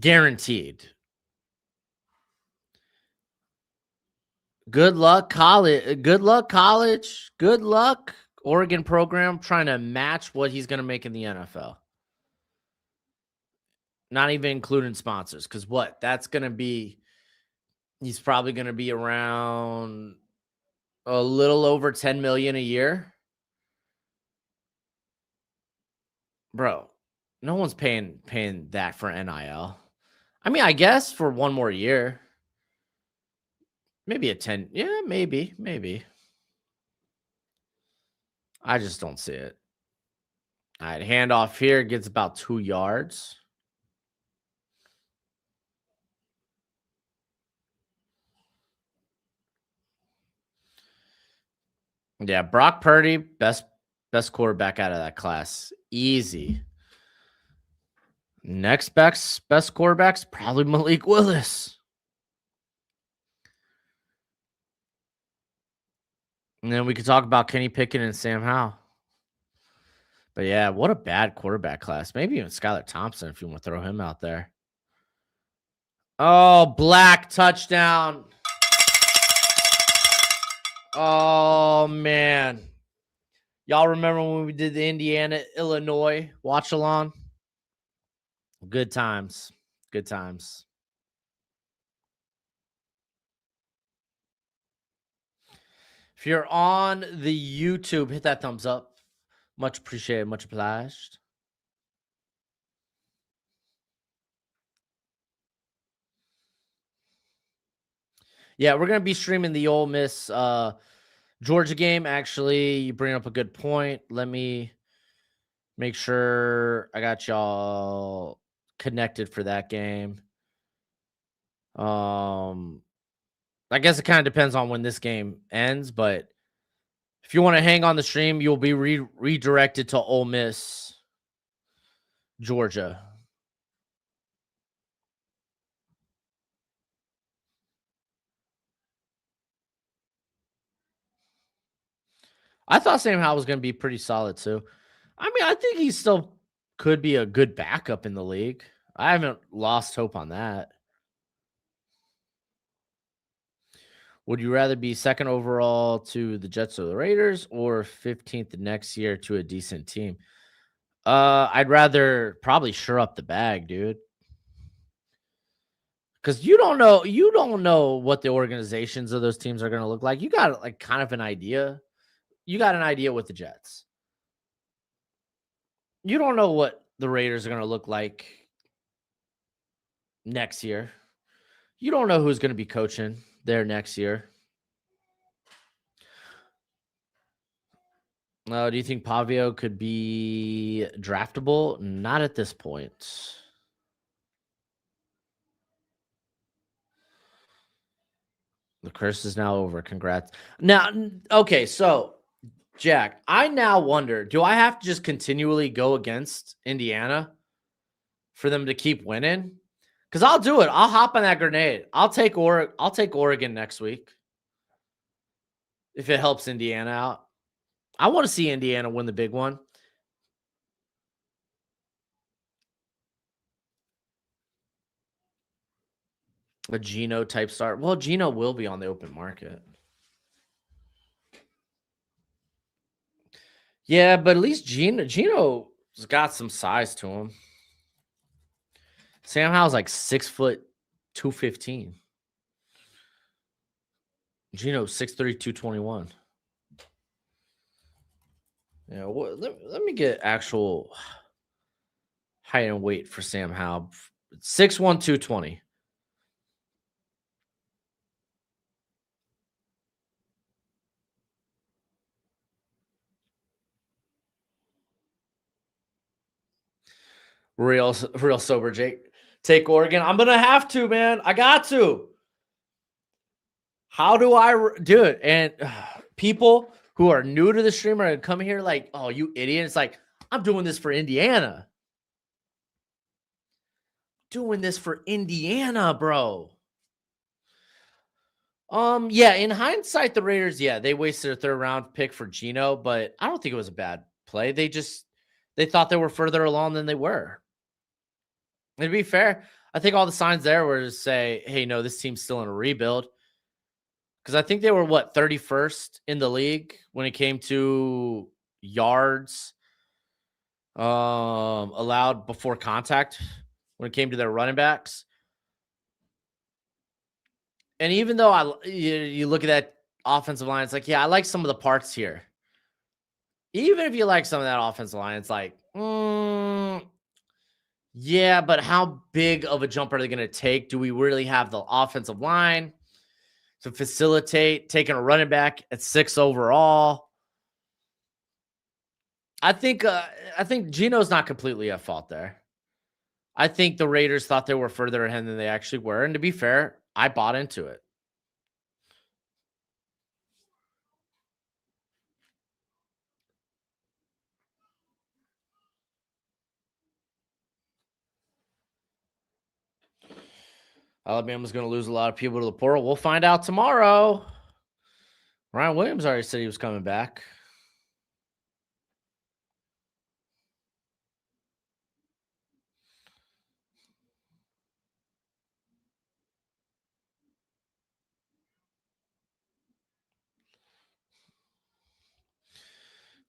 Guaranteed. Good luck, college. Good luck, college. Good luck, Oregon program, trying to match what he's going to make in the NFL. Not even including sponsors, because he's probably going to be around a little over 10 million a year. Bro, no one's paying that for NIL. I mean, I guess for one more year. Maybe a 10. Yeah, maybe. I just don't see it. All right, handoff here, gets about 2 yards. Yeah, Brock Purdy, best quarterback out of that class. Easy. Next best quarterback's probably Malik Willis. And then we could talk about Kenny Pickett and Sam Howell. But yeah, what a bad quarterback class. Maybe even Skylar Thompson if you want to throw him out there. Oh, Black touchdown. Oh, man. Y'all remember when we did the Indiana, Illinois watch along? Good times. Good times. If you're on the YouTube, hit that thumbs up. Much appreciated. Much obliged. Yeah, we're going to be streaming the Ole Miss Georgia game. Actually, you bring up a good point. Let me make sure I got y'all connected for that game. I guess it kind of depends on when this game ends, but if you want to hang on the stream, you'll be redirected to Ole Miss Georgia. I thought Sam Howell was going to be pretty solid too. I mean, I think he still could be a good backup in the league. I haven't lost hope on that. Would you rather be second overall to the Jets or the Raiders or 15th next year to a decent team? I'd rather probably sure up the bag, dude. Because you don't know what the organizations of those teams are going to look like. You got like kind of an idea. You got an idea with the Jets. You don't know what the Raiders are going to look like next year. You don't know who's going to be coaching there next year. Do you think Pavio could be draftable? Not at this point. The curse is now over. Congrats. Now, okay, so Jack, I now wonder, do I have to just continually go against Indiana for them to keep winning? Because I'll do it. I'll hop on that grenade. I'll take Oregon next week if it helps Indiana out. I want to see Indiana win the big one. A Geno type start. Well, Geno will be on the open market. Yeah, but at least Geno's got some size to him. Sam Howell's like 6', 215. Geno's 6'3", 221. Yeah, let me get actual height and weight for Sam Howell. 6'1", 220. Real sober, Jake. Take Oregon. I'm gonna have to, man. I got to. How do I do it? And people who are new to the stream are gonna come here like, oh, you idiot. It's like, I'm doing this for Indiana. Doing this for Indiana, bro. Yeah, in hindsight, the Raiders, yeah, they wasted a third round pick for Geno, but I don't think it was a bad play. They thought they were further along than they were. And to be fair, I think all the signs there were to say, hey, no, this team's still in a rebuild. Because I think they were 31st in the league when it came to yards allowed before contact when it came to their running backs. And even though you look at that offensive line, it's like, yeah, I like some of the parts here. Even if you like some of that offensive line, it's like, yeah, but how big of a jump are they going to take? Do we really have the offensive line to facilitate taking a running back at 6 overall? I think Geno's not completely at fault there. I think the Raiders thought they were further ahead than they actually were. And to be fair, I bought into it. Alabama's going to lose a lot of people to the portal. We'll find out tomorrow. Ryan Williams already said he was coming back.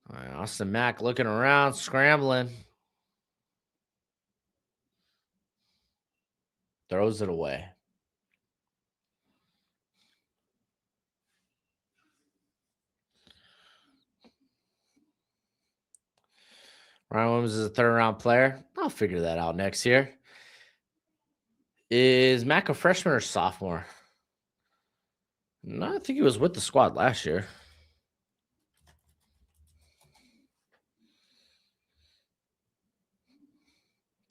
All right, Austin Mack looking around, scrambling. Throws it away. Ryan Williams is a third-round player. I'll figure that out next year. Is Mack a freshman or sophomore? No, I think he was with the squad last year.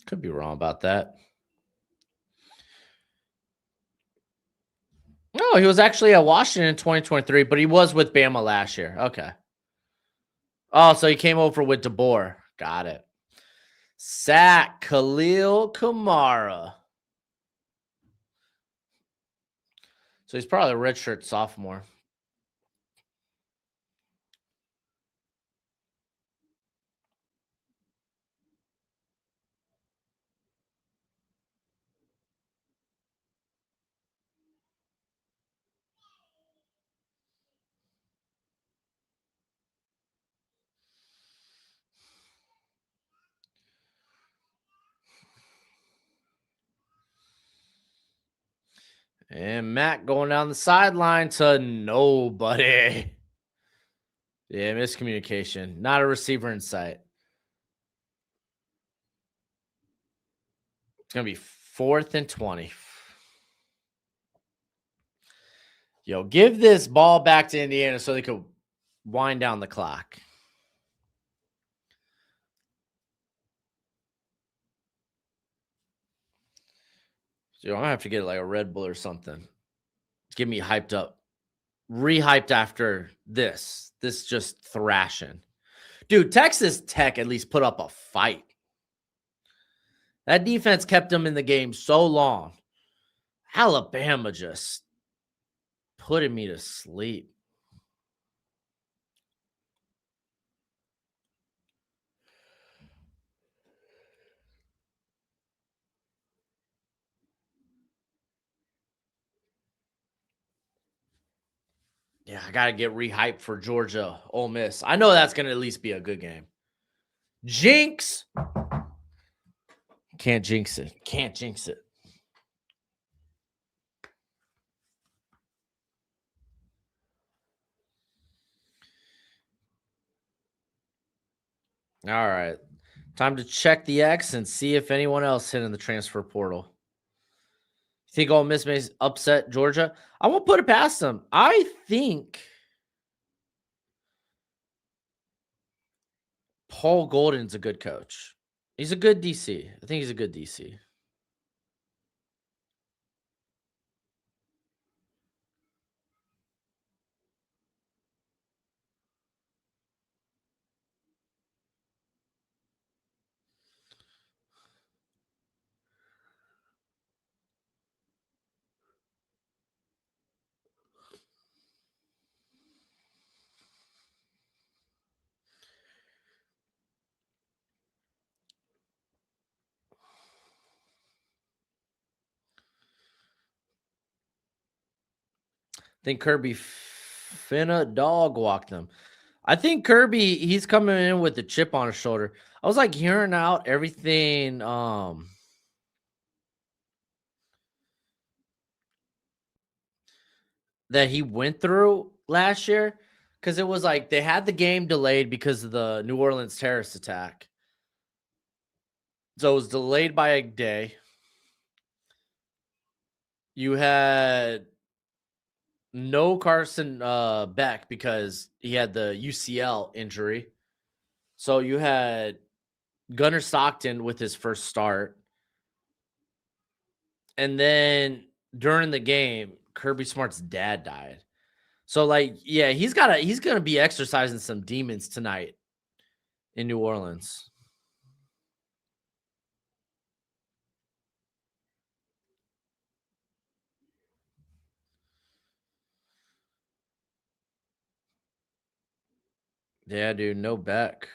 Could be wrong about that. No, he was actually at Washington in 2023, but he was with Bama last year. Okay. Oh, so he came over with DeBoer. Got it. Sack Khalil Kamara. So he's probably a redshirt sophomore. And Matt going down the sideline to nobody. Yeah, miscommunication. Not a receiver in sight. It's going to be 4th and 20. Yo, give this ball back to Indiana so they could wind down the clock. So I'm going to have to get like a Red Bull or something. Get me hyped up. Rehyped after this. This just thrashing. Dude, Texas Tech at least put up a fight. That defense kept them in the game so long. Alabama just putting me to sleep. Yeah, I got to get rehyped for Georgia, Ole Miss. I know that's going to at least be a good game. Jinx. Can't jinx it. Can't jinx it. All right. Time to check the X and see if anyone else hit in the transfer portal. You think Ole Miss may upset Georgia? I won't put it past them. I think Paul Golden's a good coach. He's a good DC. I think he's a good DC. I think Kirby finna dog walk them. I think Kirby, he's coming in with a chip on his shoulder. I was like hearing out everything that he went through last year, because it was like they had the game delayed because of the New Orleans terrorist attack. So it was delayed by a day. You had no Carson Beck because he had the UCL injury. So you had Gunnar Stockton with his first start. And then during the game, Kirby Smart's dad died. So like, yeah, he's gonna be exercising some demons tonight in New Orleans. Yeah, dude, no Beck.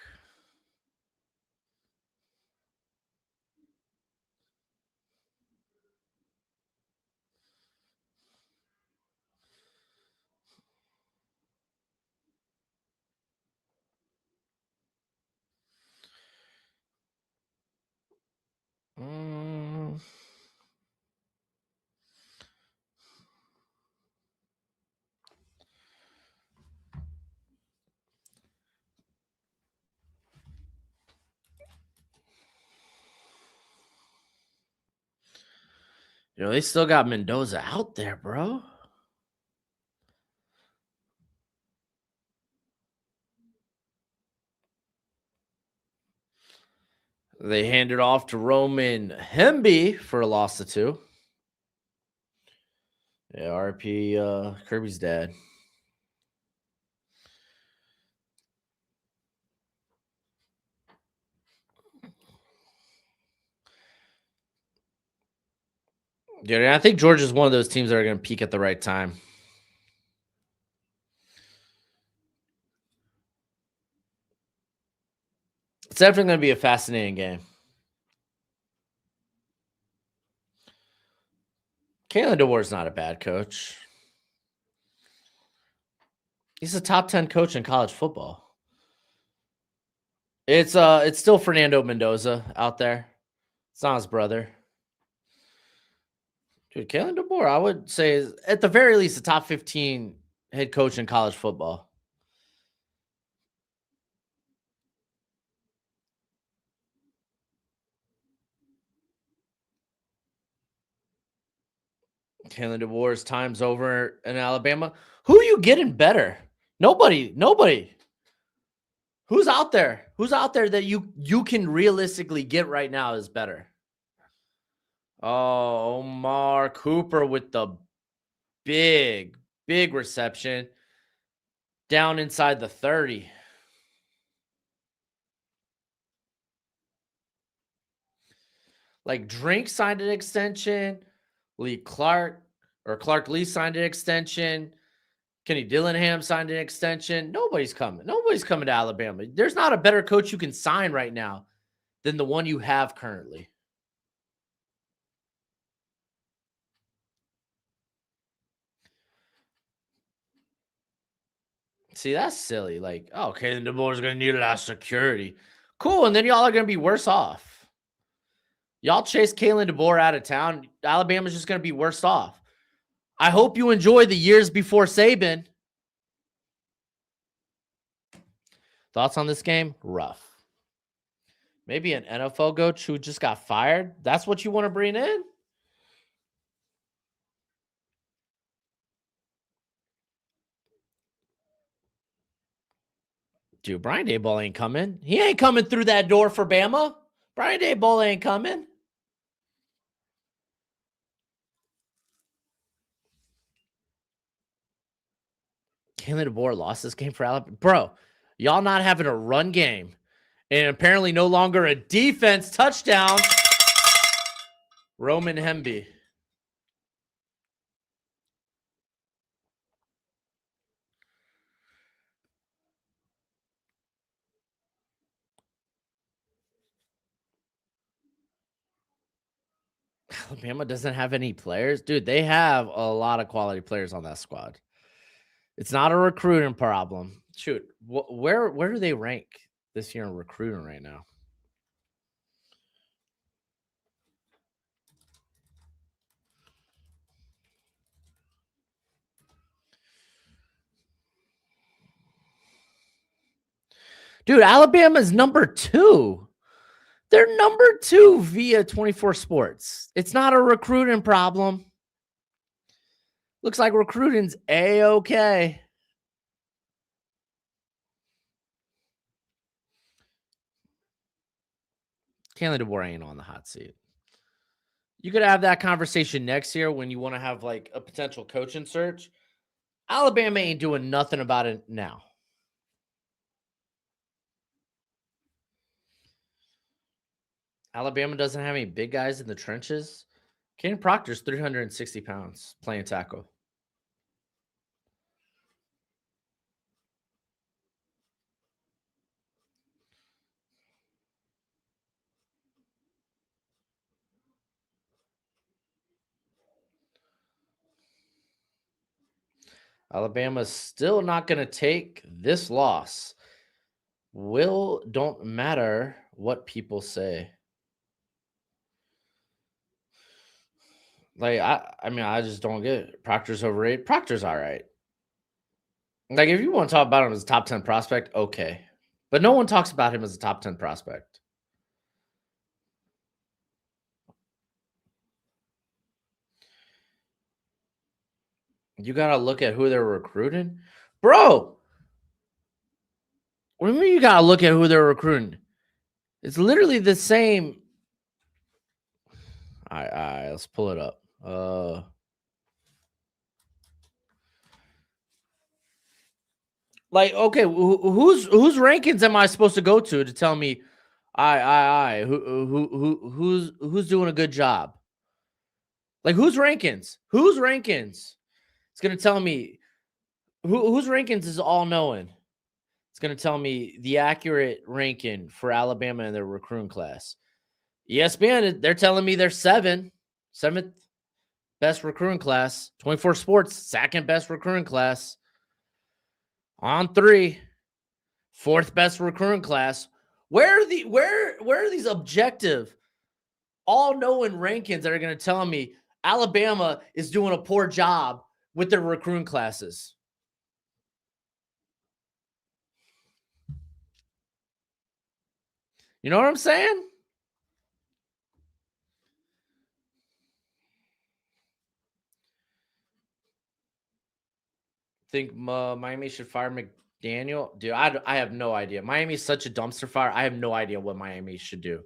Mm. You know, they still got Mendoza out there, bro. They handed off to Roman Hemby for a loss of 2. Yeah, RP Kirby's dad. Dude, I think Georgia's one of those teams that are going to peak at the right time. It's definitely going to be a fascinating game. Kalen DeWar's not a bad coach. He's a top 10 coach in college football. It's still Fernando Mendoza out there. It's not his brother. Dude, Kalen DeBoer, I would say, is at the very least a top 15 head coach in college football. Kalen DeBoer's time's over in Alabama. Who are you getting better? Nobody. Who's out there? Who's out there that you can realistically get right now is better? Oh, Omar Cooper with the big reception down inside the 30. Like Drink signed an extension, Clark Lee signed an extension, Kenny Dillingham signed an extension. Nobody's coming. Nobody's coming to Alabama. There's not a better coach you can sign right now than the one you have currently. See, that's silly. Like, oh, okay, then DeBoer's going to need a lot of security. Cool, and then y'all are going to be worse off. Y'all chase Kalen DeBoer out of town. Alabama's just going to be worse off. I hope you enjoy the years before Saban. Thoughts on this game? Rough. Maybe an NFL coach who just got fired. That's what you want to bring in? Dude, Brian Daboll ain't coming. He ain't coming through that door for Bama. Brian Daboll ain't coming. Kalen DeBoer lost this game for Alabama. Bro, y'all not having a run game and apparently no longer a defense touchdown. Roman Hemby. Alabama doesn't have any players. Dude, they have a lot of quality players on that squad. It's not a recruiting problem. Shoot, where do they rank this year in recruiting right now? Dude, Alabama's number 2. They're number 2 via 24 Sports. It's not a recruiting problem. Looks like recruiting's A-okay. Kalen DeBoer ain't on the hot seat. You could have that conversation next year when you want to have like a potential coaching search. Alabama ain't doing nothing about it now. Alabama doesn't have any big guys in the trenches. Caden Proctor's 360 pounds playing tackle. Alabama's still not going to take this loss. Don't matter what people say. Like, I mean, I just don't get it. Proctor's overrated. Proctor's all right. Like, if you want to talk about him as a top 10 prospect, okay. But no one talks about him as a top 10 prospect. You got to look at who they're recruiting. Bro, what do you mean you got to look at who they're recruiting? It's literally the same. All right, let's pull it up. Like, okay, whose rankings am I supposed to go to tell me, who's doing a good job? Like, whose rankings? Whose rankings? It's gonna tell me whose rankings is all knowing. It's gonna tell me the accurate ranking for Alabama in their recruiting class. ESPN, they're telling me they're seventh best recruiting class. 24 Sports, second best recruiting class. On 3, fourth best recruiting class. Where are these objective, all-knowing rankings that are going to tell me Alabama is doing a poor job with their recruiting classes? You know what I'm saying? Think Miami should fire McDaniel? Dude, I have no idea. Miami's such a dumpster fire. I have no idea what Miami should do.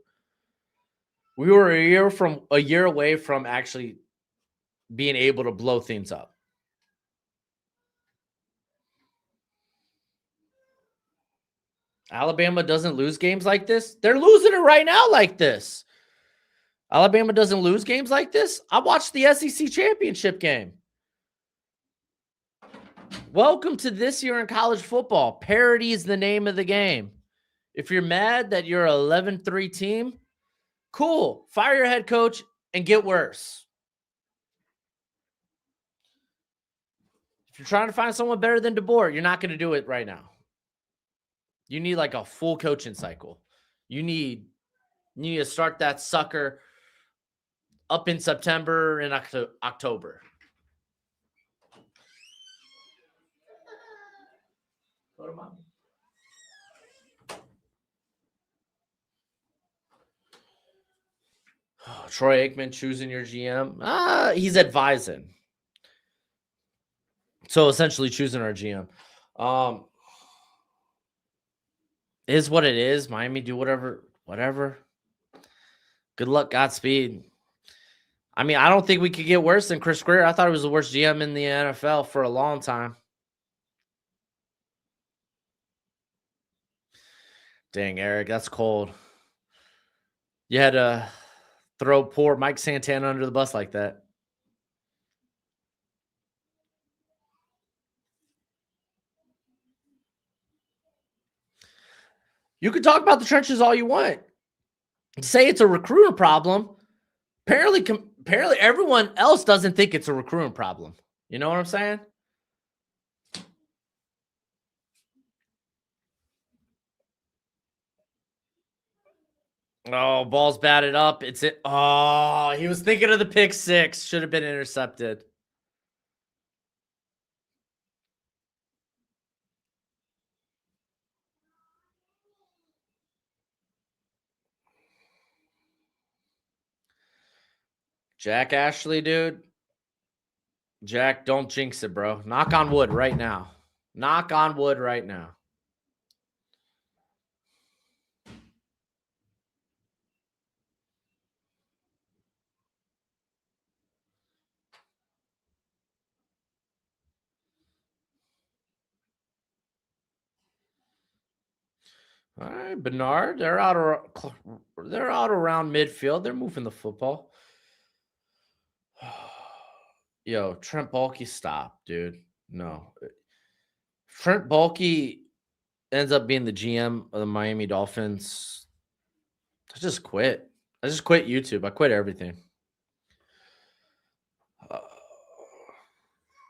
We were a year away from actually being able to blow things up. Alabama doesn't lose games like this. They're losing it right now like this. Alabama doesn't lose games like this. I watched the SEC championship game. Welcome to this year in college football. Parity is the name of the game. If you're mad that you're an 11-3 team, cool. Fire your head coach and get worse. If you're trying to find someone better than DeBoer, you're not going to do it right now. You need like a full coaching cycle. You need to start that sucker up in September and October. Go to mommy. Oh, Troy Aikman choosing your GM. He's advising. So essentially choosing our GM. Is what it is. Miami do whatever. Good luck, Godspeed. I mean, I don't think we could get worse than Chris Greer. I thought he was the worst GM in the NFL for a long time. Dang, Eric, that's cold. You had to throw poor Mike Santana under the bus like that. You can talk about the trenches all you want. Say it's a recruiter problem. Apparently everyone else doesn't think it's a recruiting problem. You know what I'm saying? Oh, ball's batted up. It's it. Oh, he was thinking of the pick six. Should have been intercepted. Jack Ashley, dude. Jack, don't jinx it, bro. Knock on wood right now. Knock on wood right now. All right, Bernard. They're out around midfield. They're moving the football. Yo, Trent Baalke, stop, dude. No. Trent Baalke ends up being the GM of the Miami Dolphins. I just quit. I just quit YouTube. I quit everything.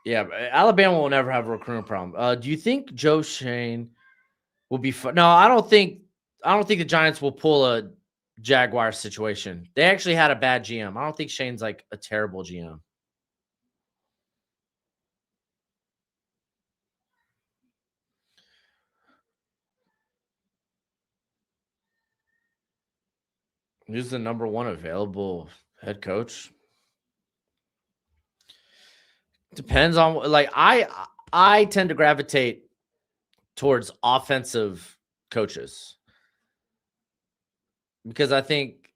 Yeah, Alabama will never have a recruiting problem. Do you think Joe Shane will be fun? No, I don't think the Giants will pull a Jaguar situation. They actually had a bad GM. I don't think Shane's like a terrible GM. Who's the number one available head coach? Depends on like I tend to gravitate towards offensive coaches because I think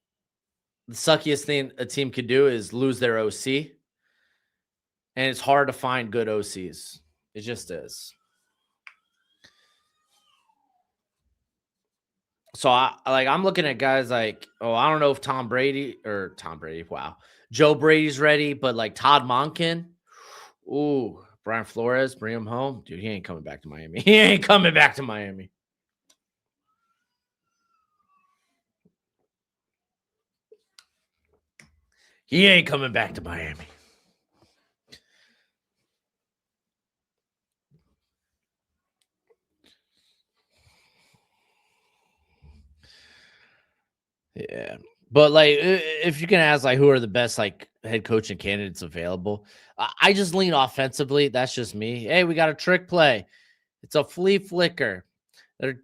the suckiest thing a team could do is lose their OC, and it's hard to find good OCs. It just is. So I'm looking at guys like, I don't know if Tom Brady, wow, Joe Brady's ready, but like Todd Monken, ooh, Brian Flores, bring him home, dude. He ain't coming back to Miami. He ain't coming back to Miami. He ain't coming back to Miami. Yeah. But like, if you can ask, like, who are the best like head coaching candidates available? I just lean offensively. That's just me. Hey, we got a trick play. It's a flea flicker. They're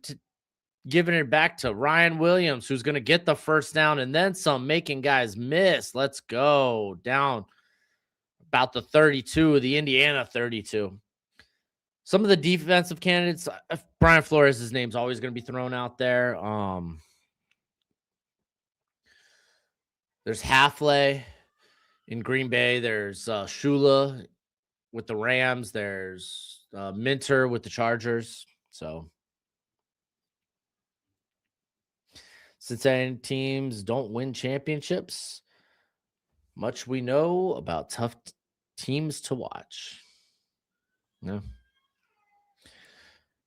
giving it back to Ryan Williams, who's going to get the first down and then some, making guys miss. Let's go down about the 32, the Indiana 32. Some of the defensive candidates, Brian Flores' name's always going to be thrown out there. There's Halfley in Green Bay. There's Shula with the Rams. There's Minter with the Chargers. So Cincinnati teams don't win championships. Much we know about tough teams to watch. Yeah.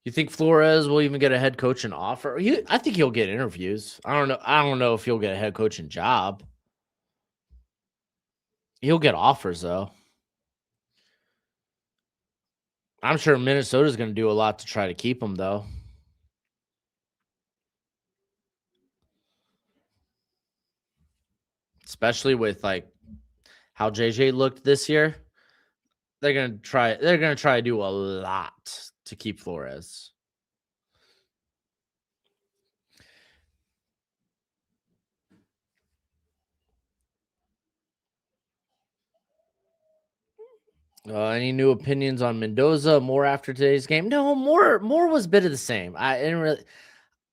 You think Flores will even get a head coaching offer? I think he'll get interviews. I don't know if he'll get a head coaching job. He'll get offers though. I'm sure Minnesota's going to do a lot to try to keep him though. Especially with like how JJ looked this year. They're going to try to do a lot to keep Flores. Any new opinions on Mendoza? More after today's game? No, more was a bit of the same. I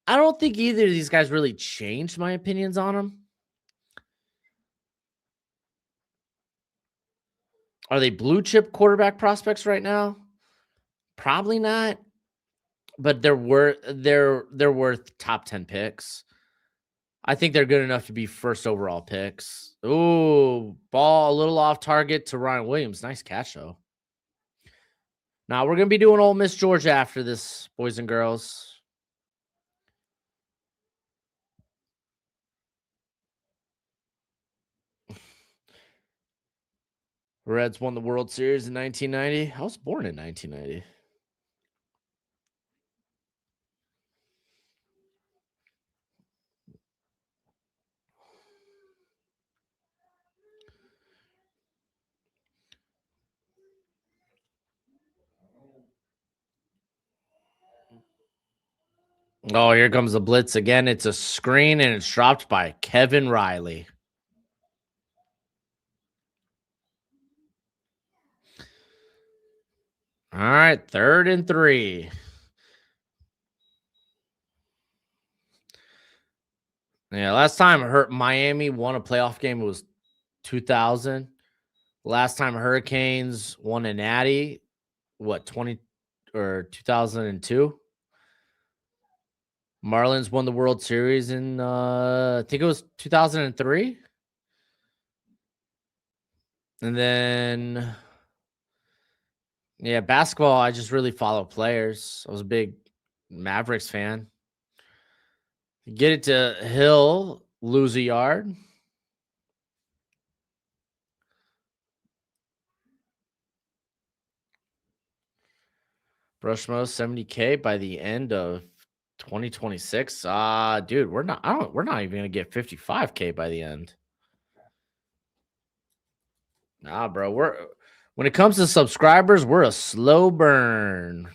don't think either of these guys really changed my opinions on them. Are they blue chip quarterback prospects right now? Probably not. But they're worth top 10 picks. I think they're good enough to be first overall picks. Ooh, ball a little off target to Ryan Williams. Nice catch though. Now we're gonna be doing Ole Miss Georgia after this, boys and girls. Reds won the World Series in 1990. I was born in 1990. Oh, here comes the blitz again. It's a screen and it's dropped by Kevin Riley. All right, 3rd and 3. Yeah, last time Miami won a playoff game, it was 2000. Last time Hurricanes won a natty, 20 or 2002? Marlins won the World Series in I think it was 2003. And then yeah, basketball, I just really follow players. I was a big Mavericks fan. Get it to Hill, lose a yard. Broshmo 70K by the end of 2026. Dude, we're not even gonna get 55K by the end. Nah, bro. When it comes to subscribers, we're a slow burn.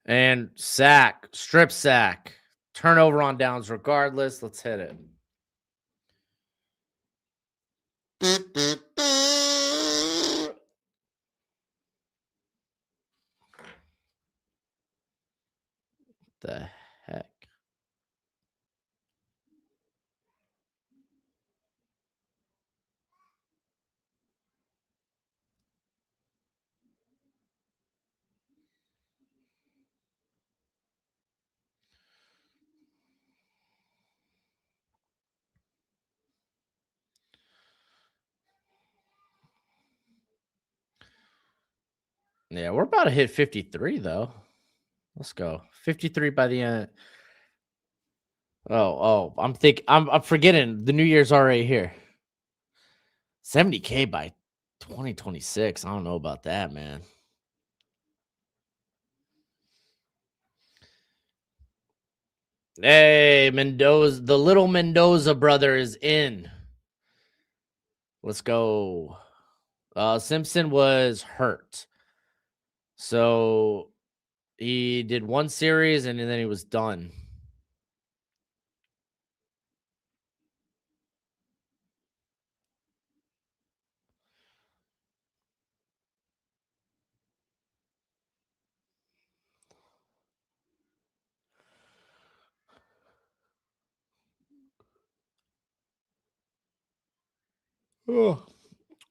And sack, strip sack, turnover on downs regardless. Let's hit it. The heck? Yeah, we're about to hit 53 though. Let's go. 53 by the end. Oh, I'm forgetting the New Year's already here. 70K by 2026. I don't know about that, man. Hey, Mendoza, the little Mendoza brother is in. Let's go. Simpson was hurt. So he did one series and then he was done. Oh.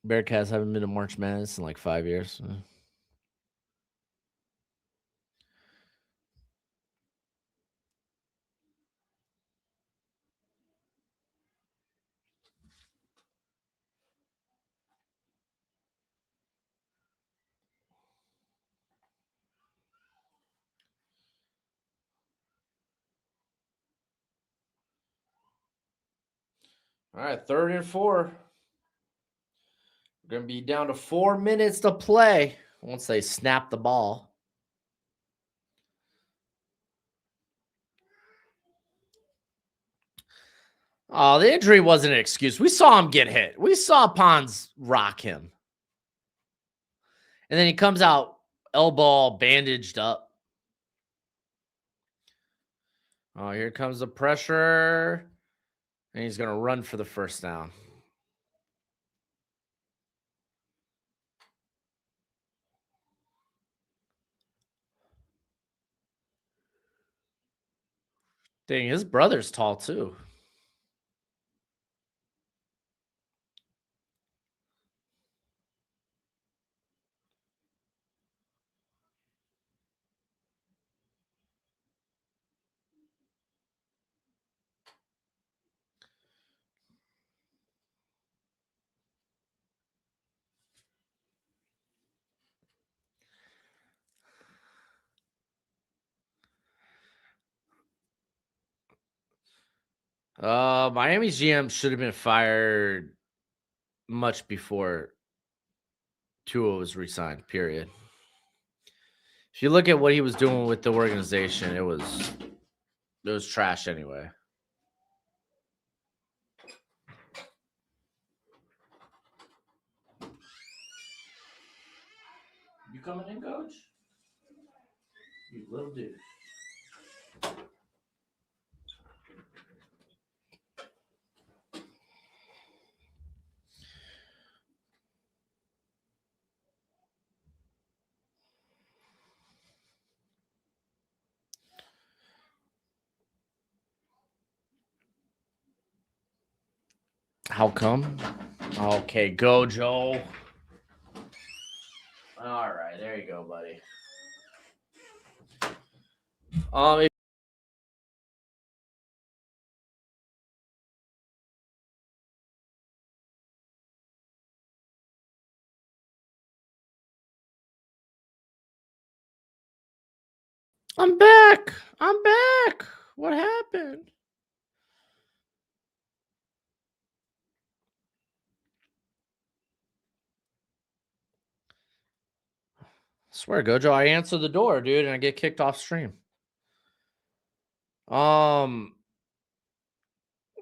Bearcats haven't been to March Madness in like 5 years. All right, 3rd and 4. We're going to be down to 4 minutes to play once they snap the ball. Oh, the injury wasn't an excuse. We saw him get hit. We saw Pons rock him. And then he comes out elbow bandaged up. Oh, here comes the pressure. And he's going to run for the first down. Dang, his brother's tall too. Miami's GM should have been fired much before Tua was re-signed, period. If you look at what he was doing with the organization, it was trash anyway. You coming in, coach? You little dude. How come? Okay, go, Joe. All right, there you go, buddy. If I'm back. What happened? Swear, Gojo, I answer the door, dude, and I get kicked off stream.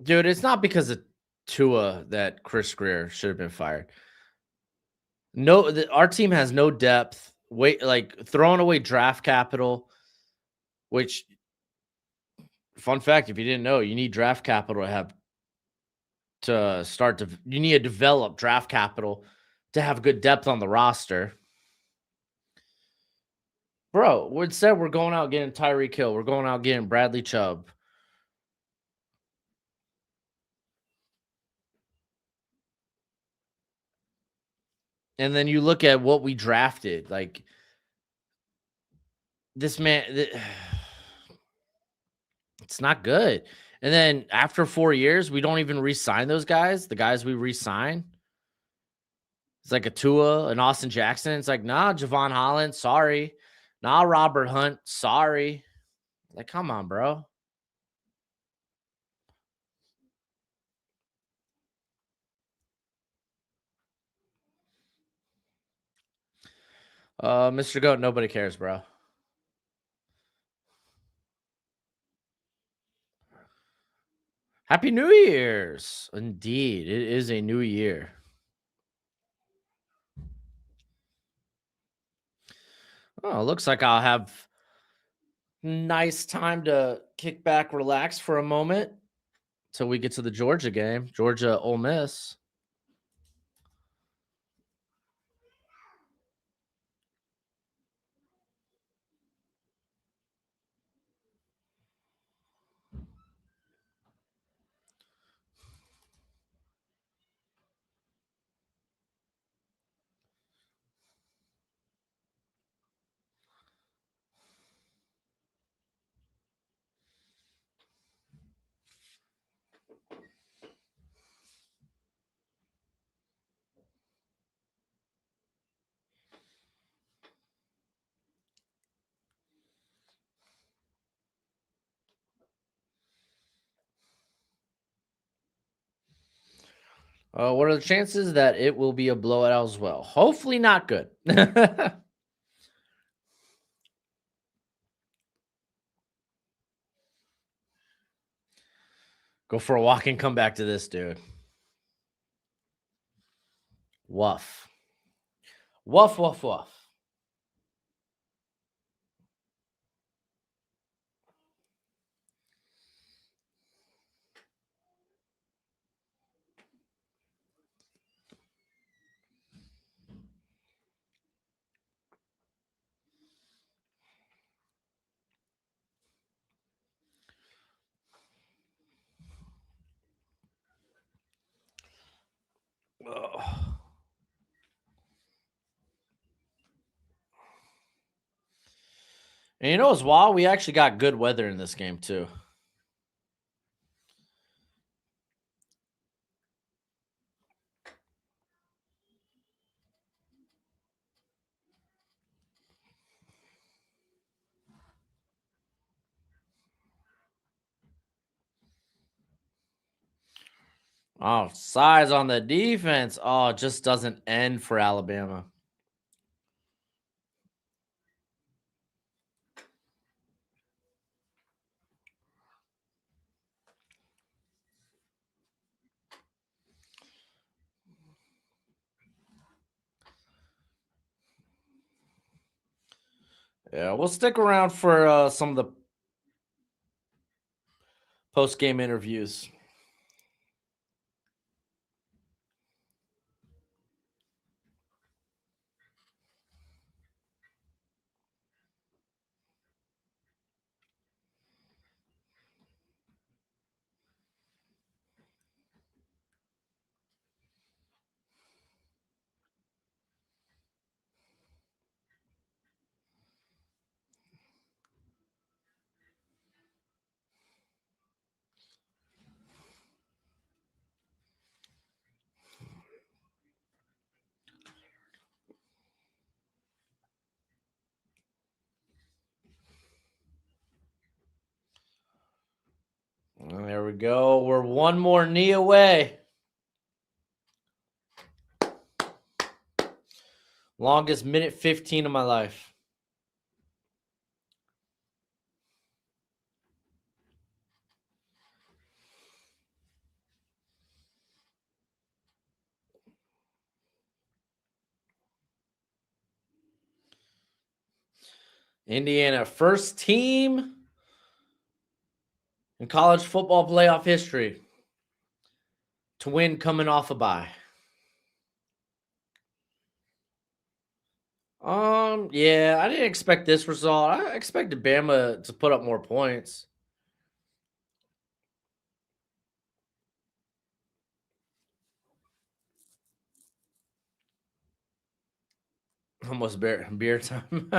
Dude, it's not because of Tua that Chris Greer should have been fired. No, our team has no depth. Like throwing away draft capital, which, fun fact, if you didn't know, you need draft capital you need to develop draft capital to have good depth on the roster. Bro, instead we're going out getting Tyreek Hill. We're going out getting Bradley Chubb. And then you look at what we drafted. Like, this man, it's not good. And then after 4 years, we don't even re-sign those guys. The guys we re-sign. It's like a Tua, an Austin Jackson. It's like, nah, Javon Holland, sorry. Nah, Robert Hunt, sorry. Like, come on, bro. Mr. Goat, nobody cares, bro. Happy New Year's. Indeed, it is a new year. Oh, looks like I'll have nice time to kick back, relax for a moment till we get to the Georgia game. Georgia, Ole Miss. What are the chances that it will be a blowout as well? Hopefully not good. Go for a walk and come back to this, dude. Woof. Woof, woof, woof. Ugh. And you know what's wild? We actually got good weather in this game, too. Oh, size on the defense. Oh, it just doesn't end for Alabama. Yeah, we'll stick around for some of the post-game interviews. And there we go. We're one more knee away. Longest minute 15 of my life. Indiana, first team in college football playoff history to win coming off a bye. Yeah, I didn't expect this result. I expected Bama to put up more points. Almost beer time.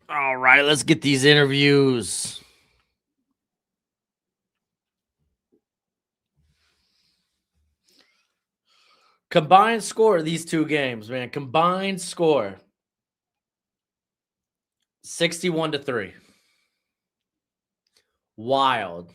All right, let's get these interviews. Combined score of these two games, man. Combined score 61-3. Wild.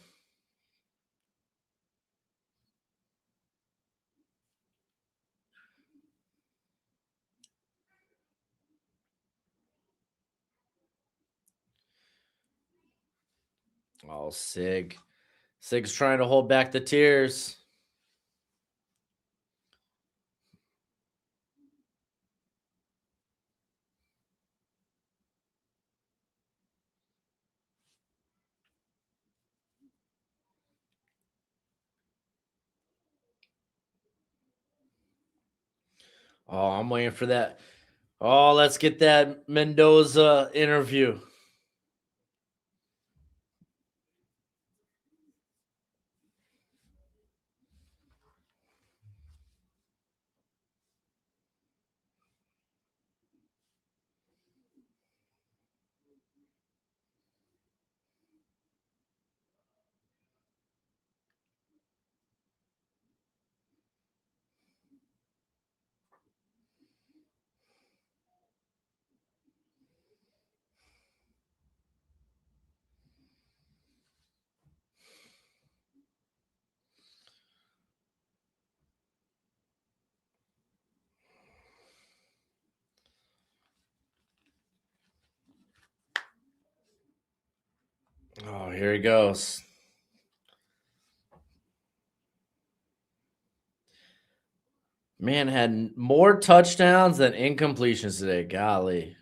Oh, Sig. Sig's trying to hold back the tears. Oh, I'm waiting for that. Oh, let's get that Mendoza interview. Oh, here he goes. Man had more touchdowns than incompletions today. Golly.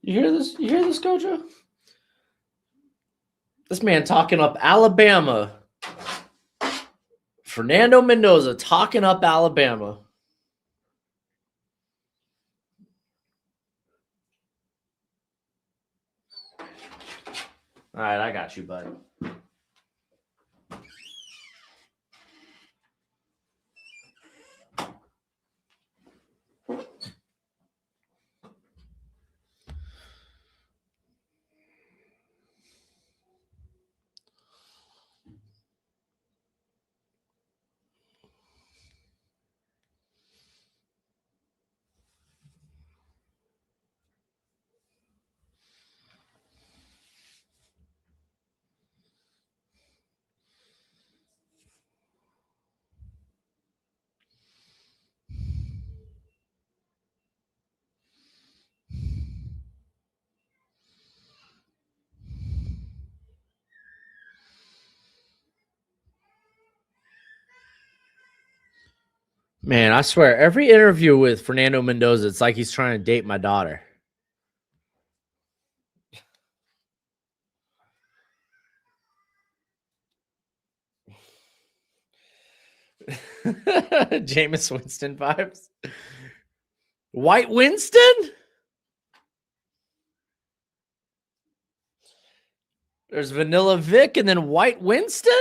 You hear this? You hear this, Gojo? This man talking up Alabama. Fernando Mendoza talking up Alabama. All right, I got you, bud. Man, I swear, every interview with Fernando Mendoza, it's like he's trying to date my daughter. Jameis Winston vibes. White Winston? There's Vanilla Vic and then White Winston?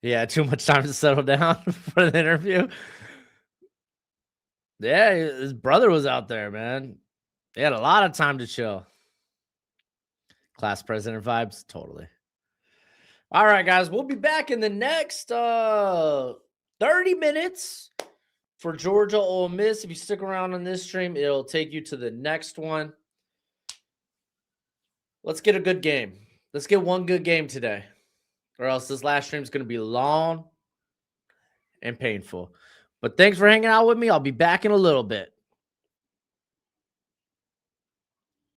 Yeah, too much time to settle down for the interview. Yeah, his brother was out there, man. They had a lot of time to chill. Class president vibes, totally. All right, guys, we'll be back in the next 30 minutes for Georgia Ole Miss. If you stick around on this stream, it'll take you to the next one. Let's get a good game. Let's get one good game today, or else this last stream is going to be long and painful. But thanks for hanging out with me. I'll be back in a little bit.